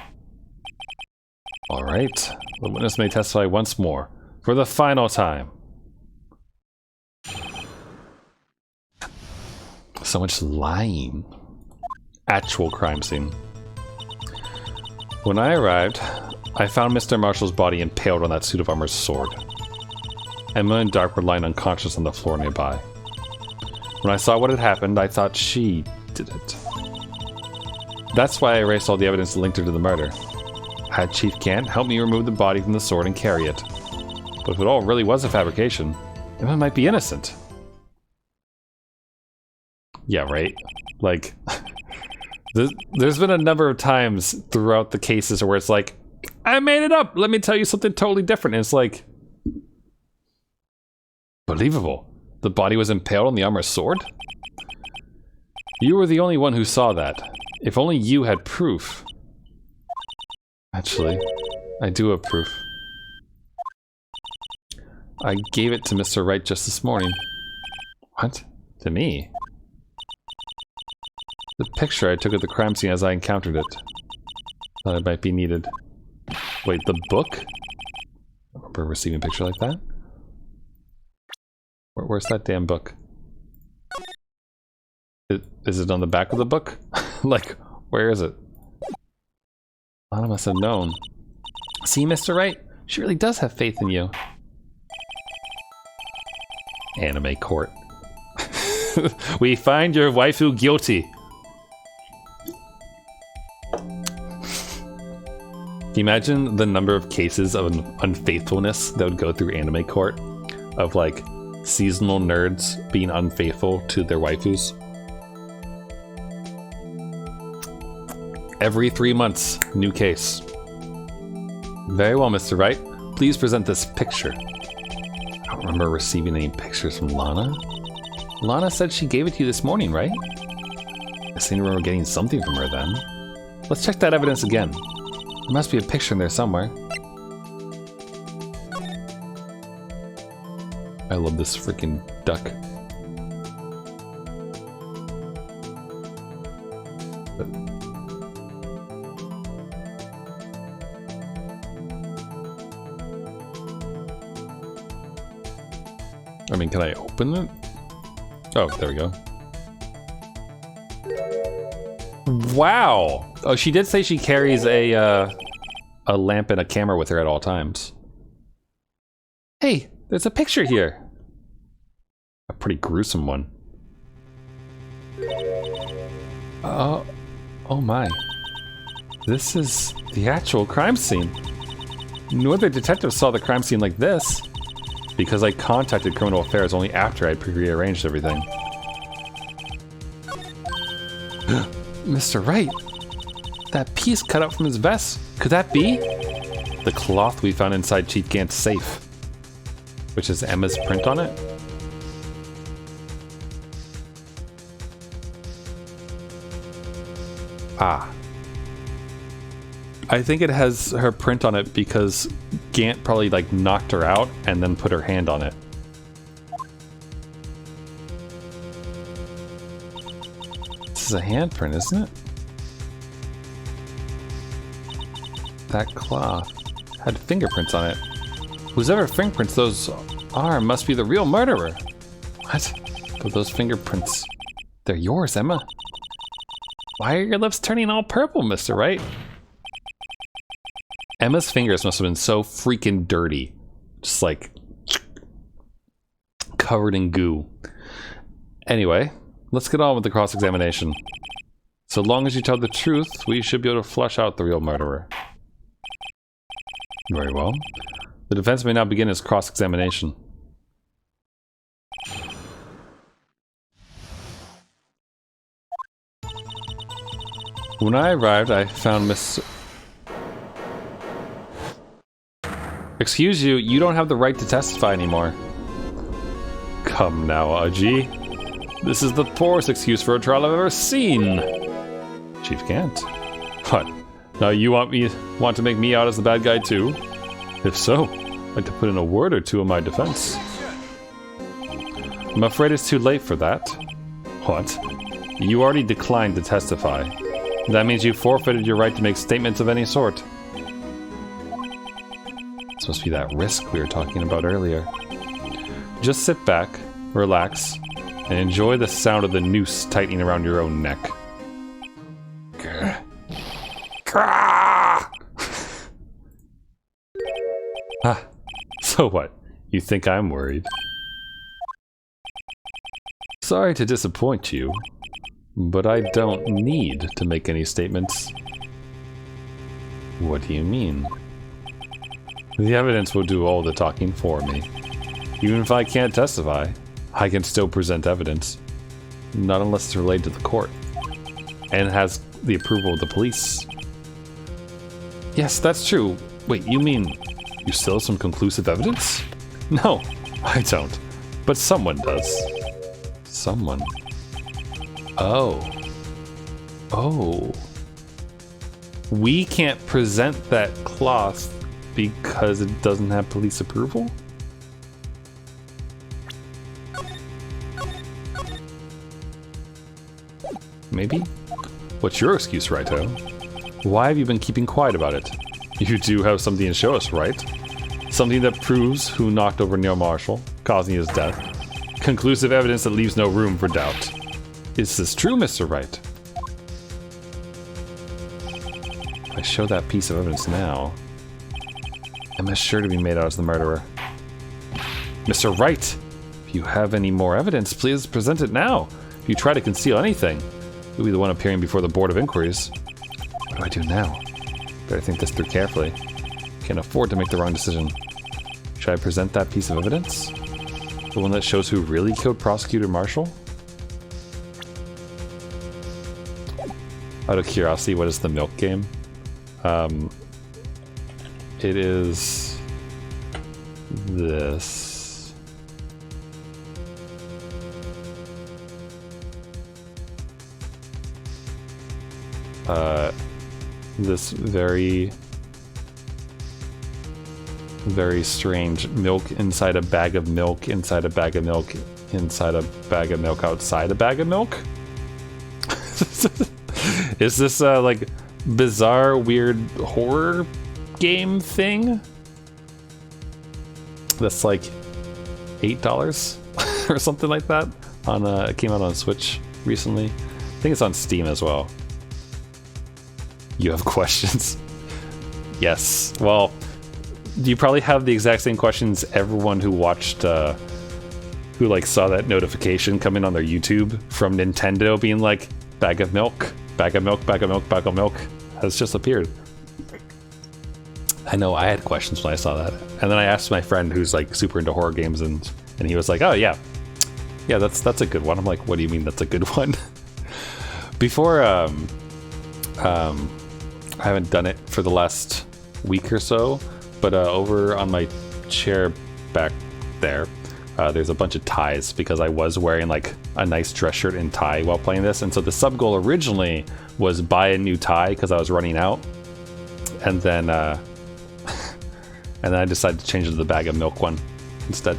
Alright. The witness may testify once more, for the final time. So much lying. Actual crime scene. When I arrived, I found Mr. Marshall's body impaled on that suit of armor's sword. Emma and Dark were lying unconscious on the floor nearby. When I saw what had happened, I thought she did it. That's why I erased all the evidence that linked her to the murder. Had Chief Gant help me remove the body from the sword and carry it. But if it all really was a fabrication, Emma might be innocent. Yeah, right? Like, there's been a number of times throughout the cases where it's like, I made it up! Let me tell you something totally different. And it's like, believable. The body was impaled on the armor's sword? You were the only one who saw that. If only you had proof. Actually, I do have proof. I gave it to Mr. Wright just this morning. What? To me? The picture I took of the crime scene as I encountered it. Thought it might be needed. Wait, the book? I remember receiving a picture like that? Where's that damn book? Is it on the back of the book? Like, where is it? Lana must have known. See, Mr. Wright? She really does have faith in you. Anime court. We find your waifu guilty. Can you imagine the number of cases of unfaithfulness that would go through anime court? Of like, seasonal nerds being unfaithful to their waifus? Every 3 months, new case. Very well, Mr. Wright. Please present this picture. I don't remember receiving any pictures from Lana. Lana said she gave it to you this morning, right? I seem to remember getting something from her then. Let's check that evidence again. There must be a picture in there somewhere. I love this freaking duck. I mean, can I open it? Oh, there we go. Wow! Oh, she did say she carries a lamp and a camera with her at all times. Hey, there's a picture here. A pretty gruesome one. Oh my. This is the actual crime scene. No other detective saw the crime scene like this. Because I contacted Criminal Affairs only after I'd pre-arranged everything. Mr. Wright, that piece cut out from his vest, could that be? The cloth we found inside Chief Gant's safe, which has Emma's print on it? Ah. I think it has her print on it because Gant probably like knocked her out and then put her hand on it. This is a handprint, isn't it? That cloth had fingerprints on it. Whoever fingerprints those are must be the real murderer. What? But those fingerprints, they're yours, Emma. Why are your lips turning all purple, Mr. Wright? Emma's fingers must have been so freaking dirty. Just like covered in goo. Anyway, let's get on with the cross-examination. So long as you tell the truth, we should be able to flush out the real murderer. Very well. The defense may now begin its cross-examination. When I arrived, I found Miss... Excuse you, you don't have the right to testify anymore. Come now, Aji. This is the poorest excuse for a trial I've ever seen. Chief Gant. What? Now you want to make me out as the bad guy too? If so, I'd like to put in a word or two in my defense. I'm afraid it's too late for that. What? You already declined to testify. That means you forfeited your right to make statements of any sort. This must be that risk we were talking about earlier. Just sit back, relax, and enjoy the sound of the noose tightening around your own neck. Ah, so what? You think I'm worried? Sorry to disappoint you, but I don't need to make any statements. What do you mean? The evidence will do all the talking for me. Even if I can't testify, I can still present evidence. Not unless it's related to the court. And has the approval of the police. Yes, that's true. Wait, you mean you still have some conclusive evidence? No, I don't. But someone does. Someone. Oh. Oh. We can't present that cloth because it doesn't have police approval? Maybe? What's your excuse, Righto? Why have you been keeping quiet about it? You do have something to show us, right? Something that proves who knocked over Neil Marshall, causing his death. Conclusive evidence that leaves no room for doubt. Is this true, Mr. Wright? If I show that piece of evidence now, Emma's sure to be made out as the murderer. Mr. Wright, if you have any more evidence, please present it now. If you try to conceal anything, you'll be the one appearing before the Board of Inquiries. What do I do now? Better think this through carefully. Can't afford to make the wrong decision. Should I present that piece of evidence? The one that shows who really killed Prosecutor Marshall? Out of curiosity, what is the milk game? It is this. This very strange milk inside a bag of milk, inside a bag of milk, inside a bag of milk, outside a bag of milk? Is this like bizarre, weird horror game thing? That's like $8 or something like that. On it came out on Switch recently. I think it's on Steam as well. You have questions? Yes. Well, you probably have the exact same questions everyone who watched, who like saw that notification come in on their YouTube from Nintendo being like, bag of milk, bag of milk, bag of milk, bag of milk has just appeared. I know I had questions when I saw that. And then I asked my friend who's like super into horror games and he was like, oh yeah, that's a good one. I'm like, what do you mean that's a good one? Before, I haven't done it for the last week or so, but over on my chair back there, there's a bunch of ties because I was wearing like a nice dress shirt and tie while playing this, and so the sub goal originally was buy a new tie because I was running out, and then and then I decided to change it to the bag of milk one instead.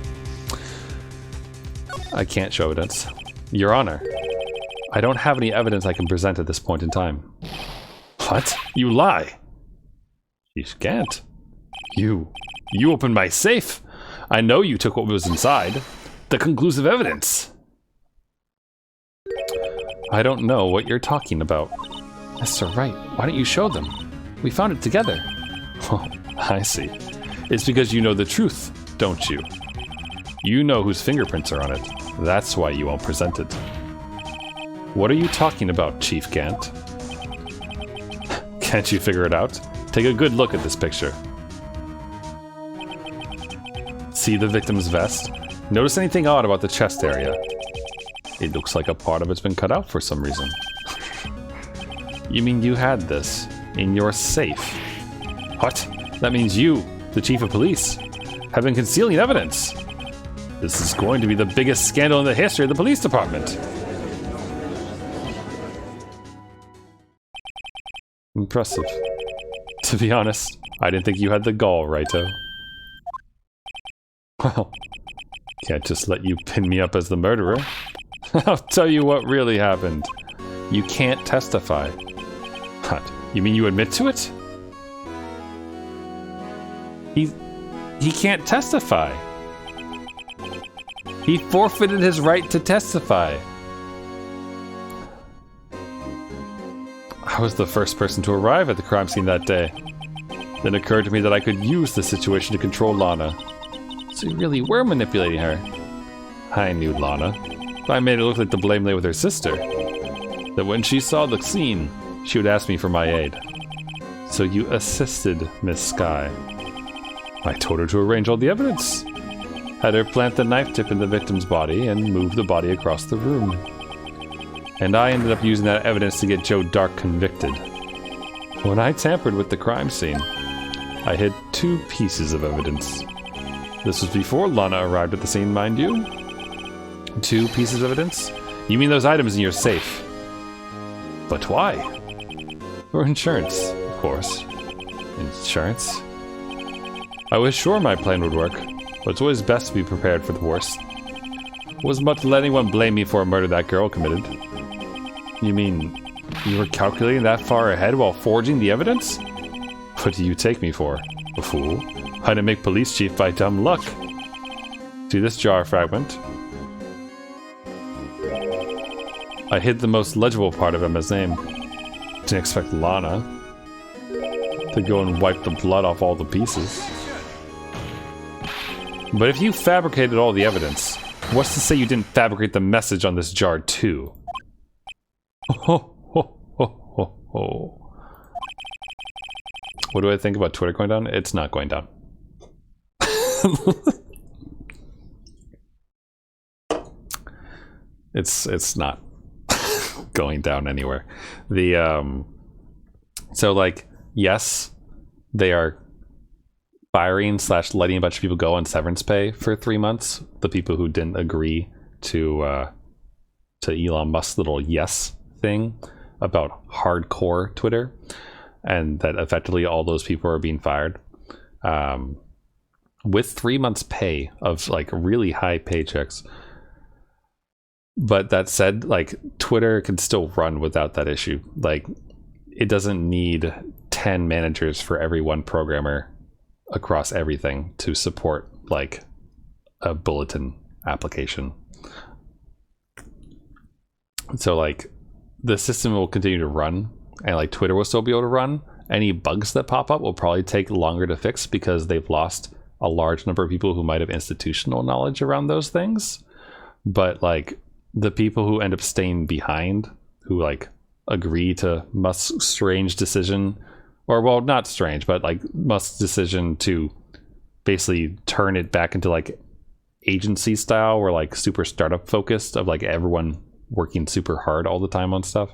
I can't show evidence. Your Honor, I don't have any evidence I can present at this point in time. What? You lie! You can't. You opened my safe! I know you took what was inside. The conclusive evidence! I don't know what you're talking about. Mr. Wright, why don't you show them? We found it together. Oh, I see. It's because you know the truth, don't you? You know whose fingerprints are on it. That's why you won't present it. What are you talking about, Chief Gant? Can't you figure it out? Take a good look at this picture. See the victim's vest? Notice anything odd about the chest area? It looks like a part of it's been cut out for some reason. You mean you had this in your safe? What? That means you, the chief of police, have been concealing evidence. This is going to be the biggest scandal in the history of the police department. Impressive. To be honest, I didn't think you had the gall, Raito. Well, can't just let you pin me up as the murderer. I'll tell you what really happened. You can't testify. What? You mean you admit to it? He can't testify. He forfeited his right to testify. I was the first person to arrive at the crime scene that day. Then it occurred to me that I could use the situation to control Lana. So you really were manipulating her. I knew Lana. I made it look like the blame lay with her sister. That when she saw the scene, she would ask me for my aid. So you assisted Miss Sky. I told her to arrange all the evidence. Had her plant the knife tip in the victim's body and move the body across the room. And I ended up using that evidence to get Joe Dark convicted. When I tampered with the crime scene, I hid 2 pieces of evidence. This was before Lana arrived at the scene, mind you. 2 pieces of evidence? You mean those items in your safe? But why? For insurance, of course. Insurance? I was sure my plan would work, but it's always best to be prepared for the worst. Wasn't about to let anyone blame me for a murder that girl committed. You mean you were calculating that far ahead while forging the evidence? What do you take me for? A fool? I didn't make police chief by dumb luck. See this jar fragment? I hid the most legible part of Emma's name. Didn't expect Lana to go and wipe the blood off all the pieces. But if you fabricated all the evidence, what's to say you didn't fabricate the message on this jar too? Ho, ho, ho, ho, ho. What do I think about Twitter going down? It's not going down. It's not going down anywhere. The so like, yes, they are firing / letting a bunch of people go on severance pay for 3 months. The people who didn't agree to Elon Musk's little yes thing about hardcore Twitter, and that effectively all those people are being fired. With 3 months pay of like really high paychecks. But that said, like, Twitter can still run without that issue. Like, it doesn't need 10 managers for every one programmer across everything to support like a bulletin application. So like the system will continue to run, and like Twitter will still be able to run. Any bugs that pop up will probably take longer to fix because they've lost a large number of people who might have institutional knowledge around those things. But like the people who end up staying behind, who like agree to Musk's strange decision, or well, not strange, but like Musk's decision to basically turn it back into like agency style, or like super startup focused, of like everyone working super hard all the time on stuff.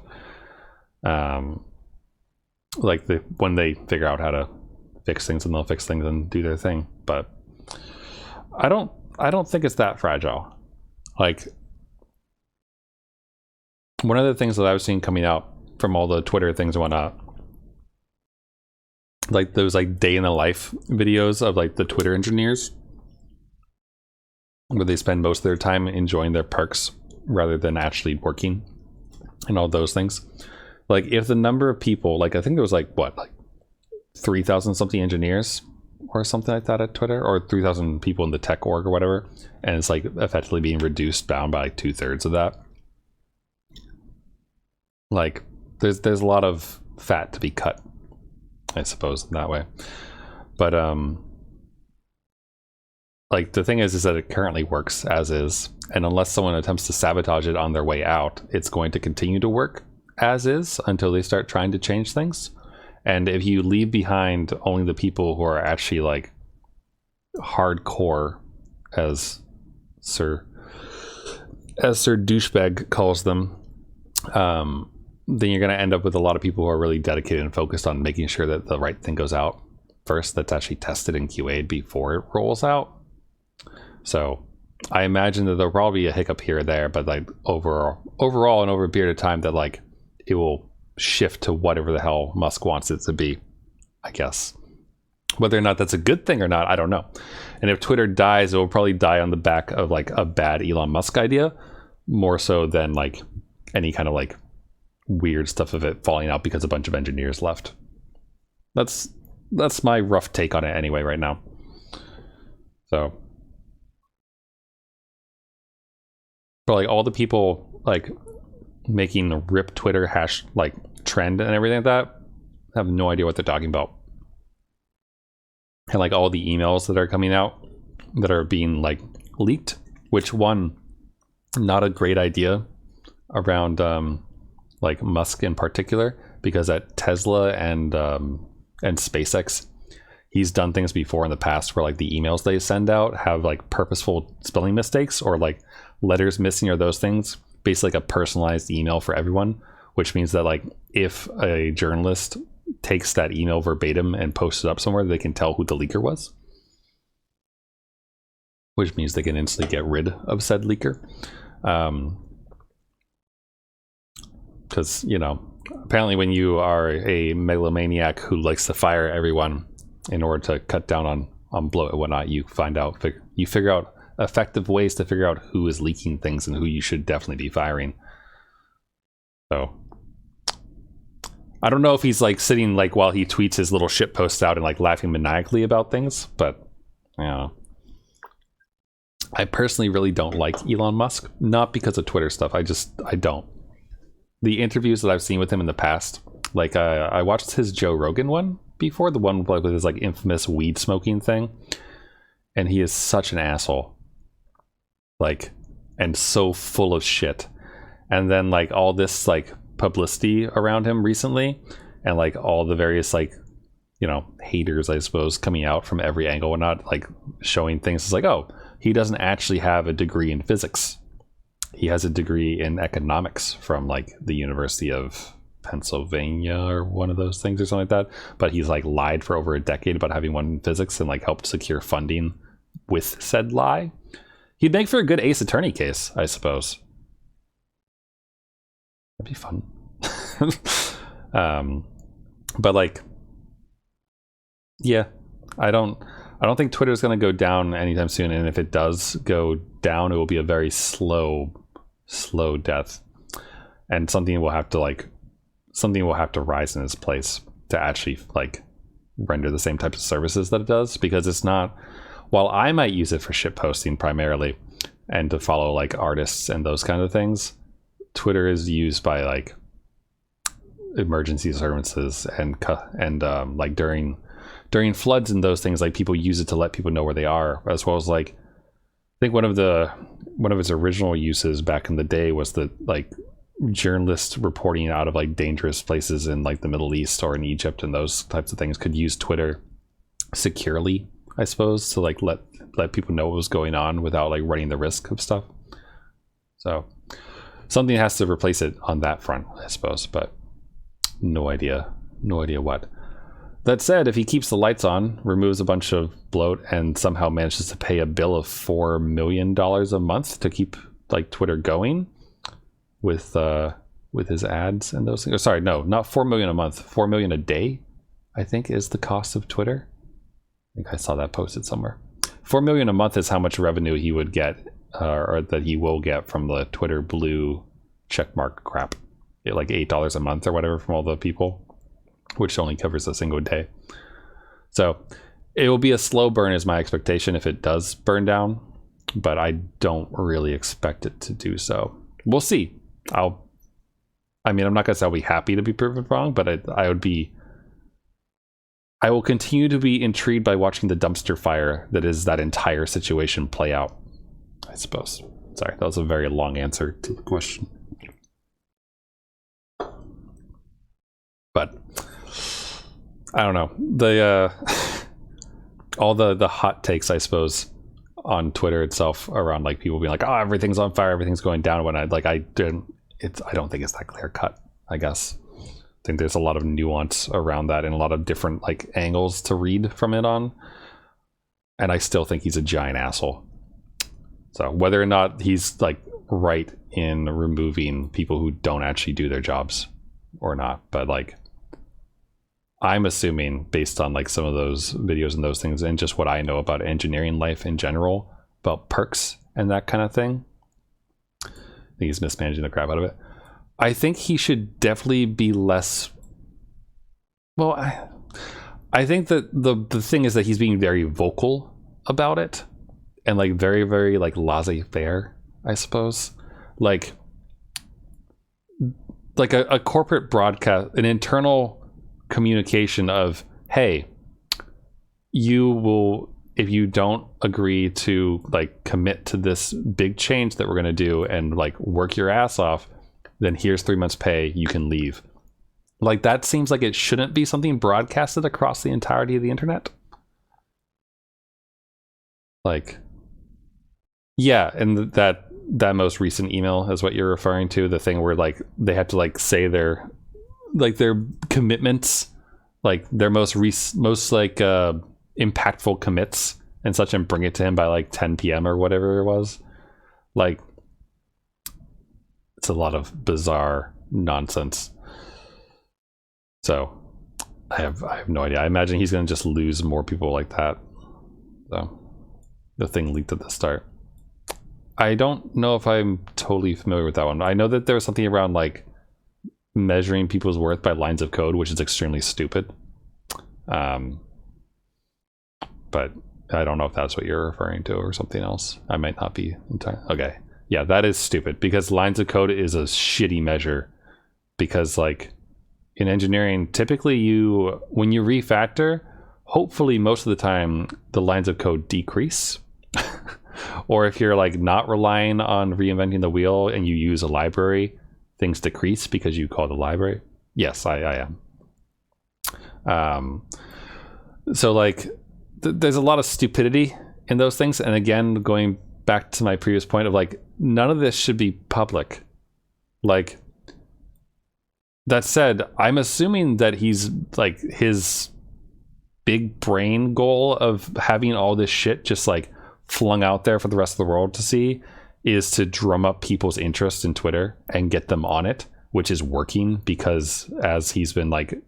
Like when they figure out how to fix things, and they'll fix things and do their thing. But I don't don't think it's that fragile. Like, one of the things that I was seeing coming out from all the Twitter things and whatnot, like those like day in the life videos of like the Twitter engineers, where they spend most of their time enjoying their perks rather than actually working and all those things. Like, if the number of people, like I think there was like what, like 3,000 something engineers or something like that at Twitter, or 3,000 people in the tech org or whatever, and it's like effectively being reduced down by like 2/3 of that. Like, there's a lot of fat to be cut, I suppose, in that way. But like, the thing is that it currently works as is, and unless someone attempts to sabotage it on their way out, it's going to continue to work as is until they start trying to change things. And if you leave behind only the people who are actually like hardcore, as Sir Douchebag calls them, then you're going to end up with a lot of people who are really dedicated and focused on making sure that the right thing goes out first, that's actually tested and QA'd before it rolls out. So I imagine that there'll probably be a hiccup here or there, but like overall and over a period of time, that like it will shift to whatever the hell Musk wants it to be, I guess. Whether or not that's a good thing or not, I don't know. And if Twitter dies, it will probably die on the back of like a bad Elon Musk idea, more so than like any kind of like weird stuff of it falling out because a bunch of engineers left. That's my rough take on it anyway right now. So for like all the people like making the rip Twitter hash like trend and everything like that, I have no idea what they're talking about. And like all the emails that are coming out that are being like leaked, which one, not a great idea around like Musk in particular, because at Tesla and SpaceX, he's done things before in the past where like the emails they send out have like purposeful spelling mistakes or like letters missing or those things. Basically like a personalized email for everyone, which means that like if a journalist takes that email verbatim and posts it up somewhere, they can tell who the leaker was, which means they can instantly get rid of said leaker. Because, you know, apparently when you are a megalomaniac who likes to fire everyone in order to cut down on bloat and whatnot, you figure out effective ways to figure out who is leaking things and who you should definitely be firing. So I don't know if he's like sitting like while he tweets his little shit posts out and like laughing maniacally about things, but you know, I personally really don't like Elon Musk, not because of Twitter stuff. I don't. The interviews that I've seen with him in the past, like I watched his Joe Rogan one before, the one with his like infamous weed smoking thing, and he is such an asshole. Like, and so full of shit. And then like all this like publicity around him recently, and like all the various like, you know, haters, I suppose, coming out from every angle and not like showing things. It's like, oh, he doesn't actually have a degree in physics. He has a degree in economics from like the University of Pennsylvania or one of those things or something like that. But he's like lied for over a decade about having one in physics and like helped secure funding with said lie. He'd make for a good Ace Attorney case, I suppose. That'd be fun. But like, yeah, I don't think Twitter's going to go down anytime soon. And if it does go down, it will be a very slow death, and something will have to rise in its place to actually like render the same types of services that it does, because it's not. While I might use it for shit posting primarily and to follow like artists and those kind of things, Twitter is used by like emergency services and like during floods and those things, like people use it to let people know where they are, as well as like I think one of its original uses back in the day was the like journalists reporting out of like dangerous places in like the Middle East or in Egypt and those types of things could use Twitter securely, I suppose, to like let people know what was going on without like running the risk of stuff. So something has to replace it on that front, I suppose, but no idea what. That said, if he keeps the lights on, removes a bunch of bloat, and somehow manages to pay a bill of $4 million a month to keep like Twitter going with his ads and those things. Or, sorry, no, not $4 million a month, $4 million a day, I think is the cost of Twitter. I think I saw that posted somewhere. $4 million a month is how much revenue he would get, or that he will get from the Twitter Blue checkmark crap. Like $8 a month or whatever from all the people, which only covers a single day. So it will be a slow burn is my expectation if it does burn down, but I don't really expect it to do so. We'll see. I'm not gonna say I'll be happy to be proven wrong, but I will continue to be intrigued by watching the dumpster fire that is that entire situation play out, I suppose. Sorry, that was a very long answer to the question. But I don't know, the all the hot takes, I suppose, on Twitter itself around like people being like, oh, everything's on fire, everything's going down, when I don't think it's that clear cut. I guess I think there's a lot of nuance around that and a lot of different like angles to read from it on, and I still think he's a giant asshole. So whether or not he's like right in removing people who don't actually do their jobs or not, but like I'm assuming based on like some of those videos and those things and just what I know about engineering life in general, about perks and that kind of thing, I think he's mismanaging the crap out of it. I think he should definitely be less. Well, I think that the thing is that he's being very vocal about it and like very, very like laissez-faire, I suppose. Like a corporate broadcast, an internal communication of, hey, you will, if you don't agree to like commit to this big change that we're going to do and like work your ass off, then here's 3 months pay, you can leave. Like that seems like it shouldn't be something broadcasted across the entirety of the internet. Like, yeah, and that most recent email is what you're referring to, the thing where like they have to like say their commitments, like their most like impactful commits and such, and bring it to him by like 10 p.m. or whatever it was. Like it's a lot of bizarre nonsense. So I have no idea. I imagine he's going to just lose more people like that. So the thing leaked at the start. I don't know if I'm totally familiar with that one. I know that there was something around like measuring people's worth by lines of code, which is extremely stupid. But I don't know if that's what you're referring to or something else. I might not be entirely. Okay. Yeah, that is stupid because lines of code is a shitty measure, because like in engineering, typically when you refactor, hopefully most of the time the lines of code decrease. Or if you're like not relying on reinventing the wheel and you use a library, things decrease because you call the library. Yes, I am. So like there's a lot of stupidity in those things. And again, going back to my previous point of like, none of this should be public. Like, that said, I'm assuming that he's like, his big brain goal of having all this shit just like flung out there for the rest of the world to see is to drum up people's interest in Twitter and get them on it, which is working, because as he's been like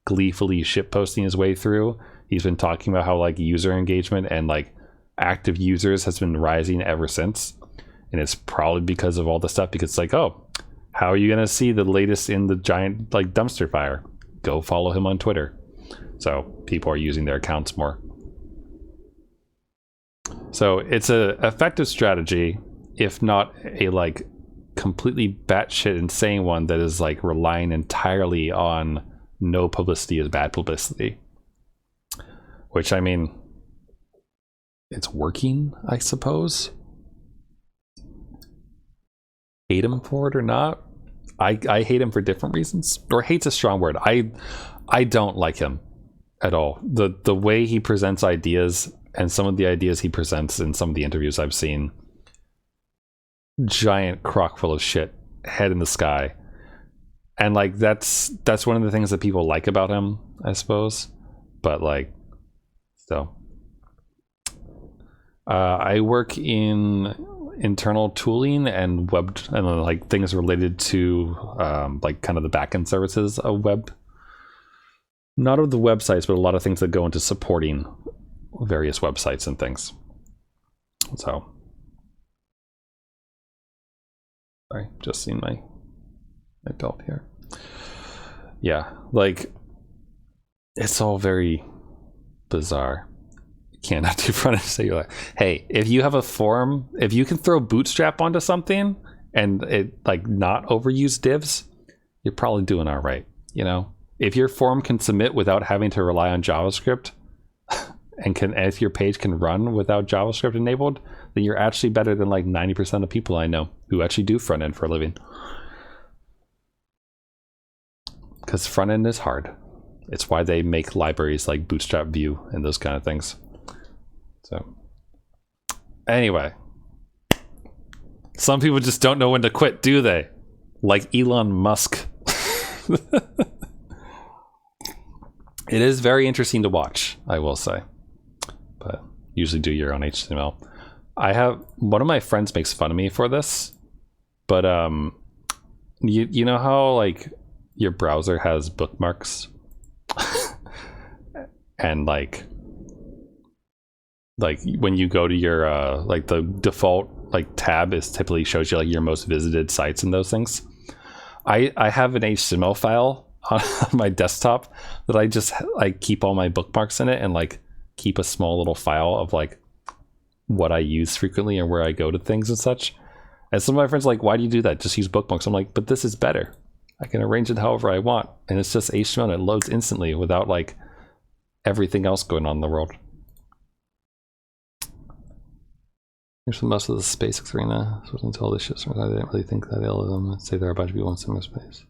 gleefully shitposting his way through, he's been talking about how like user engagement and like active users has been rising ever since. And it's probably because of all the stuff, because it's like, oh, how are you going to see the latest in the giant like dumpster fire? Go follow him on Twitter. So people are using their accounts more. So it's a effective strategy, if not a like completely batshit insane one that is like relying entirely on no publicity is bad publicity. Which, I mean, it's working, I suppose. Hate him for it or not. I hate him for different reasons. Or hate's a strong word. I don't like him at all. The way he presents ideas, and some of the ideas he presents in some of the interviews I've seen, giant crock full of shit, head in the sky. And like that's one of the things that people like about him, I suppose. But like, still, I work in internal tooling and web and like things related to like kind of the backend services of web, not of the websites, but a lot of things that go into supporting various websites and things. So, sorry, just seen my belt here. Yeah, like it's all very bizarre. You cannot do front end. So you're like, hey, if you have a form, if you can throw Bootstrap onto something and it like not overuse divs, you're probably doing all right. You know, if your form can submit without having to rely on JavaScript, and if your page can run without JavaScript enabled, then you're actually better than like 90% of people I know who actually do front end for a living. Because front end is hard. It's why they make libraries like Bootstrap View and those kind of things. So anyway, some people just don't know when to quit, do they? Like Elon Musk. It is very interesting to watch, I will say. But usually do your own HTML. I have one of my friends makes fun of me for this, but you know how like your browser has bookmarks and like when you go to your like the default like tab is typically shows you like your most visited sites and those things. I have an HTML file on my desktop that I keep all my bookmarks in it and like keep a small little file of like what I use frequently and where I go to things and such. And some of my friends are like, why do you do that? Just use bookmarks. I'm like, but this is better. I can arrange it however I want. And it's just HTML and it loads instantly without like everything else going on in the world. Here's most of the SpaceX arena. So until this shit started, I didn't really think that ill of them. I'd say there are a bunch of people in similar space.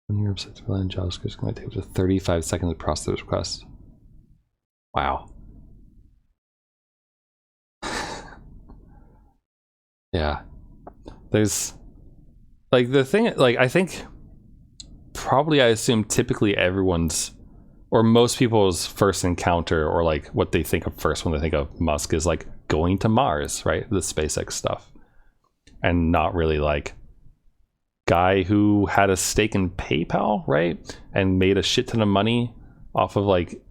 When you're upset to rely on JavaScript, it's going to take up to 35 seconds to process the request. Wow. Yeah. There's like the thing, like I think probably I assume typically everyone's or most people's first encounter or like what they think of first when they think of Musk is like going to Mars, right? The SpaceX stuff. And not really like guy who had a stake in PayPal, right? And made a shit ton of money off of like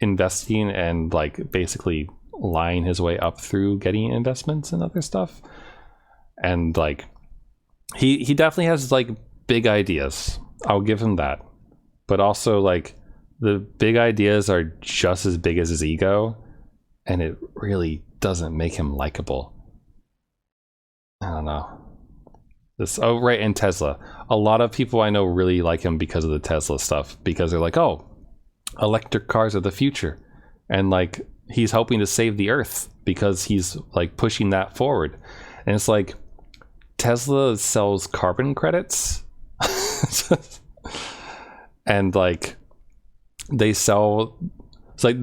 investing and like basically lying his way up through getting investments and other stuff. And like he definitely has like big ideas. I'll give him that. But also like the big ideas are just as big as his ego, and it really doesn't make him likable. I don't know. Oh, right, and Tesla. A lot of people I know really like him because of the Tesla stuff, because they're like, oh, electric cars are the future. And like he's hoping to save the earth because he's like pushing that forward. And it's like Tesla sells carbon credits. And like they sell, it's like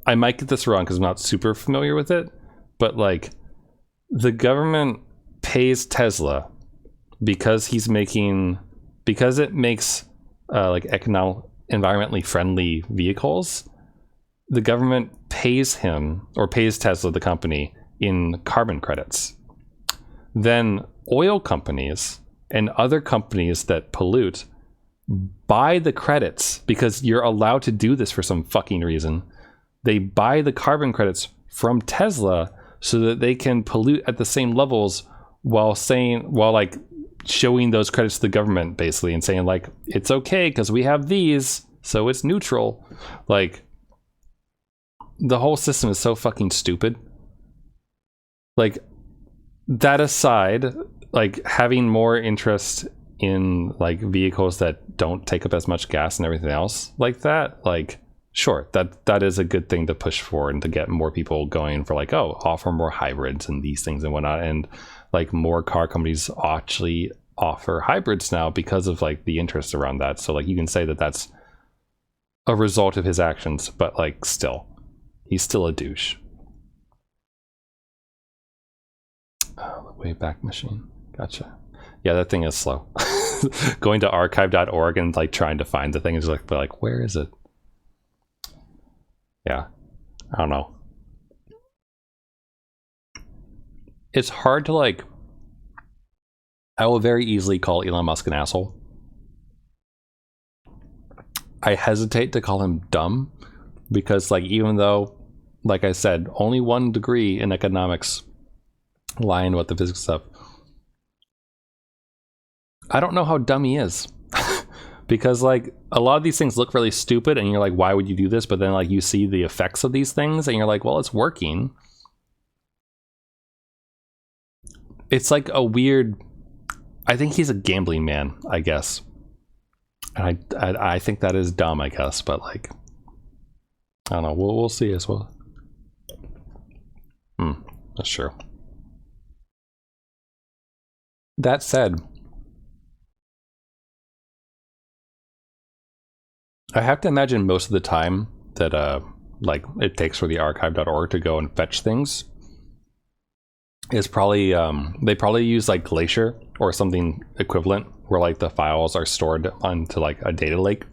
I might get this wrong because I'm not super familiar with it, but like the government pays Tesla because it makes like environmentally friendly vehicles. The government pays him or pays Tesla, the company, in carbon credits. Then oil companies and other companies that pollute buy the credits because you're allowed to do this for some fucking reason. They buy the carbon credits from Tesla so that they can pollute at the same levels while like showing those credits to the government basically and saying like it's okay because we have these, so it's neutral. Like the whole system is so fucking stupid. Like that aside, like having more interest in like vehicles that don't take up as much gas and everything else like that, like sure, that is a good thing to push for and to get more people going for like, oh, offer more hybrids and these things and whatnot. And like more car companies actually offer hybrids now because of like the interest around that. So like you can say that that's a result of his actions, but like still, he's still a douche. Oh, the Wayback Machine. Gotcha. Yeah, that thing is slow. Going to archive.org and like trying to find the thing is like where is it? Yeah, I don't know. It's hard to like. I will very easily call Elon Musk an asshole. I hesitate to call him dumb because, like, even though, like I said, only 1 degree in economics lying with the physics stuff, I don't know how dumb he is. Because, like, a lot of these things look really stupid and you're like, why would you do this? But then, like, you see the effects of these things and you're like, well, it's working. It's like a weird... I think he's a gambling man, I guess. And I think that is dumb, I guess, but like, I don't know. We'll see as well. That's true. That said, I have to imagine most of the time that like it takes for the archive.org to go and fetch things is probably they probably use like Glacier or something equivalent where like the files are stored onto like a data lake,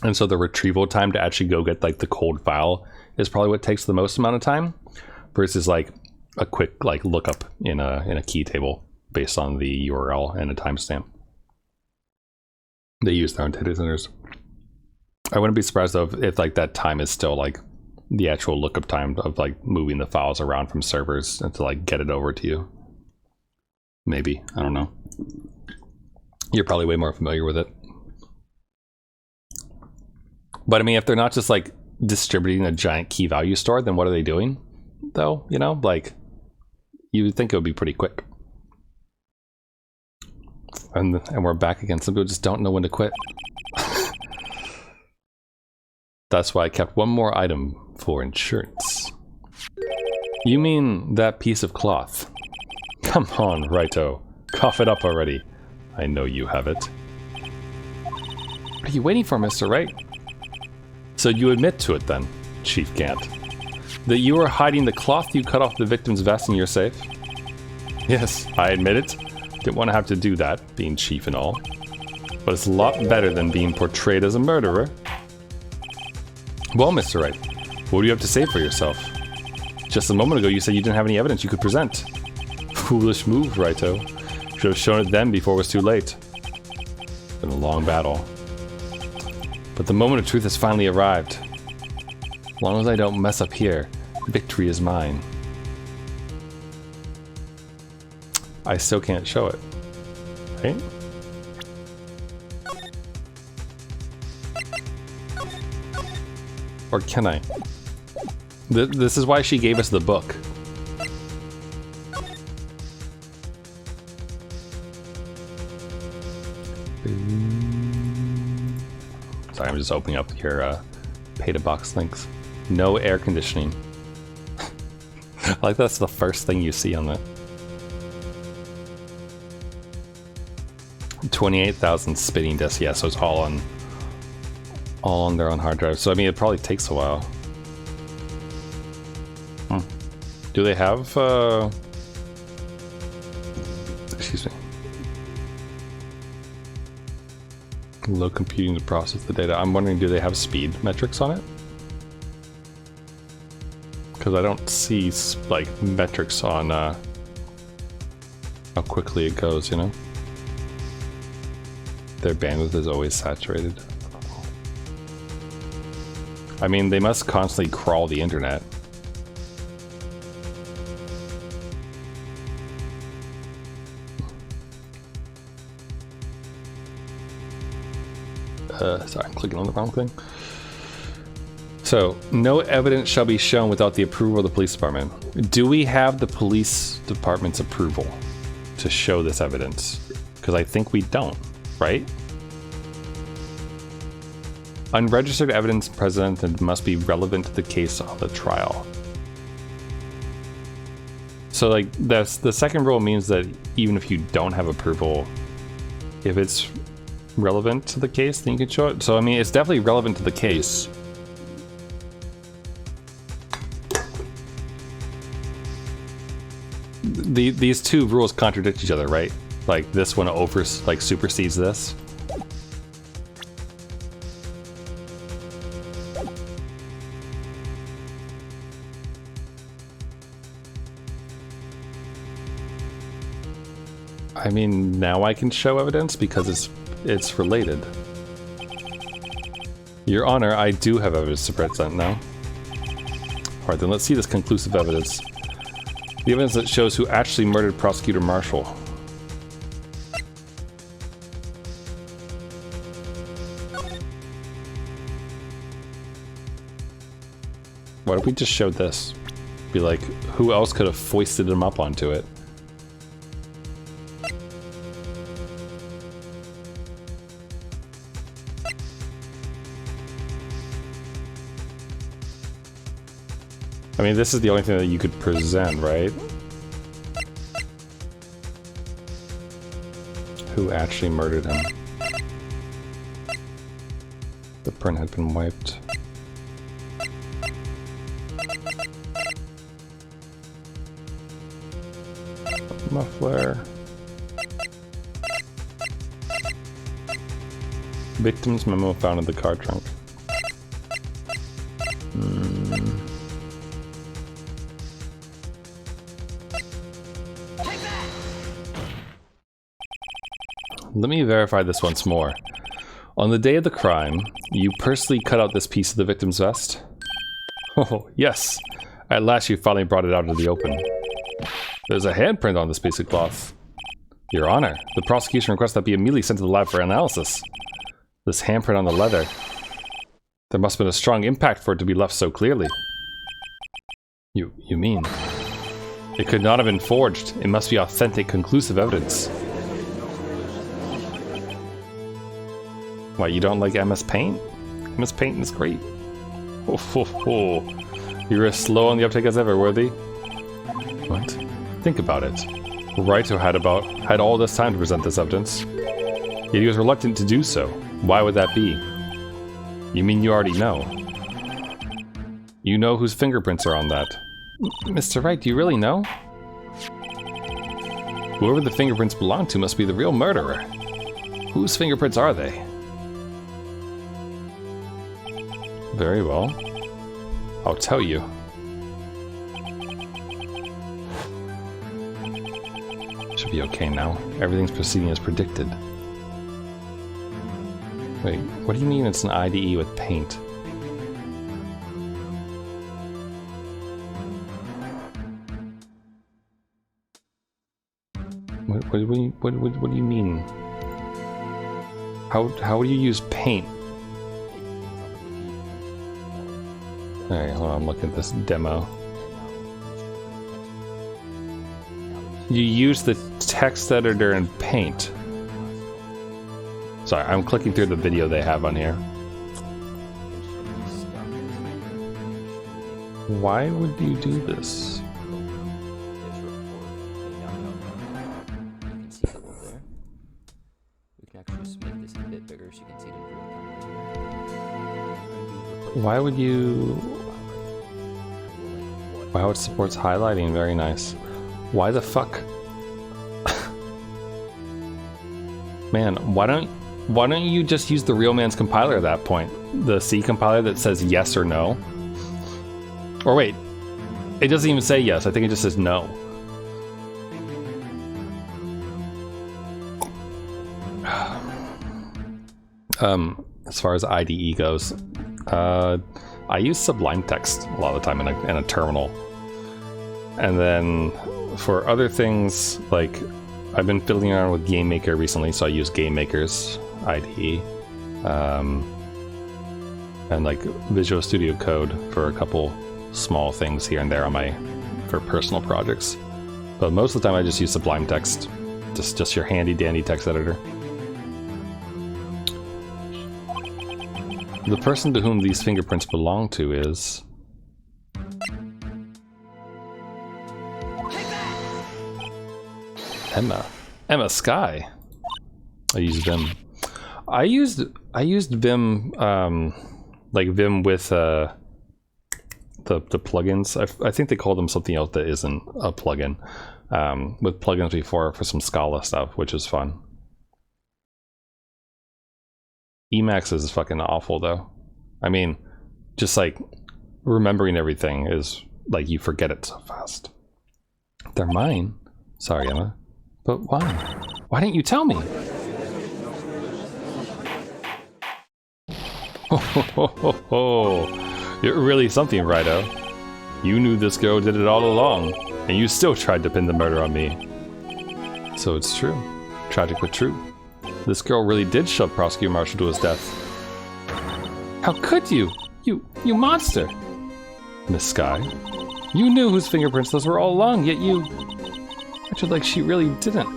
and so the retrieval time to actually go get like the cold file is probably what takes the most amount of time versus like a quick like lookup in a key table based on the URL and a timestamp. They use their own data centers. I wouldn't be surprised though if like that time is still like the actual lookup time of like moving the files around from servers and to like get it over to you. Maybe, I don't know. You're probably way more familiar with it. But I mean, if they're not just like distributing a giant key value store, then what are they doing though? You know, like you would think it would be pretty quick. And we're back again. Some people just don't know when to quit. That's why I kept one more item for insurance. You mean that piece of cloth? Come on, Righto. Cough it up already. I know you have it. What are you waiting for, Mr. Wright? So you admit to it then, Chief Gant, that you were hiding the cloth you cut off the victim's vest in your safe? Yes, I admit it. Didn't want to have to do that, being chief and all. But it's a lot better than being portrayed as a murderer. Well, Mr. Wright, what do you have to say for yourself? Just a moment ago you said you didn't have any evidence you could present. Foolish move, Righto. Should have shown it then before it was too late. Been a long battle. But the moment of truth has finally arrived. As long as I don't mess up here, victory is mine. I still can't show it. Right? Or can I? This is why she gave us the book. Sorry, I'm just opening up your pay-to-box links. No air conditioning. Like that's the first thing you see on the 28,000 spinning disks. Yeah, so it's all on their own hard drive. So I mean, it probably takes a while. Do they have? Excuse me. Low computing to process the data. I'm wondering, do they have speed metrics on it? Because I don't see like metrics on how quickly it goes. You know, their bandwidth is always saturated. I mean, they must constantly crawl the internet. Sorry, I'm clicking on the wrong thing. So, no evidence shall be shown without the approval of the police department. Do we have the police department's approval to show this evidence? Because I think we don't, right? Unregistered evidence presented must be relevant to the case of the trial. So, like, the second rule means that even if you don't have approval, if it's relevant to the case, then you can show it. So, I mean, it's definitely relevant to the case. These two rules contradict each other, right? Like this one supersedes this. I mean, now I can show evidence because it's related. Your Honor, I do have evidence to present now. Alright, then let's see this conclusive evidence. The evidence that shows who actually murdered Prosecutor Marshall. Why don't we just show this? Be like, who else could have foisted him up onto it? I mean, this is the only thing that you could present, right? Who actually murdered him? The print had been wiped. Muffler. Victim's memo found in the car trunk. Let me verify this once more. On the day of the crime, you personally cut out this piece of the victim's vest? Oh, yes. At last you finally brought it out into the open. There's a handprint on this piece of cloth. Your Honor, the prosecution requests that be immediately sent to the lab for analysis. This handprint on the leather. There must have been a strong impact for it to be left so clearly. You mean? It could not have been forged. It must be authentic, conclusive evidence. Why, you don't like MS Paint? MS Paint is great. Oh. You're as slow on the uptake as ever, Worthy. What? Think about it. Wright had all this time to present this evidence. Yet he was reluctant to do so. Why would that be? You mean you already know? You know whose fingerprints are on that? Mr. Wright, do you really know? Whoever the fingerprints belong to must be the real murderer. Whose fingerprints are they? Very well. I'll tell you. Should be okay now. Everything's proceeding as predicted. Wait, what do you mean it's an IDE with paint? What do you mean? How do you use paint? Alright, hold on, I'm looking at this demo. You use the text editor and paint. Sorry, I'm clicking through the video they have on here. Why would you do this? Why would you... Wow, it supports highlighting, very nice. Why the fuck? Man, why don't you just use the real man's compiler at that point? The C compiler that says yes or no? Or wait, it doesn't even say yes, I think it just says no. As far as IDE goes, I use Sublime Text a lot of the time in a terminal. And then for other things, like I've been fiddling around with Game Maker recently, so I use Game Maker's IDE. And like Visual Studio Code for a couple small things here and there on for personal projects. But most of the time I just use Sublime Text, just your handy dandy text editor. The person to whom these fingerprints belong to is... Emma Sky. I used Vim. I used Vim, like Vim with the plugins. I think they call them something else that isn't a plugin. with plugins before for some Scala stuff, which is fun. Emacs is fucking awful though. I mean, just like remembering everything is like you forget it so fast. They're mine. Sorry, Emma. But why? Why didn't you tell me? You're really something, Righto. You knew this girl did it all along, and you still tried to pin the murder on me. So it's true. Tragic but true. This girl really did shove Prosecutor Marshall to his death. How could you? You monster! Miss Sky, you knew whose fingerprints those were all along, yet you acted like she really didn't.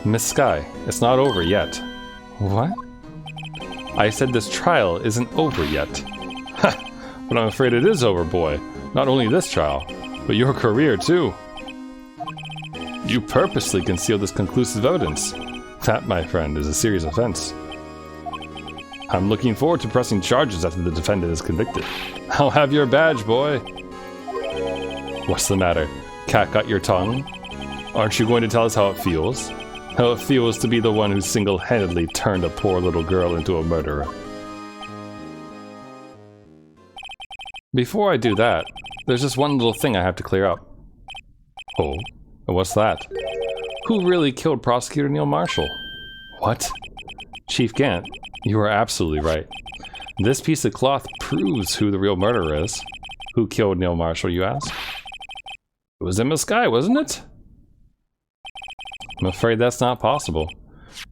Miss Sky, it's not over yet. What? I said this trial isn't over yet. Ha! But I'm afraid it is over, boy. Not only this trial, but your career too. You purposely concealed this conclusive evidence. That, my friend, is a serious offense. I'm looking forward to pressing charges after the defendant is convicted. I'll have your badge, boy. What's the matter? Cat got your tongue? Aren't you going to tell us how it feels? How it feels to be the one who single-handedly turned a poor little girl into a murderer. Before I do that, there's just one little thing I have to clear up. Oh, and what's that? Who really killed Prosecutor Neil Marshall? What? Chief Gant, you are absolutely right. This piece of cloth proves who the real murderer is. Who killed Neil Marshall, you ask? It was Emma Sky, wasn't it? I'm afraid that's not possible.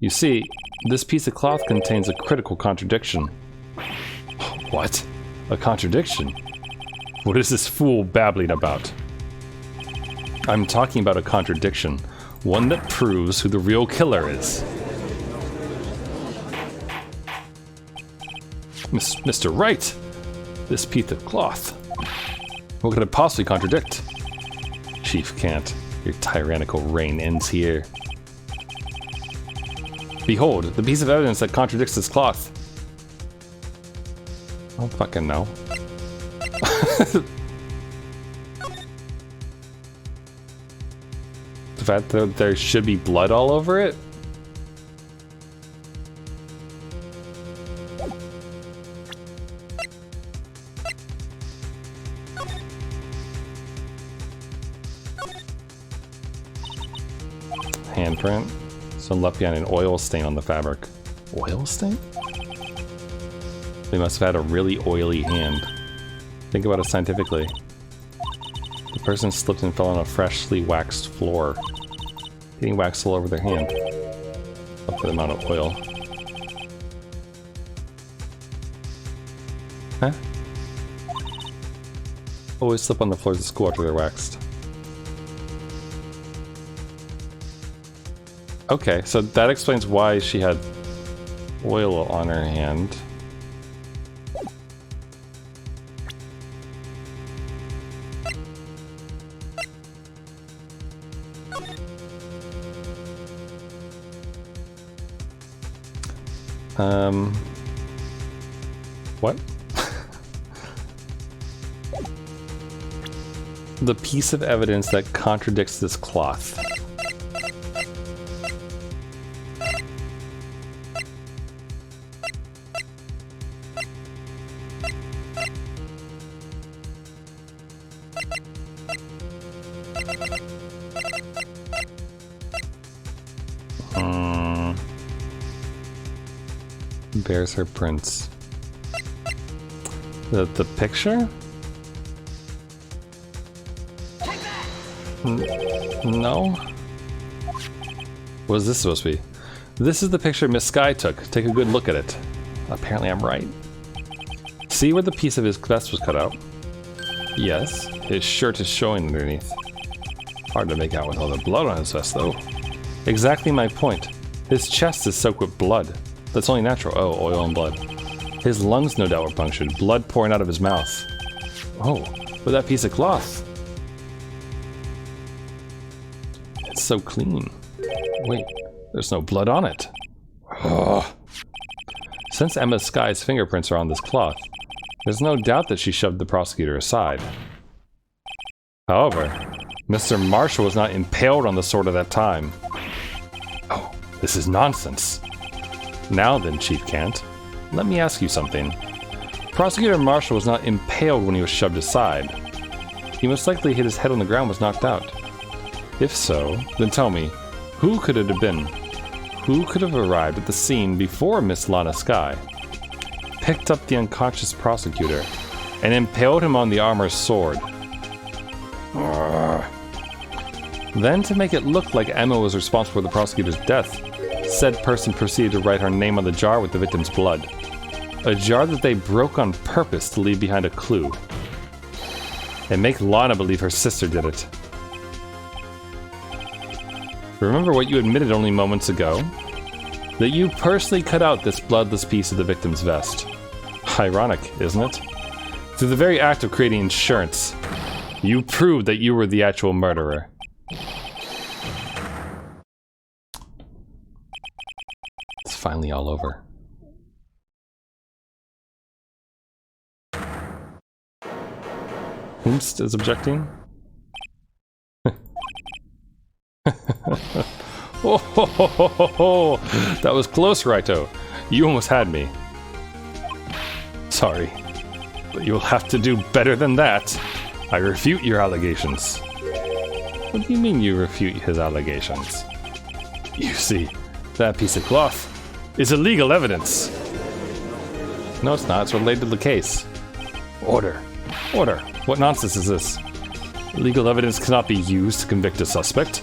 You see, this piece of cloth contains a critical contradiction. What? A contradiction? What is this fool babbling about? I'm talking about a contradiction. One that proves who the real killer is. Mr. Wright! This piece of cloth. What could it possibly contradict? Chief Gant, your tyrannical reign ends here. Behold, the piece of evidence that contradicts this cloth. I don't fucking know. The fact that there should be blood all over it? Handprint. So left behind an oil stain on the fabric. Oil stain? They must have had a really oily hand. Think about it scientifically. The person slipped and fell on a freshly waxed floor, getting wax all over their hand. Up to the amount of oil. Huh? Always slip on the floors of school after they're waxed. Okay, so that explains why she had oil on her hand. What? The piece of evidence that contradicts this cloth. Bears her prints. The picture? No? What is this supposed to be? This is the picture Miss Sky took. Take a good look at it. Apparently I'm right. See where the piece of his vest was cut out? Yes, his shirt is showing underneath. Hard to make out with all the blood on his vest though. Exactly my point. His chest is soaked with blood. That's only natural. Oh, oil and blood. His lungs no doubt were punctured, blood pouring out of his mouth. Oh, with that piece of cloth. It's so clean. Wait, there's no blood on it. Ugh. Since Emma Sky's fingerprints are on this cloth, there's no doubt that she shoved the prosecutor aside. However, Mr. Marshall was not impaled on the sword at that time. Oh, this is nonsense. Now then, Chief Kant, let me ask you something. Prosecutor Marshall was not impaled when he was shoved aside. He most likely hit his head on the ground and was knocked out. If so, then tell me, who could it have been? Who could have arrived at the scene before Miss Lana Skye, picked up the unconscious prosecutor, and impaled him on the armor's sword? Then, to make it look like Emma was responsible for the prosecutor's death, said person proceeded to write her name on the jar with the victim's blood. A jar that they broke on purpose to leave behind a clue. And make Lana believe her sister did it. Remember what you admitted only moments ago? That you personally cut out this bloodless piece of the victim's vest. Ironic, isn't it? Through the very act of creating insurance, you proved that you were the actual murderer. It's finally all over. Whomst is objecting? Oh, ho, ho, ho, ho, ho. That was close, Raito. You almost had me. Sorry, but you'll have to do better than that. I refute your allegations. What do you mean you refute his allegations? You see, that piece of cloth is illegal evidence. No, it's not. It's related to the case. Order. Order. What nonsense is this? Illegal evidence cannot be used to convict a suspect.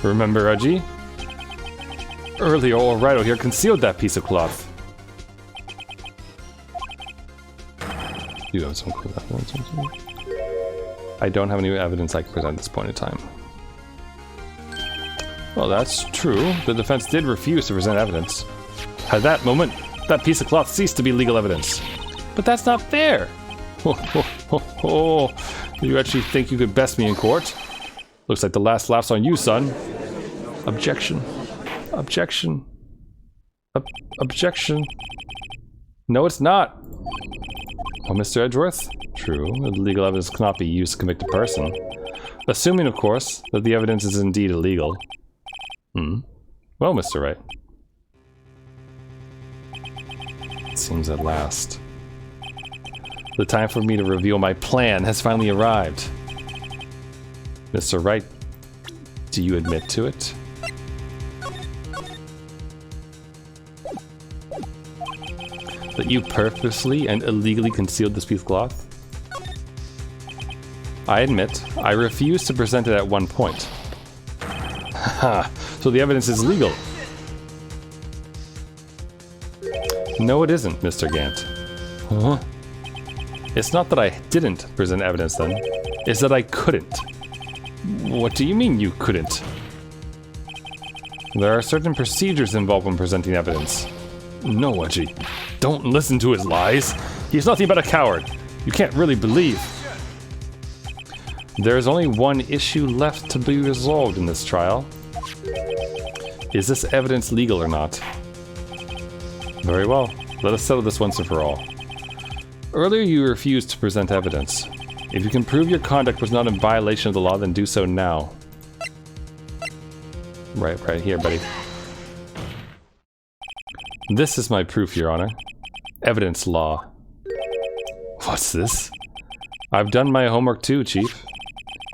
Remember, Reggie? Earlier, Alrighto here concealed that piece of cloth. You have some cool evidence. I don't have any evidence I can present at this point in time. Well, that's true. The defense did refuse to present evidence. At that moment, that piece of cloth ceased to be legal evidence. But that's not fair! Do you actually think you could best me in court? Looks like the last laugh's on you, son. Objection. Objection. Objection. No, it's not. Well, Mr. Edgeworth? True, illegal evidence cannot be used to convict a person. Assuming, of course, that the evidence is indeed illegal. Well, Mr. Wright. It seems at last. The time for me to reveal my plan has finally arrived. Mr. Wright, do you admit to it? That you purposely and illegally concealed this piece of cloth? I admit, I refused to present it at one point. Haha, so the evidence is legal. No, it isn't, Mr. Gant. Huh? It's not that I didn't present evidence then, it's that I couldn't. What do you mean you couldn't? There are certain procedures involved when presenting evidence. No, Wedgie. Don't listen to his lies. He's nothing but a coward. You can't really believe. There is only one issue left to be resolved in this trial. Is this evidence legal or not? Very well. Let us settle this once and for all. Earlier you refused to present evidence. If you can prove your conduct was not in violation of the law, then do so now. Right here, buddy. This is my proof, Your Honor. Evidence law. What's this? I've done my homework too, Chief.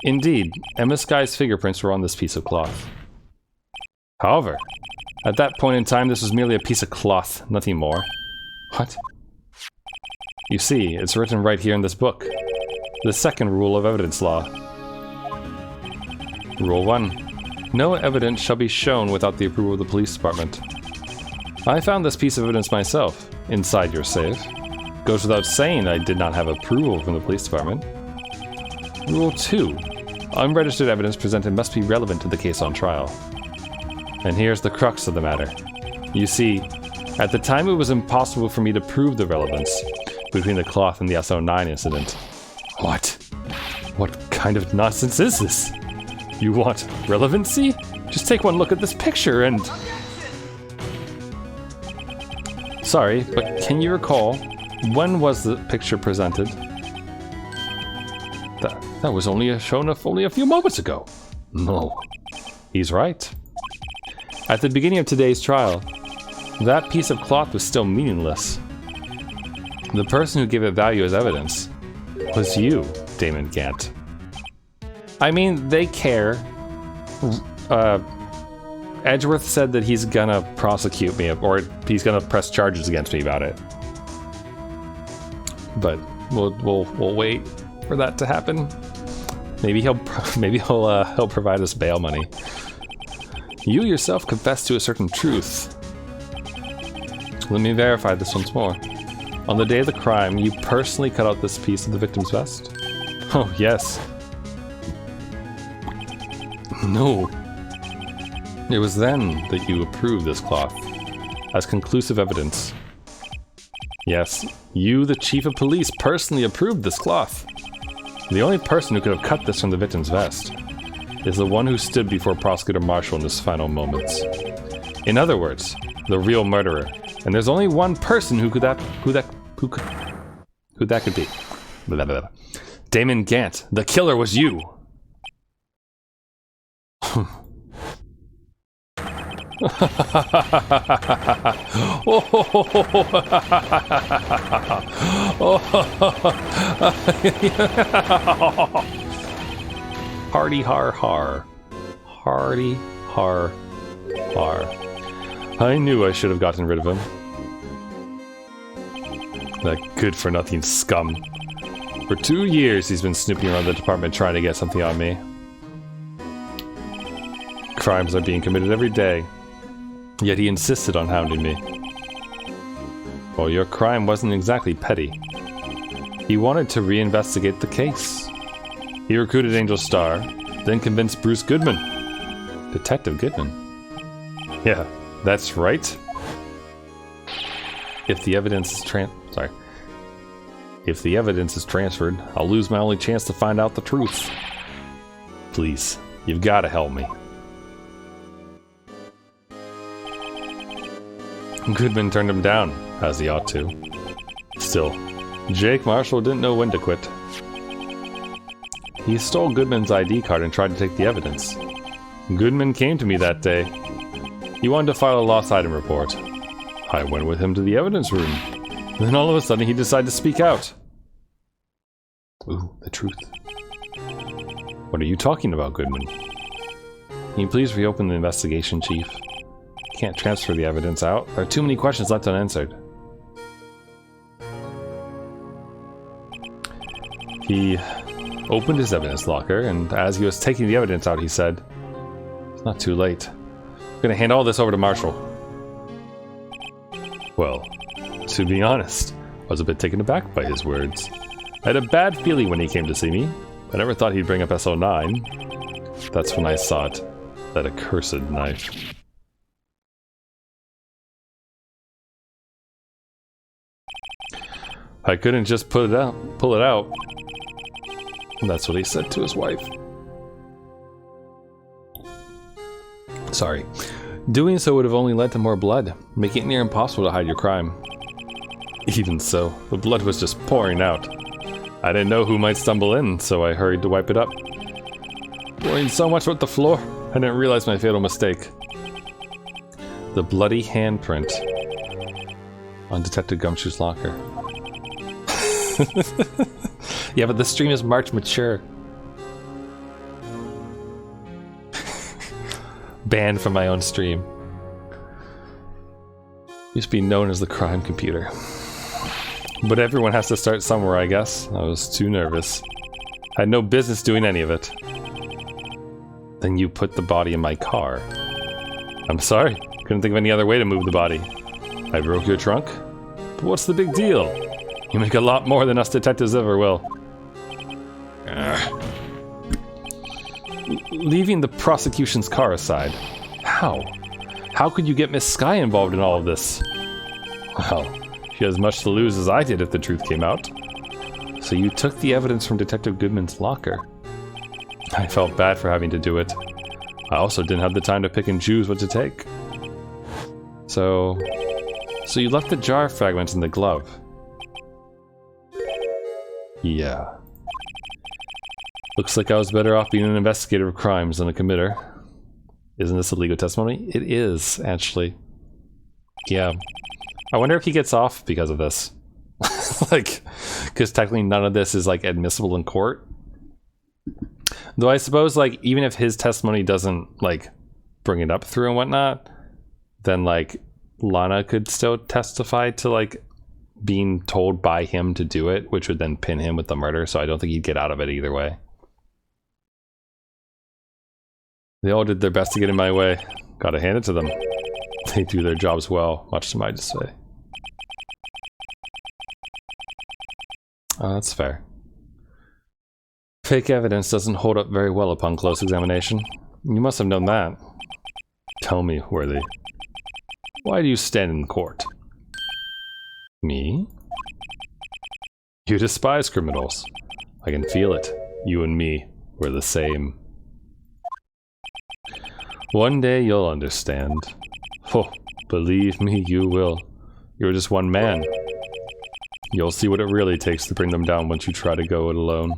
Indeed, Emma Skye's fingerprints were on this piece of cloth. However, at that point in time, this was merely a piece of cloth, nothing more. What? You see, it's written right here in this book. The second rule of evidence law. Rule 1. No evidence shall be shown without the approval of the police department. I found this piece of evidence myself, inside your safe. Goes without saying I did not have approval from the police department. Rule 2. Unregistered evidence presented must be relevant to the case on trial. And here's the crux of the matter. You see, at the time it was impossible for me to prove the relevance between the cloth and the SO9 incident. What? What kind of nonsense is this? You want relevancy? Just take one look at this picture and... Sorry, but can you recall, when was the picture presented? That was only shown only a few moments ago. No. He's right. At the beginning of today's trial, that piece of cloth was still meaningless. The person who gave it value as evidence was you, Damon Gant. I mean, they care. Edgeworth said that he's gonna prosecute me, or he's gonna press charges against me about it. But we'll wait for that to happen. Maybe he'll provide us bail money. You yourself confessed to a certain truth. Let me verify this once more. On the day of the crime, you personally cut out this piece of the victim's vest? Oh, yes. No. It was then that you approved this cloth as conclusive evidence. Yes, you, the chief of police, personally approved this cloth. The only person who could have cut this from the victim's vest is the one who stood before Prosecutor Marshall in his final moments. In other words, the real murderer. And there's only one person who that could be. Blah, blah, blah. Damon Gant, the killer was you. Hardy har har. Hardy har har. I knew I should have gotten rid of him. That good-for-nothing scum. For 2 years he's been snooping around the department trying to get something on me. Crimes are being committed every day, yet he insisted on hounding me. Well, your crime wasn't exactly petty. He wanted to reinvestigate the case. He recruited Angel Starr, then convinced Bruce Goodman. Detective Goodman? Yeah, that's right. If the evidence is transferred, I'll lose my only chance to find out the truth. Please, you've got to help me. Goodman turned him down, as he ought to. Still, Jake Marshall didn't know when to quit. He stole Goodman's ID card and tried to take the evidence. Goodman came to me that day. He wanted to file a lost item report. I went with him to the evidence room. Then all of a sudden he decided to speak out. Ooh, the truth. What are you talking about, Goodman? Can you please reopen the investigation, Chief? Can't transfer the evidence out. There are too many questions left unanswered. He opened his evidence locker, and as he was taking the evidence out, he said, "It's not too late. I'm gonna hand all this over to Marshall." Well, to be honest, I was a bit taken aback by his words. I had a bad feeling when he came to see me. I never thought he'd bring up SO9. That's when I saw it. That accursed knife. I couldn't just pull it out. That's what he said to his wife. Sorry. Doing so would have only led to more blood, making it near impossible to hide your crime. Even so, the blood was just pouring out. I didn't know who might stumble in, so I hurried to wipe it up. Pouring so much with the floor, I didn't realize my fatal mistake. The bloody handprint on Detective Gumshoe's locker. Yeah, but the stream is March mature. Banned from my own stream. Used to be known as the crime computer. But everyone has to start somewhere, I guess. I was too nervous. I had no business doing any of it. Then you put the body in my car. I'm sorry. Couldn't think of any other way to move the body. I broke your trunk? But what's the big deal? You make a lot more than us detectives ever will. Leaving the prosecution's car aside, how? How could you get Miss Skye involved in all of this? Well, she has much to lose as I did if the truth came out. So you took the evidence from Detective Goodman's locker. I felt bad for having to do it. I also didn't have the time to pick and choose what to take. So you left the jar fragments in the glove. Yeah. Looks like I was better off being an investigator of crimes than a committer. Isn't this a legal testimony? It is, actually. Yeah. I wonder if he gets off because of this. Like, because technically none of this is, like, admissible in court. Though I suppose, like, even if his testimony doesn't, like, bring it up through and whatnot, then, like, Lana could still testify to, like, being told by him to do it, which would then pin him with the murder, so I don't think he'd get out of it either way. They all did their best to get in my way. Gotta hand it to them. They do their jobs well, much to my dismay. Oh, that's fair. Fake evidence doesn't hold up very well upon close examination. You must have known that. Tell me, Worthy. Why do you stand in court? Me? You despise criminals. I can feel it. You and me, we're the same. One day you'll understand. Oh, believe me, you will. You're just one man. You'll see what it really takes to bring them down once you try to go it alone.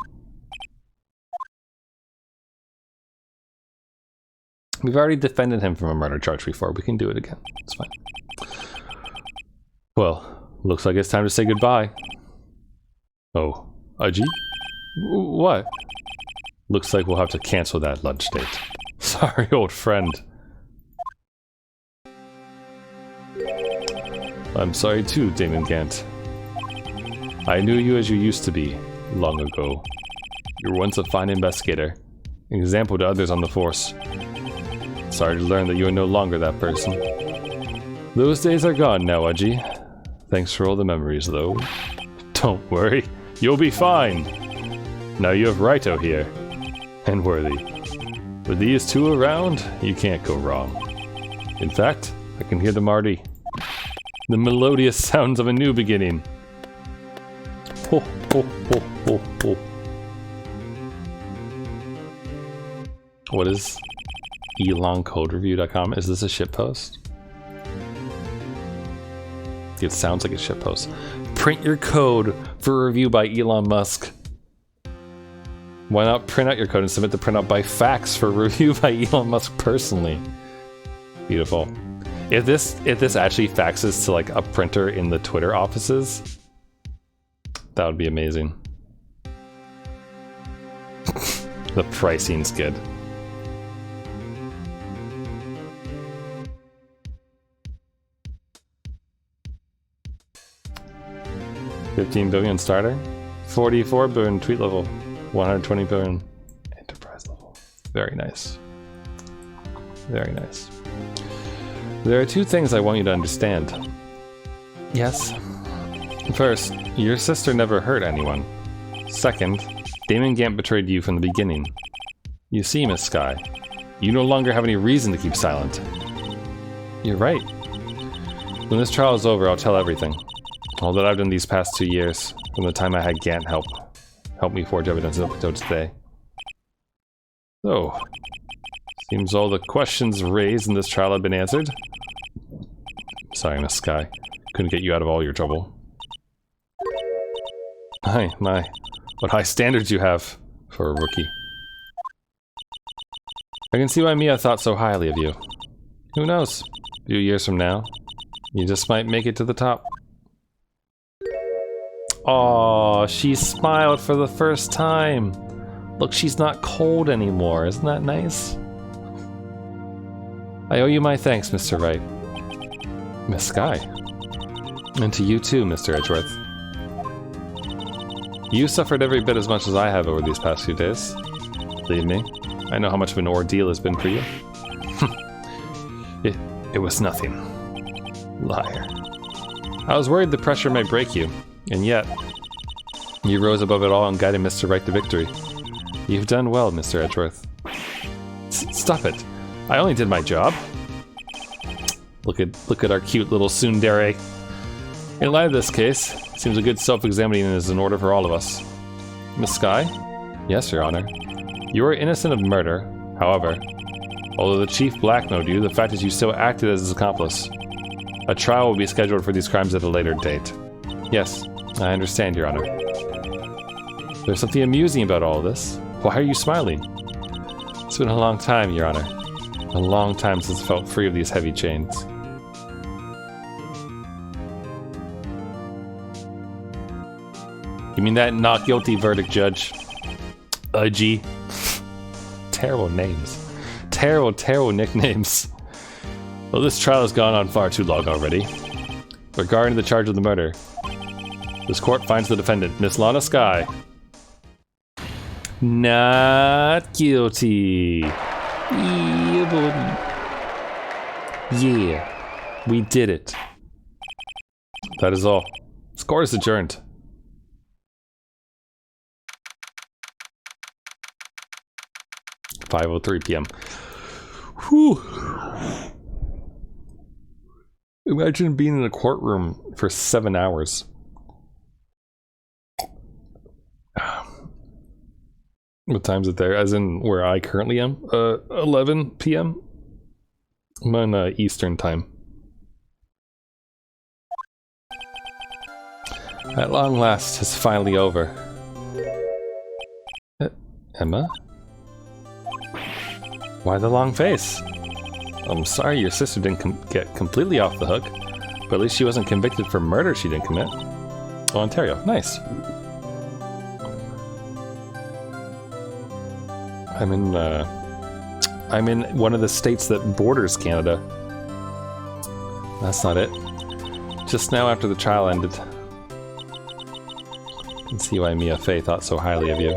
We've already defended him from a murder charge before. We can do it again. It's fine. Well, looks like it's time to say goodbye. Oh, Aji? What? Looks like we'll have to cancel that lunch date. Sorry, old friend. I'm sorry too, Damon Gant. I knew you as you used to be, long ago. You were once a fine investigator, an example to others on the force. Sorry to learn that you are no longer that person. Those days are gone now, Aji. Thanks for all the memories, though. Don't worry, you'll be fine. Now you have Raito here, and Worthy. With these two around, you can't go wrong. In fact, I can hear them already. The melodious sounds of a new beginning. Ho, ho, ho, ho, ho. What is eloncodereview.com? Is this a shitpost? It sounds like a shitpost. Print your code for a review by Elon Musk. Why not print out your code and submit the printout by fax for review by Elon Musk personally? Beautiful. If this actually faxes to like a printer in the Twitter offices, that would be amazing. The pricing's good. $15 billion starter, 44 billion tweet level, 120 billion enterprise level. Very nice. Very nice. There are two things I want you to understand. Yes. First, your sister never hurt anyone. Second, Damon Gant betrayed you from the beginning. You see, Miss Sky, you no longer have any reason to keep silent. You're right. When this trial is over, I'll tell everything. All that I've done these past 2 years, from the time I had Gant help me forge evidence up until today. So, seems all the questions raised in this trial have been answered. Sorry, Miss Sky. Couldn't get you out of all your trouble. My, what high standards you have for a rookie. I can see why Mia thought so highly of you. Who knows? A few years from now, you just might make it to the top. Aw, she smiled for the first time. Look, she's not cold anymore. Isn't that nice? I owe you my thanks, Mr. Wright. Miss Sky. And to you too, Mr. Edgeworth. You suffered every bit as much as I have over these past few days. Believe me, I know how much of an ordeal it's been for you. It was nothing. Liar. I was worried the pressure might break you, and yet, you rose above it all and guided Mr. Wright to victory. You've done well, Mr. Edgeworth. Stop it. I only did my job. Look at our cute little tsundere. In light of this case, it seems a good self-examining is in order for all of us. Miss Sky? Yes, Your Honor. You are innocent of murder. However, although the Chief blackmailed you, the fact is you still acted as his accomplice. A trial will be scheduled for these crimes at a later date. Yes, I understand, Your Honor. There's something amusing about all this. Why are you smiling? It's been a long time, Your Honor. A long time since I felt free of these heavy chains. You mean that not guilty verdict, Judge? G. Terrible names. Terrible, terrible nicknames. Well, this trial has gone on far too long already. Regarding the charge of the murder, this court finds the defendant, Miss Lana Skye, not guilty. Yeah, buddy. Yeah, we did it. That is all. This court is adjourned. (5:03 p.m.) Whew. Imagine being in a courtroom for 7 hours. What time is it there? As in where I currently am? 11 p.m. I'm on Eastern time. At long last, it's finally over. Emma? Why the long face? I'm sorry your sister didn't get completely off the hook, but at least she wasn't convicted for murder she didn't commit. Oh, Ontario. Nice. I'm in one of the states that borders Canada. That's not it. Just now after the trial ended. You can see why Mia Fey thought so highly of you.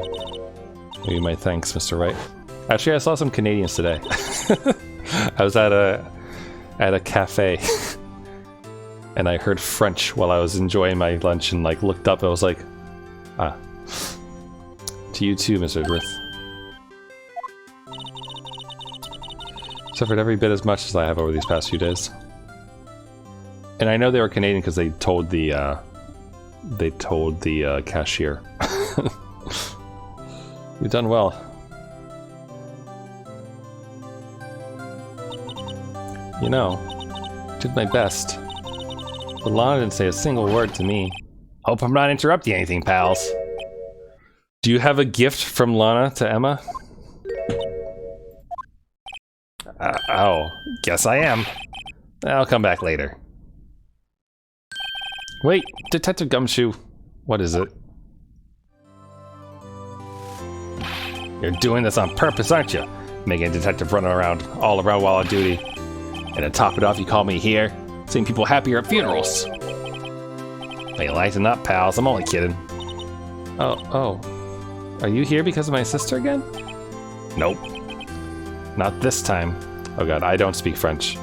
Maybe my thanks, Mr. Wright. Actually, I saw some Canadians today. I was at a cafe and I heard French while I was enjoying my lunch and like looked up and I was like, ah. To you too, Mr. Griff. Suffered every bit as much as I have over these past few days. And I know they were Canadian because they told the cashier. You've done well. You know, did my best. But Lana didn't say a single word to me. Hope I'm not interrupting anything, pals. Do you have a gift from Lana to Emma? Oh, guess I am. I'll come back later. Wait, Detective Gumshoe. What is it? You're doing this on purpose, aren't you? Making a detective run around, all around while on duty. And to top it off, you call me here, seeing people happier at funerals. Hey, lighten up, pals. I'm only kidding. Oh. Are you here because of my sister again? Nope. Not this time. Oh god, I don't speak French.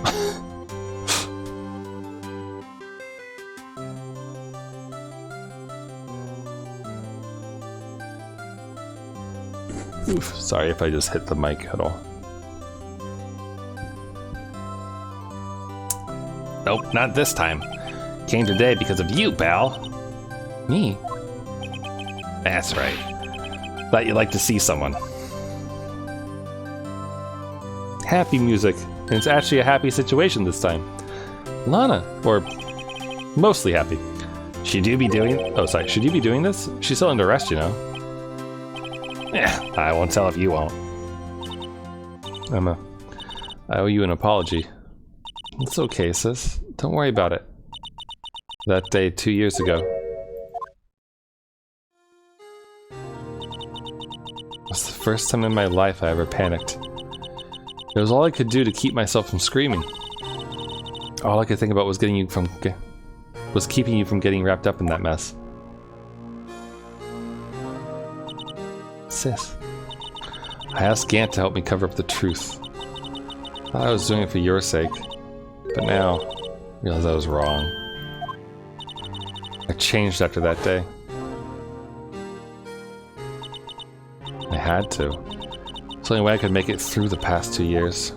Oof, sorry if I just hit the mic at all. Nope, not this time. Came today because of you, pal. Me? That's right. Thought you'd like to see someone. Happy music. And it's actually a happy situation this time. Lana, or mostly happy. Should you be doing this? She's still under arrest, you know. I won't tell if you won't. Emma, I owe you an apology. It's okay, sis. Don't worry about it. That day 2 years ago. It was the first time in my life I ever panicked. It was all I could do to keep myself from screaming. All I could think about was keeping you from getting wrapped up in that mess. Sis. I asked Gant to help me cover up the truth. I thought I was doing it for your sake, but now I realize I was wrong. I changed after that day. I had to. It's the only way I could make it through the past 2 years.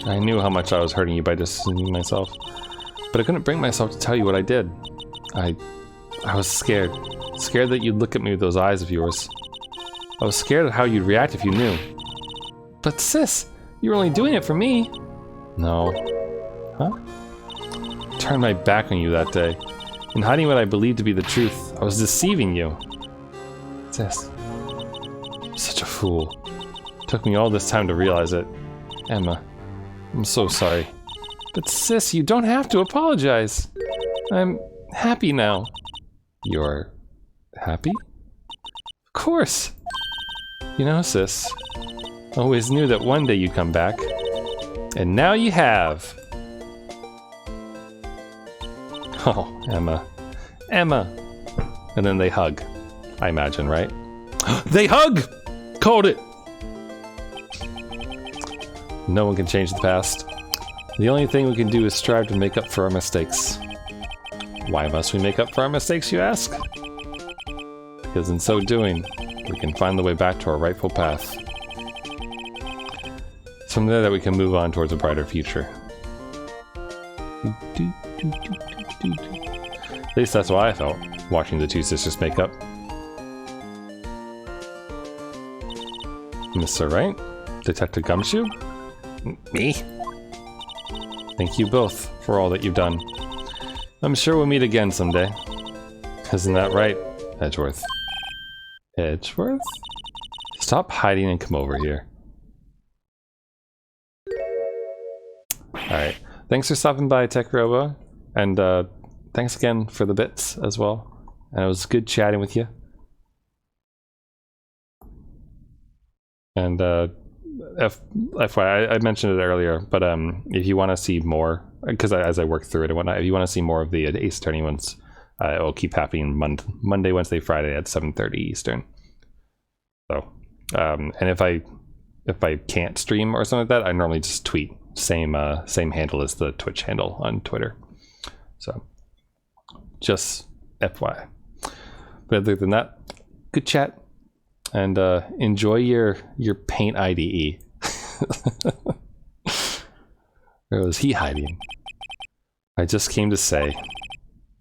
I knew how much I was hurting you by distancing myself, but I couldn't bring myself to tell you what I did. I was scared. Scared that you'd look at me with those eyes of yours. I was scared of how you'd react if you knew. But sis, you were only doing it for me. No. Huh? I turned my back on you that day. In hiding what I believed to be the truth, I was deceiving you. Sis. Such a fool. Took me all this time to realize it. Emma, I'm so sorry. But sis, you don't have to apologize. I'm happy now. You're happy? Of course. You know, sis, always knew that one day you'd come back. And now you have. Oh, Emma. Emma! And then they hug. I imagine, right? They hug! Called it! No one can change the past. The only thing we can do is strive to make up for our mistakes. Why must we make up for our mistakes, you ask? Because in so doing, we can find the way back to our rightful path. It's from there that we can move on towards a brighter future. At least that's what I felt, watching the two sisters make up. Mr. Wright? Detective Gumshoe? Me? Thank you both for all that you've done. I'm sure we'll meet again someday. Isn't that right, Edgeworth? Edgeworth? Stop hiding and come over here. Alright. Thanks for stopping by, Tech Robo. And thanks again for the bits as well. And it was good chatting with you. And FYI, I mentioned it earlier, but if you want to see more, because as I work through it and whatnot, if you want to see more of the Ace Attorney ones, it will keep happening Monday, Wednesday, Friday at 7:30 Eastern. So, and if I can't stream or something like that, I normally just tweet. Same handle as the Twitch handle on Twitter. So, just FYI. But other than that, good chat. And enjoy your paint IDE. Where was he hiding? I just came to say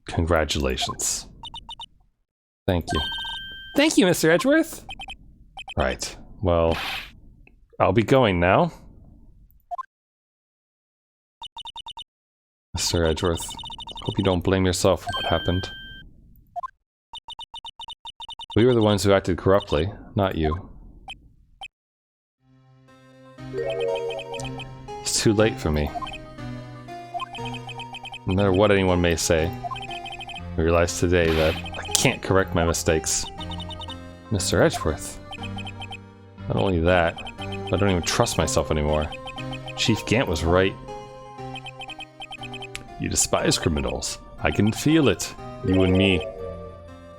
congratulations. Thank you. Thank you, Mr. Edgeworth. Right. Well, I'll be going now. Mr. Edgeworth, hope you don't blame yourself for what happened. We were the ones who acted corruptly, not you. It's too late for me. No matter what anyone may say, I realize today that I can't correct my mistakes. Mr. Edgeworth. Not only that, but I don't even trust myself anymore. Chief Gant was right. You despise criminals. I can feel it. You and me.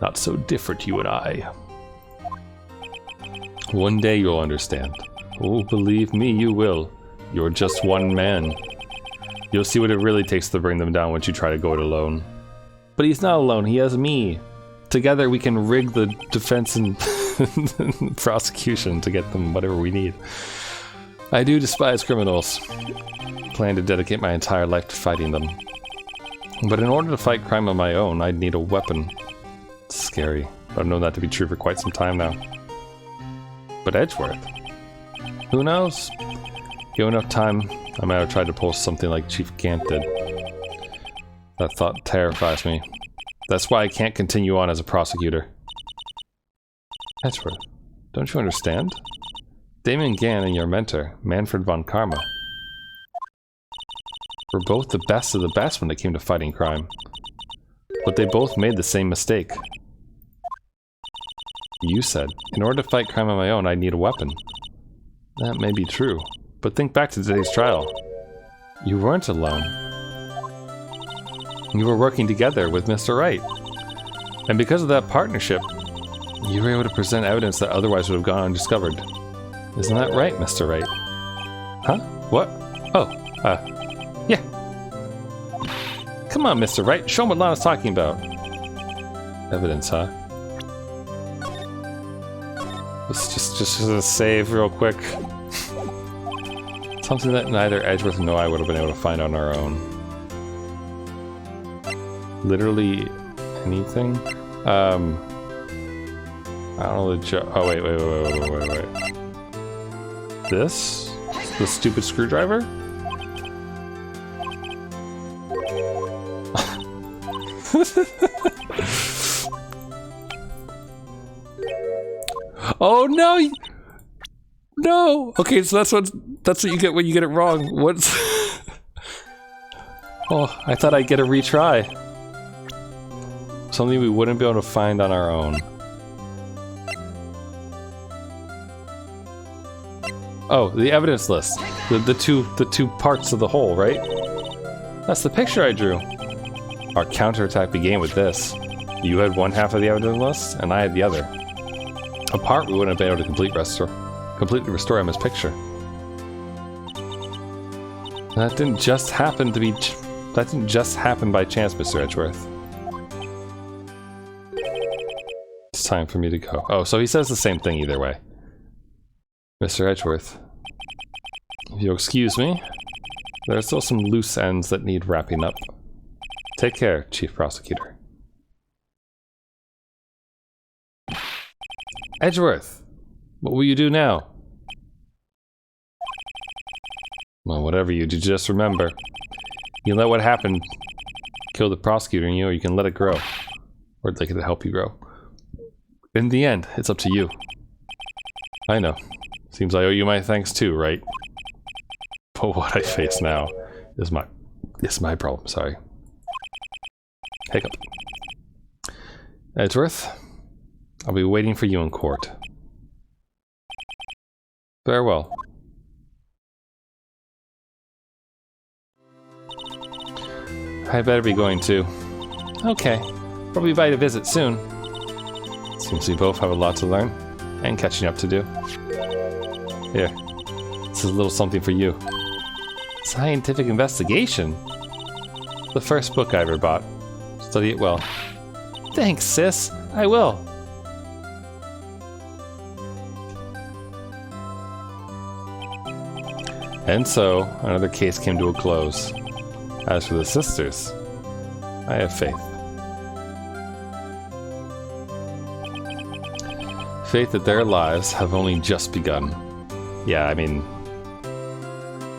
Not so different, you and I. One day you'll understand. Oh, believe me, you will. You're just one man. You'll see what it really takes to bring them down once you try to go it alone. But he's not alone, he has me. Together we can rig the defense and prosecution to get them whatever we need. I do despise criminals. I plan to dedicate my entire life to fighting them. But in order to fight crime on my own, I'd need a weapon. It's scary, but I've known that to be true for quite some time now. But Edgeworth? Who knows? Given enough time, I might have tried to pull something like Chief Gant did. That thought terrifies me. That's why I can't continue on as a prosecutor. Edgeworth, don't you understand? Damon Gant and your mentor, Manfred von Karma, were both the best of the best when it came to fighting crime. But they both made the same mistake. You said, in order to fight crime on my own, I'd need a weapon. That may be true, but think back to today's trial. You weren't alone. You were working together with Mr. Wright. And because of that partnership, you were able to present evidence that otherwise would have gone undiscovered. Isn't that right, Mr. Wright? Huh? What? Oh, yeah. Come on, Mr. Wright, show him what Lana's talking about. Evidence, huh? Let's just a save real quick. Something that neither Edgeworth nor I would have been able to find on our own. Literally anything? I don't know the oh, wait. This? The stupid screwdriver? Oh no! No! Okay, so that's what you get when you get it wrong. What's... Oh, I thought I'd get a retry. Something we wouldn't be able to find on our own. Oh, the evidence list. The two parts of the whole, right? That's the picture I drew. Our counterattack began with this. You had one half of the evidence list, and I had the other. Apart, we wouldn't have been able to completely restore Emma's picture. That didn't just happen to be... That didn't just happen by chance, Mr. Edgeworth. It's time for me to go. Oh, so he says the same thing either way. Mr. Edgeworth, if you'll excuse me, there are still some loose ends that need wrapping up. Take care, Chief Prosecutor. Edgeworth, what will you do now? Well, whatever you do, just remember, you can let what happened kill the prosecutor in you, or you can let it grow. Or they can help you grow. In the end, it's up to you. I know. Seems I owe you my thanks too, right? But what I face now is my problem, sorry. Hiccup. Edgeworth, I'll be waiting for you in court. Farewell. I better be going too. Okay. Probably by to visit soon. Seems we both have a lot to learn and catching up to do. Here. This is a little something for you. Scientific investigation? The first book I ever bought. Study it well. Thanks, sis. I will. And so, another case came to a close. As for the sisters, I have faith. Faith that their lives have only just begun. Yeah, I mean...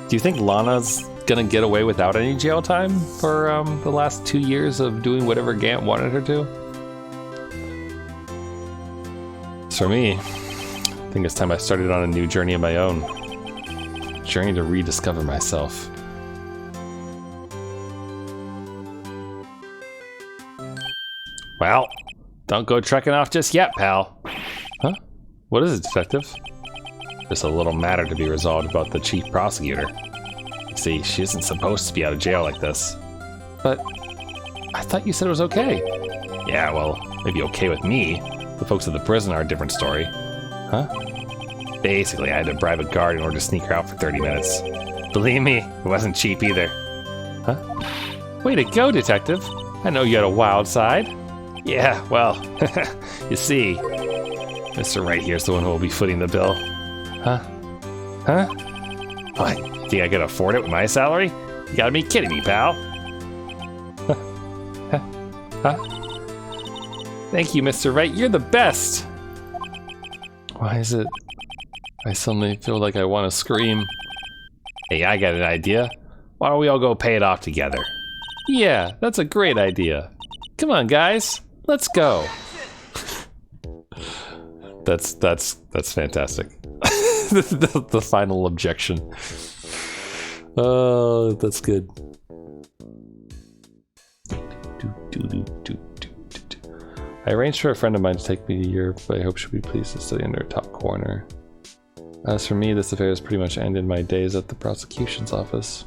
Do you think Lana's gonna get away without any jail time for the last 2 years of doing whatever Gant wanted her to? As for me, I think it's time I started on a new journey of my own. A journey to rediscover myself. Well, don't go trekking off just yet, pal. Huh? What is it, detective? Just a little matter to be resolved about the chief prosecutor. See, she isn't supposed to be out of jail like this. But I thought you said it was okay. Yeah, well, maybe okay with me. The folks at the prison are a different story. Huh? Basically, I had to bribe a guard in order to sneak her out for 30 minutes. Believe me, it wasn't cheap either. Huh? Way to go, detective. I know you had a wild side. Yeah, well, you see, Mr. Wright here's the one who will be footing the bill. Huh? Huh? What? You think I could afford it with my salary? You gotta be kidding me, pal. Huh? Thank you, Mr. Wright. You're the best. Why is it I suddenly feel like I want to scream? Hey, I got an idea. Why don't we all go pay it off together? Yeah, that's a great idea. Come on, guys. Let's go. That's fantastic. the final objection. Oh, that's good. I arranged for a friend of mine to take me to Europe, but I hope she'll be pleased to study under a top corner. As for me, this affair has pretty much ended my days at the prosecution's office.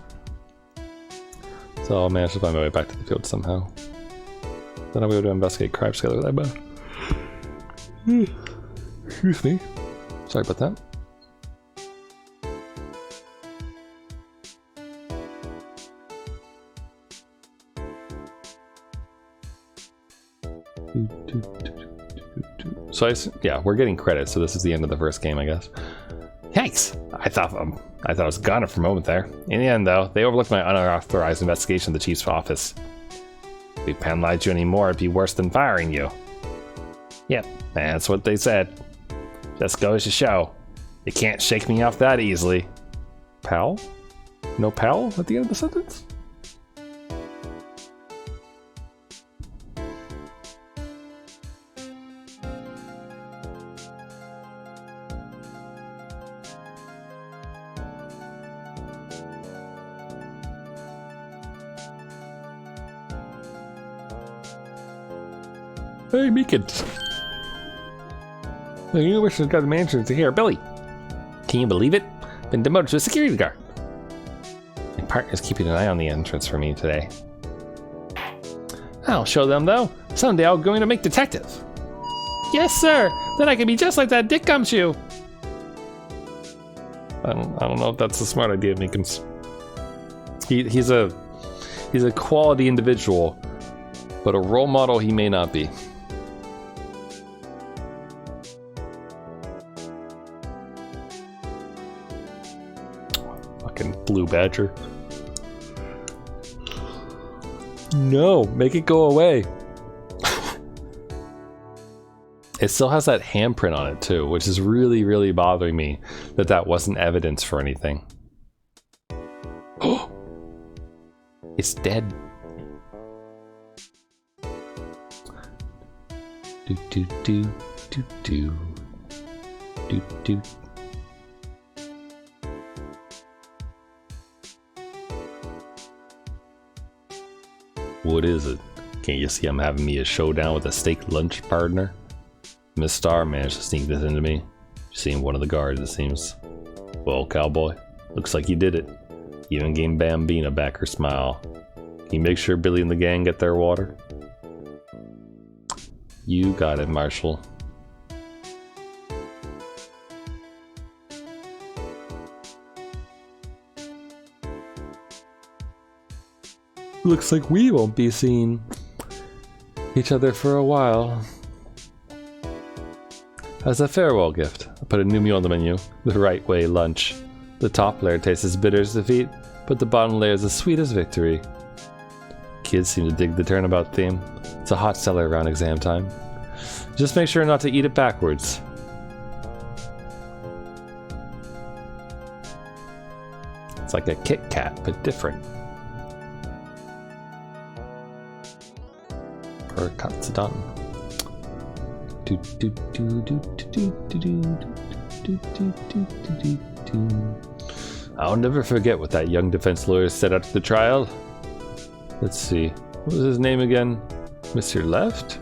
So I'll manage to find my way back to the field somehow. Then I'll be able to investigate crimes together with Emma. Excuse me. Sorry about that. So yeah, we're getting credit, so this is the end of the first game, I guess. Yikes! I thought I was gone for a moment there. In the end, though, they overlooked my unauthorized investigation of the chief's office. If we penalized you anymore, it'd be worse than firing you. Yep, that's what they said. Just goes to show, you can't shake me off that easily. Pal? No pal at the end of the sentence? Hey, Meekins. The University's got the manager to here, Billy. Can you believe it? Been demoted to a security guard. My partner's keeping an eye on the entrance for me today. I'll show them, though. Someday I'm going to make detective. Yes, sir. Then I can be just like that Dick Gumshoe. I don't know if that's a smart idea, Meekins. He's a quality individual, but a role model he may not be. Fucking blue badger. No, make it go away. It still has that handprint on it too, which is really, really bothering me that wasn't evidence for anything. Oh, it's dead. Do do do do do do do. What is it? Can't you see I'm having me a showdown with a steak lunch partner? Miss Star managed to sneak this into me. Seeing one of the guards, it seems. Well, cowboy, looks like you did it. You even gained Bambina back her smile. Can you make sure Billy and the gang get their water? You got it, Marshall. Looks like we won't be seeing each other for a while. As a farewell gift, I put a new meal on the menu, the Wright Way lunch. The top layer tastes as bitter as defeat, but the bottom layer is as sweet as victory. Kids seem to dig the turnabout theme. It's a hot seller around exam time. Just make sure not to eat it backwards. It's like a Kit Kat, but different. Or Katsudon. I'll never forget what that young defense lawyer said after the trial. Let's see, what was his name again? Mr. Left?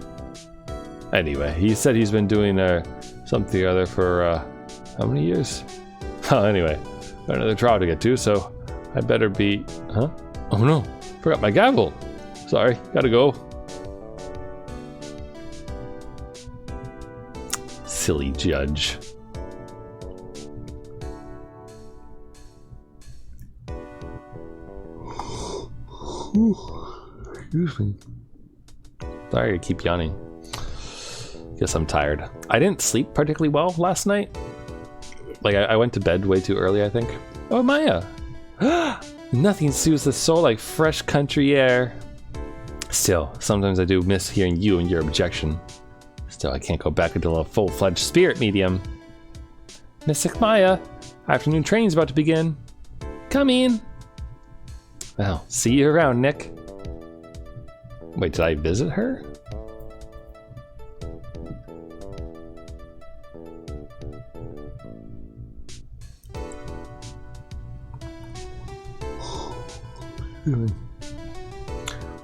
Anyway, he said he's been doing something or other for how many years? Oh, anyway, got another trial to get to, so I better be... Huh? Oh no, forgot my gavel. Sorry, gotta go. Silly judge. Excuse me. Sorry, I keep yawning. Guess I'm tired. I didn't sleep particularly well last night. Like, I went to bed way too early, I think. Oh, Maya! Nothing soothes the soul like fresh country air. Still, sometimes I do miss hearing you and your objection. Still, I can't go back until a full-fledged spirit medium. Mystic Maya, afternoon training's about to begin. Come in. Well, see you around, Nick. Wait, did I visit her?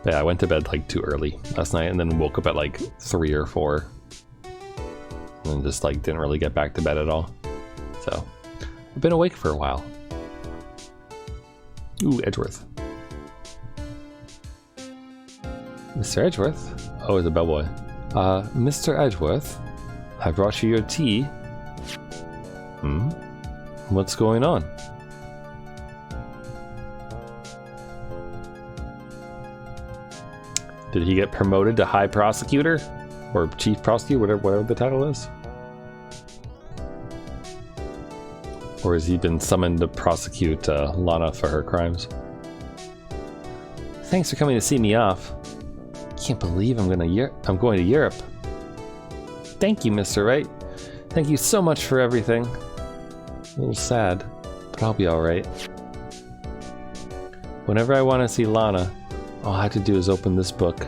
Yeah, I went to bed like too early last night and then woke up at like 3 or 4. And just like didn't really get back to bed at all. So, I've been awake for a while. Ooh, Edgeworth. Mr. Edgeworth? Oh, it's a bellboy. Mr. Edgeworth, I brought you your tea. Hmm? What's going on? Did he get promoted to High Prosecutor? Or Chief Prosecutor, whatever the title is? Or has he been summoned to prosecute Lana for her crimes? Thanks for coming to see me off. Can't believe I'm going to Europe. Thank you, Mr. Wright. Thank you so much for everything. A little sad, but I'll be alright. Whenever I want to see Lana, all I have to do is open this book.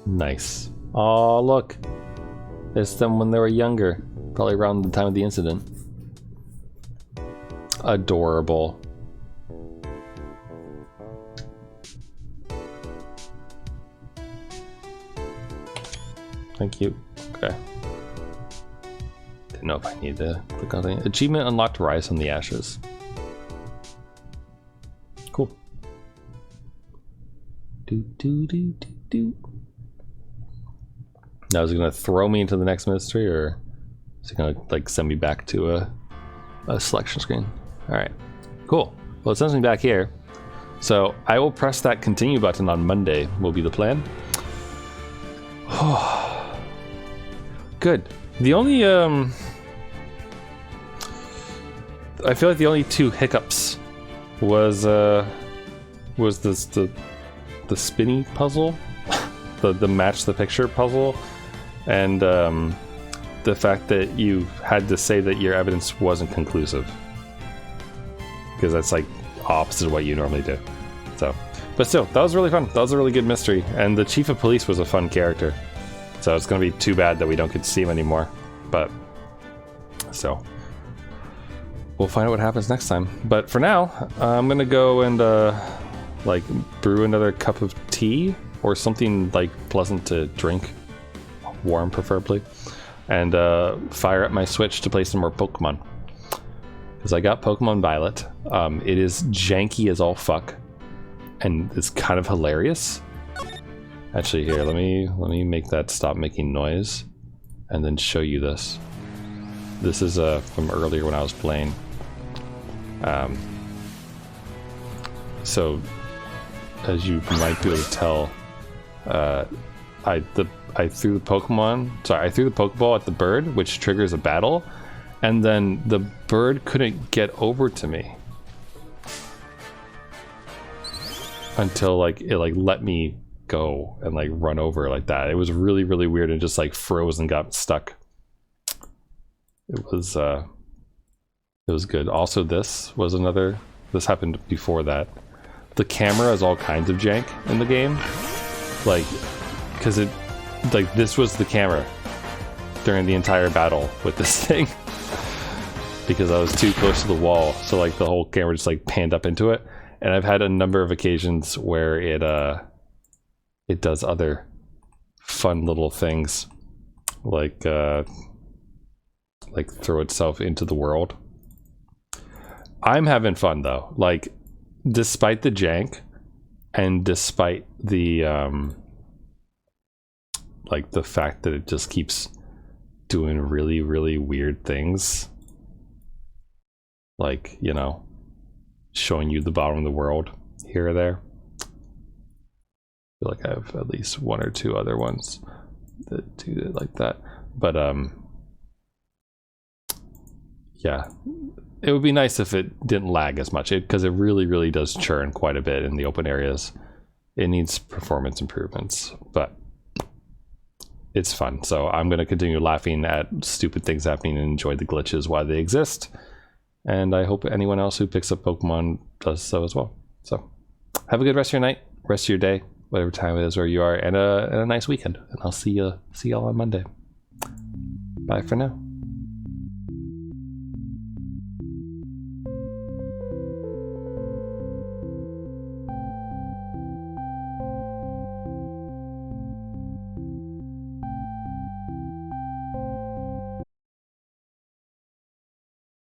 Nice. Oh, look. It's them when they were younger, probably around the time of the incident. Adorable. Thank you. Okay. Didn't know if I need to click on anything. Achievement unlocked, Rise from the Ashes. Cool. Now is it gonna throw me into the next mystery, or is it gonna like send me back to a selection screen? All right, cool. Well, it sends me back here, so I will press that continue button on Monday. Will be the plan. Good. The only I feel like the only two hiccups was this the spinny puzzle, the match the picture puzzle, and the fact that you had to say that your evidence wasn't conclusive, because that's like opposite of what you normally do. So, but still, that was really fun. That was a really good mystery, and the chief of police was a fun character. So it's gonna be too bad that we don't get to see him anymore. But so we'll find out what happens next time. But for now, I'm gonna go and like brew another cup of tea or something like pleasant to drink, warm preferably, and fire up my Switch to play some more Pokemon. Because I got Pokemon Violet. It is janky as all fuck, and it's kind of hilarious. Actually, here, let me make that stop making noise, and then show you this. This is from earlier when I was playing. So, as you might be able to tell, I threw the Pokemon. Sorry, I threw the Pokeball at the bird, which triggers a battle, and then the bird couldn't get over to me until like it like let me go and like run over like that. It was really, really weird, and just like froze and got stuck. It was good. Also, this was another, this happened before that. The camera is all kinds of jank in the game, like, because it, like, this was the camera during the entire battle with this thing, because I was too close to the wall, so like the whole camera just like panned up into it. And I've had a number of occasions where it does other fun little things, like throw itself into the world. I'm having fun though, like, despite the jank and despite the like the fact that it just keeps doing really, really weird things, like, you know, showing you the bottom of the world here or there. I feel like I have at least one or two other ones that do it like that, but yeah, it would be nice if it didn't lag as much, because it really, really does churn quite a bit in the open areas. It needs performance improvements, but it's fun. So I'm going to continue laughing at stupid things happening and enjoy the glitches while they exist. And I hope anyone else who picks up Pokemon does so as well. So have a good rest of your night, rest of your day, whatever time it is where you are, and a nice weekend. And I'll see y'all on Monday. Bye for now.